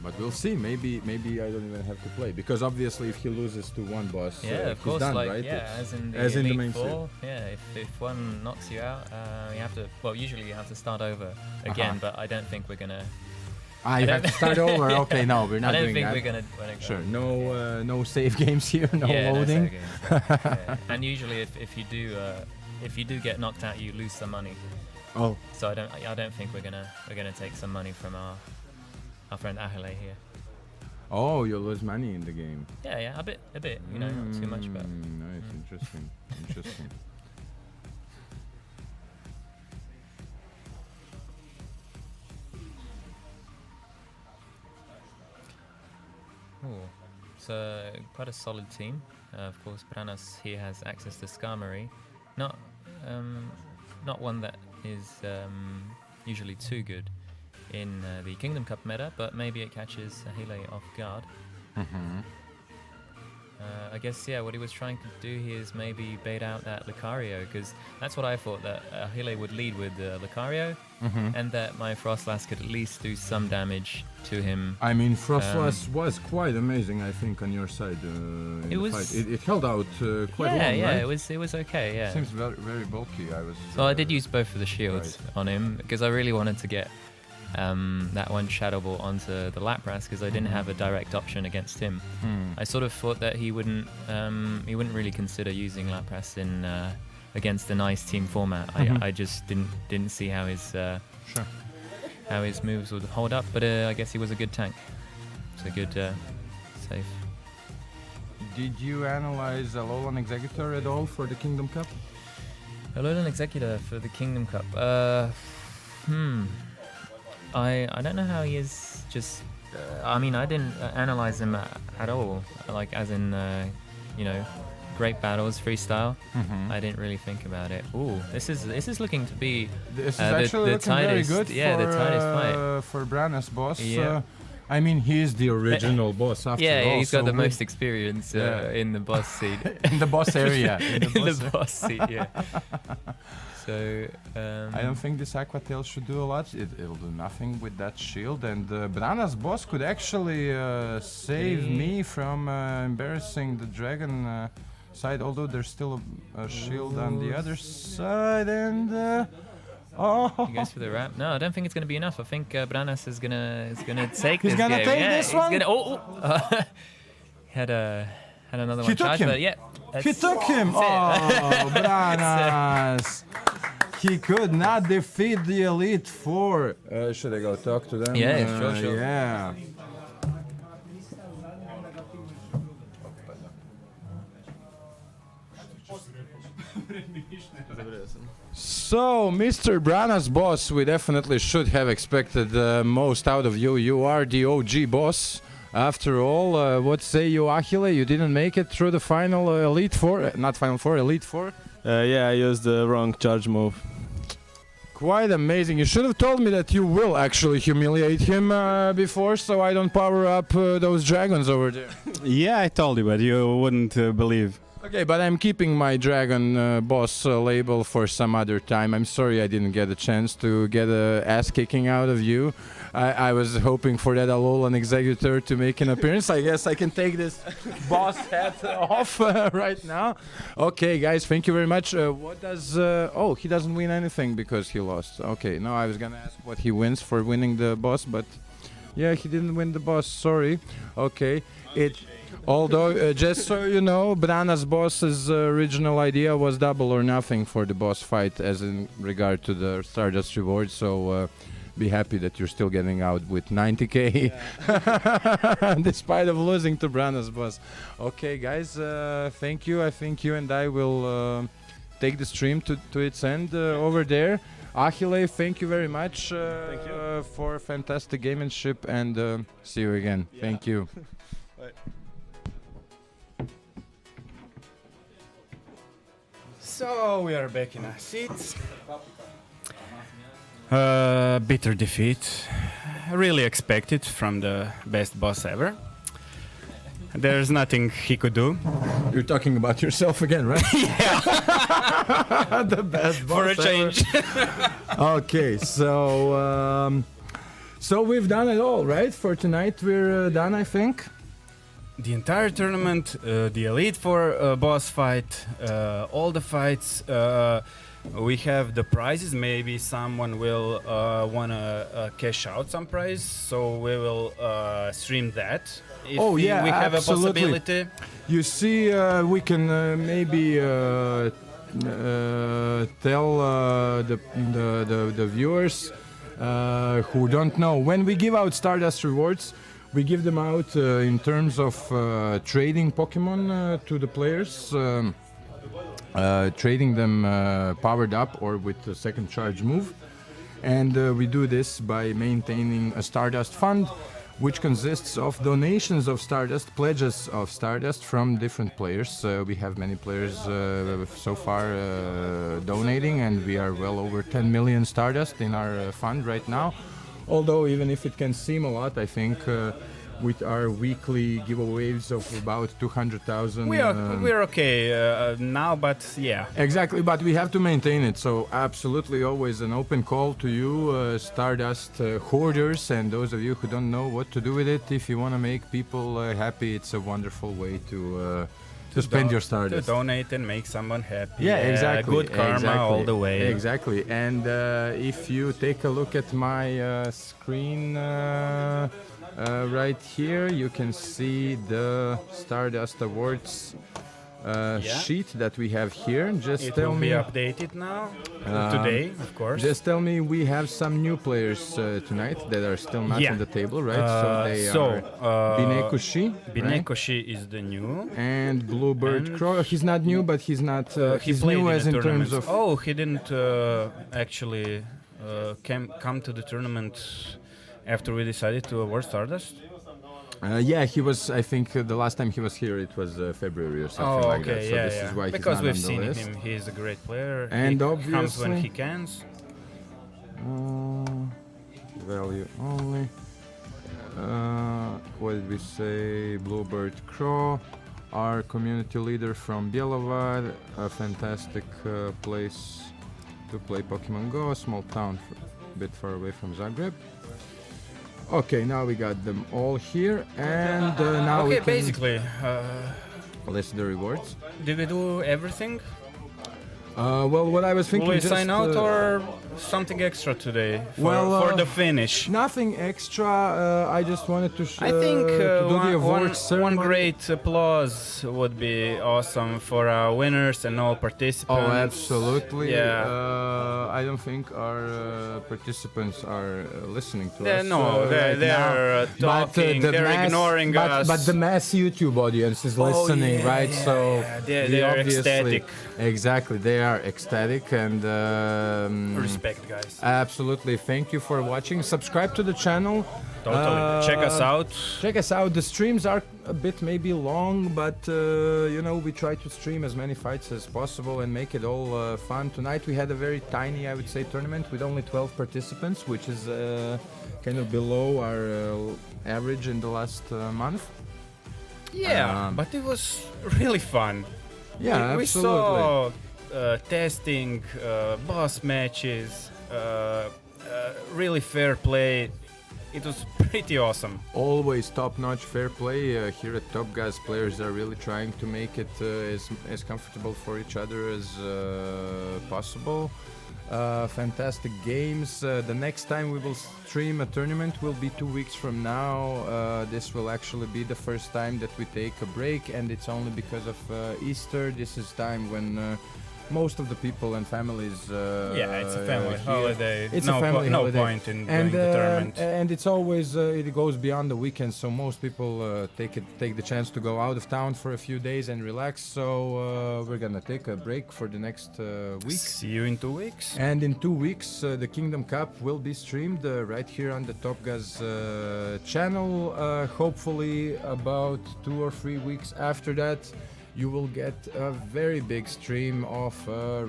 But we'll see. Maybe I don't even have to play, because obviously if he loses to one boss, of course, he's done, like right? as in the Elite main Four. If one knocks you out, you have to. Well, usually you have to start over again, but I don't think we're gonna. You have to start over. Okay, no, we're not doing that. I don't think we're gonna Sure, no save games here, no No loading. save games, And usually, if you do get knocked out, you lose some money. Oh. So I don't think we're gonna take some money from our friend Ahile here. Oh, you lose money in the game. Yeah, a bit, not too much, but. Nice, interesting. It's quite a solid team. Of course, Branas here has access to Skarmory. Not one that is usually too good in the Kingdom Cup meta, but maybe it catches Ahile off guard. I guess, what he was trying to do here is maybe bait out that Lucario, because that's what I thought, that Ahile would lead with Lucario, and that my Frostlass could at least do some damage to him. I mean, Frostlass was quite amazing, I think, on your side. It held out quite long, right? it was okay, yeah. Seems very, very bulky. I did use both of the shields on him, because I really wanted to get that one Shadow Ball onto the Lapras, because I didn't have a direct option against him. I sort of thought that he wouldn't really consider using Lapras in against the nice team format. I just didn't see how his moves would hold up, but I guess he was a good tank. It's a good save. Did you analyze Alolan Executor at all for the Kingdom Cup? Alolan Executor for the Kingdom Cup. I don't know how he is. Just I mean, I didn't analyze him at all. Like as in great battles, freestyle. I didn't really think about it. Ooh, this is looking to be actually the tightest. Very good the tightest fight for Branas boss. Yeah. I mean, he's the original boss after all. Yeah, he's got the most experience in the boss seat. In the boss area. in the boss seat, yeah. So I don't think this Aqua Tail should do a lot. It'll do nothing with that shield, and Branas boss could actually save me from embarrassing the dragon side, although there's still a shield on the other side, and he goes for the wrap. No, I don't think it's going to be enough. I think Branas is gonna take He's this gonna game. take Yeah, this he's one? Gonna, had another He one took charged, him. but yeah. He took him! Oh, Branas! He could not defeat the Elite Four. Should I go talk to them? Yeah, sure. Yeah. So, Mr. Branas boss, we definitely should have expected most out of you. You are the OG boss. After all, what say you, Achille? You didn't make it through the final Elite Four, not Final Four, Elite Four. Yeah, I used the wrong charge move. Quite amazing. You should have told me that you will actually humiliate him before, so I don't power up those dragons over there. Yeah, I told you, but you wouldn't believe. Okay, but I'm keeping my dragon boss label for some other time. I'm sorry I didn't get a chance to get a ass kicking out of you. I was hoping for that Alolan Executor to make an appearance. I guess I can take this boss hat off right now. Okay, guys, thank you very much. What does... oh, he doesn't win anything because he lost. Okay, no, I was gonna ask what he wins for winning the boss, but... yeah, he didn't win the boss, sorry. Okay, although, just so you know, Brana's boss's original idea was double or nothing for the boss fight as in regard to the Stardust reward, so be happy that you're still getting out with 90k despite of losing to Brana's boss. Okay, guys, thank you. I think you and I will take the stream to its end over there. Achille, thank you very much for fantastic gamemanship, and see you again. Yeah. Thank you. So we are back in our seats. Bitter defeat, really expected from the best boss ever. There's nothing he could do. You're talking about yourself again, right? Yeah. The best boss for a change. Okay, so so we've done it all, right? For tonight, we're done, I think. The entire tournament, the Elite Four boss fight, all the fights. We have the prizes. Maybe someone will wanna cash out some prize, so we will stream that. If we have absolutely. A possibility. You see, we can maybe tell the viewers who don't know, when we give out Stardust rewards, we give them out in terms of trading Pokemon to the players, trading them powered up or with the second charge move. And we do this by maintaining a Stardust fund, which consists of donations of Stardust, pledges of Stardust from different players. We have many players so far donating, and we are well over 10 million Stardust in our fund right now. Although, even if it can seem a lot, I think with our weekly giveaways of about 200,000... We're okay now, but yeah. Exactly, but we have to maintain it, so absolutely always an open call to you, Stardust hoarders, and those of you who don't know what to do with it. If you want to make people happy, it's a wonderful way to spend your Stardust. To donate and make someone happy. Yeah, exactly. Good karma all the way. Exactly, and if you take a look at my screen right here, you can see the Stardust Awards sheet that we have here. Just it tell will me. Be updated now today, of course. Just tell me, we have some new players tonight that are still not on the table, right? So they are Binekushi. Binekushi is the new. And Bluebird Crow. He's not new, but he's not. He's new as in terms of. Oh, he didn't actually come to the tournament after we decided to award Stardust. Yeah, he was. I think the last time he was here, it was February or something like that. So this is why because he's not we've on the seen list. him, he's a great player. And he obviously, comes when he can. Value only. What did we say? Bluebird Crow, our community leader from Bjelovar, a fantastic place to play Pokemon Go, a small town a bit far away from Zagreb. Okay, now we got them all here, and now we can basically list the rewards. Did we do everything? Well, what I was thinking, will we just sign out or something extra today for the finish? Nothing extra. I just wanted to I think to do the awards ceremony. One great applause would be awesome for our winners and all participants. Oh, absolutely. Yeah. I don't think our participants are listening to us. No, they're talking, they're ignoring us. But the mass YouTube audience is listening, right? So they're ecstatic. Exactly, they are ecstatic and Respect, guys. Absolutely. Thank you for watching. Subscribe to the channel. Totally. Check us out. Check us out. The streams are a bit maybe long, but you know, we try to stream as many fights as possible and make it all fun. Tonight we had a very tiny, I would say, tournament with only 12 participants, which is kind of below our average in the last month. Yeah, but it was really fun. Yeah, we absolutely. saw testing, boss matches, really fair play. It was pretty awesome. Always top-notch fair play. Here at TOPGAZ, players are really trying to make it as comfortable for each other as possible. Fantastic games. The next time we will stream a tournament will be 2 weeks from now. This will actually be the first time that we take a break, and it's only because of Easter. This is time when most of the people and families yeah, it's a family here. holiday. It's no a family no holiday. point in doing the tournament. And it's always it goes beyond the weekend, so most people take the chance to go out of town for a few days and relax. So we're gonna take a break for the next week. See you in 2 weeks. And in 2 weeks, the Kingdom Cup will be streamed right here on the TOPGAZ channel. Hopefully, about 2 or 3 weeks after that, you will get a very big stream of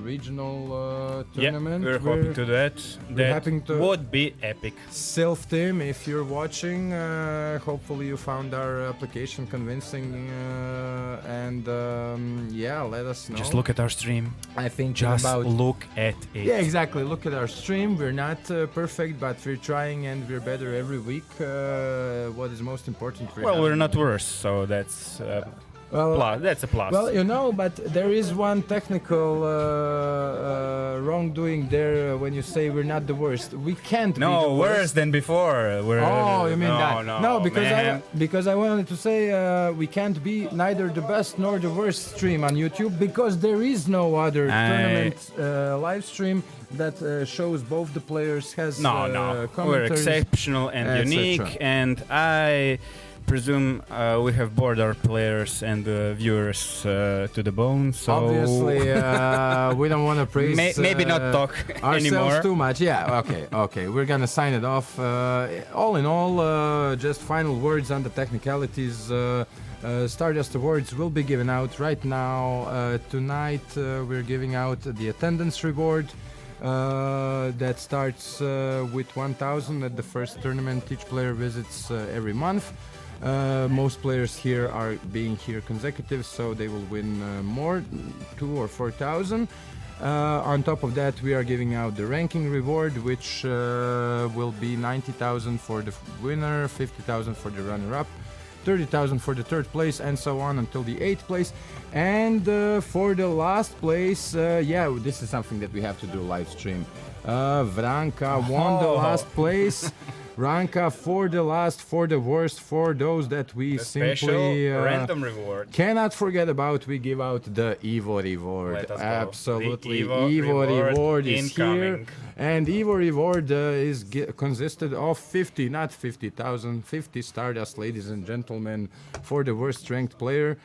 regional tournament. Yeah, we're hoping to that. That would be epic. Silph team, if you're watching, hopefully you found our application convincing, and yeah, let us know. Just look at our stream. I think just about look at it. Yeah, exactly. Look at our stream. We're not perfect, but we're trying and we're better every week. What is most important? Well, we're not worse, so that's. That's a plus. Well, you know, but there is one technical wrongdoing there when you say we're not the worst. We can't be the worst. Worse than before. You mean that? No, because I wanted to say we can't be neither the best nor the worst stream on YouTube, because there is no other tournament live stream that shows both the players has We're exceptional and unique, and I presume we have bored our players and viewers to the bone. So obviously, we don't want to praise. Maybe not talk ourselves anymore. Too much. Yeah. Okay. We're gonna sign it off. All in all, just final words on the technicalities. Stardust Awards will be given out right now. Tonight, we're giving out the attendance reward. That starts with 1,000 at the first tournament each player visits every month. Most players here are being here consecutive, so they will win more, 2,000 or 4,000. On top of that, we are giving out the ranking reward, which will be 90,000 for the winner, 50,000 for the runner-up, 30,000 for the third place, and so on until the 8th place. And for the last place, this is something that we have to do live stream. Vranka won the last place. Vranka for the worst, for those that we simply random reward cannot forget about. We give out the Evo reward. Absolutely, the Evo reward is incoming. here, and Evo reward is consisted of 50, not 50,000, 50 Stardust, ladies and gentlemen, for the worst ranked player.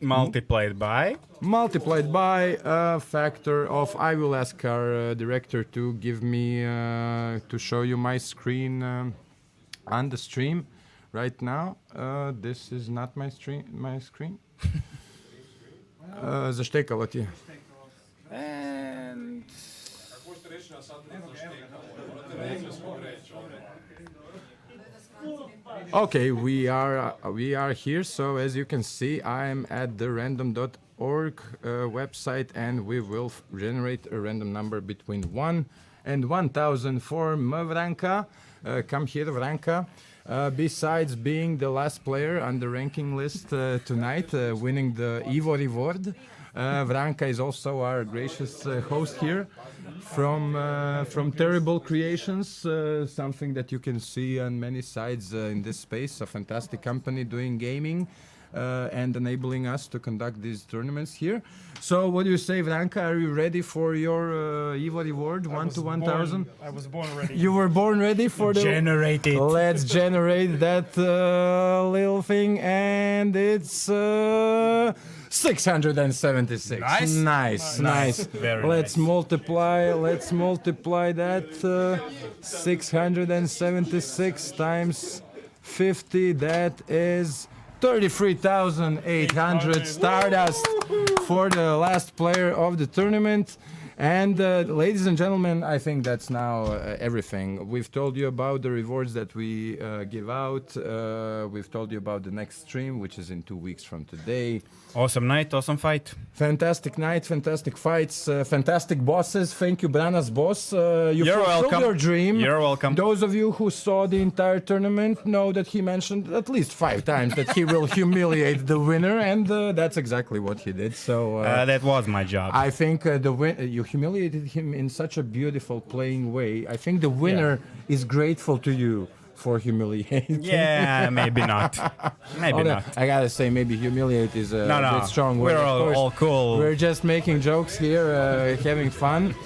Multiplied by a factor of, I will ask our director to give me to show you my screen on the stream right now. This is not my screen. Zaštekalo ti je. And Okay, we are here. So as you can see, I am at the random.org website, and we will generate a random number between 1 and 1,000 for Vranka. Come here, Vranka. Besides being the last player on the ranking list tonight, winning the Evo reward, Vranka is also our gracious host here from Terrible Creations, something that you can see on many sides in this space, a fantastic company doing gaming and enabling us to conduct these tournaments here. So what do you say, Vranka? Are you ready for your Evo reward, 1 to 1,000? I was born ready. You were born ready for the... Generate it. Let's generate that little thing, and it's... 676. Nice. Very Let's nice. multiply that. 676 times 50. That is 33,800 Stardust for the last player of the tournament. And ladies and gentlemen, I think that's now everything. We've told you about the rewards that we give out. We've told you about the next stream, which is in 2 weeks from today. Awesome night, awesome fight. Fantastic night, fantastic fights, fantastic bosses. Thank you, Branas boss. You You're fulfilled welcome. your dream. You're welcome. Those of you who saw the entire tournament know that he mentioned at least 5 times that he will humiliate the winner, and that's exactly what he did. So That was my job. I think you humiliated him in such a beautiful playing way. I think the winner is grateful to you for humiliating. Yeah, maybe not. Maybe not. I gotta say, maybe humiliate is a No. bit strong word. We're Of course, all cool. We're just making jokes here, having fun.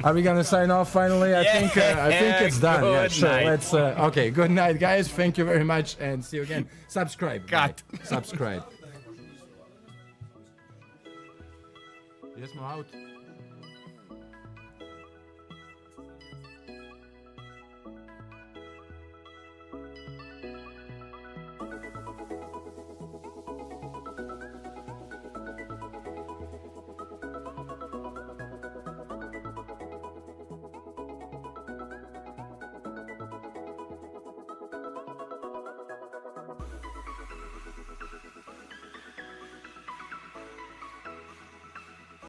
Are we gonna sign off finally? I think it's done. Yeah, Good sure. night. Let's. Okay. Good night, guys. Thank you very much, and see you again. Subscribe. Cut. Subscribe. Yes, I'm out.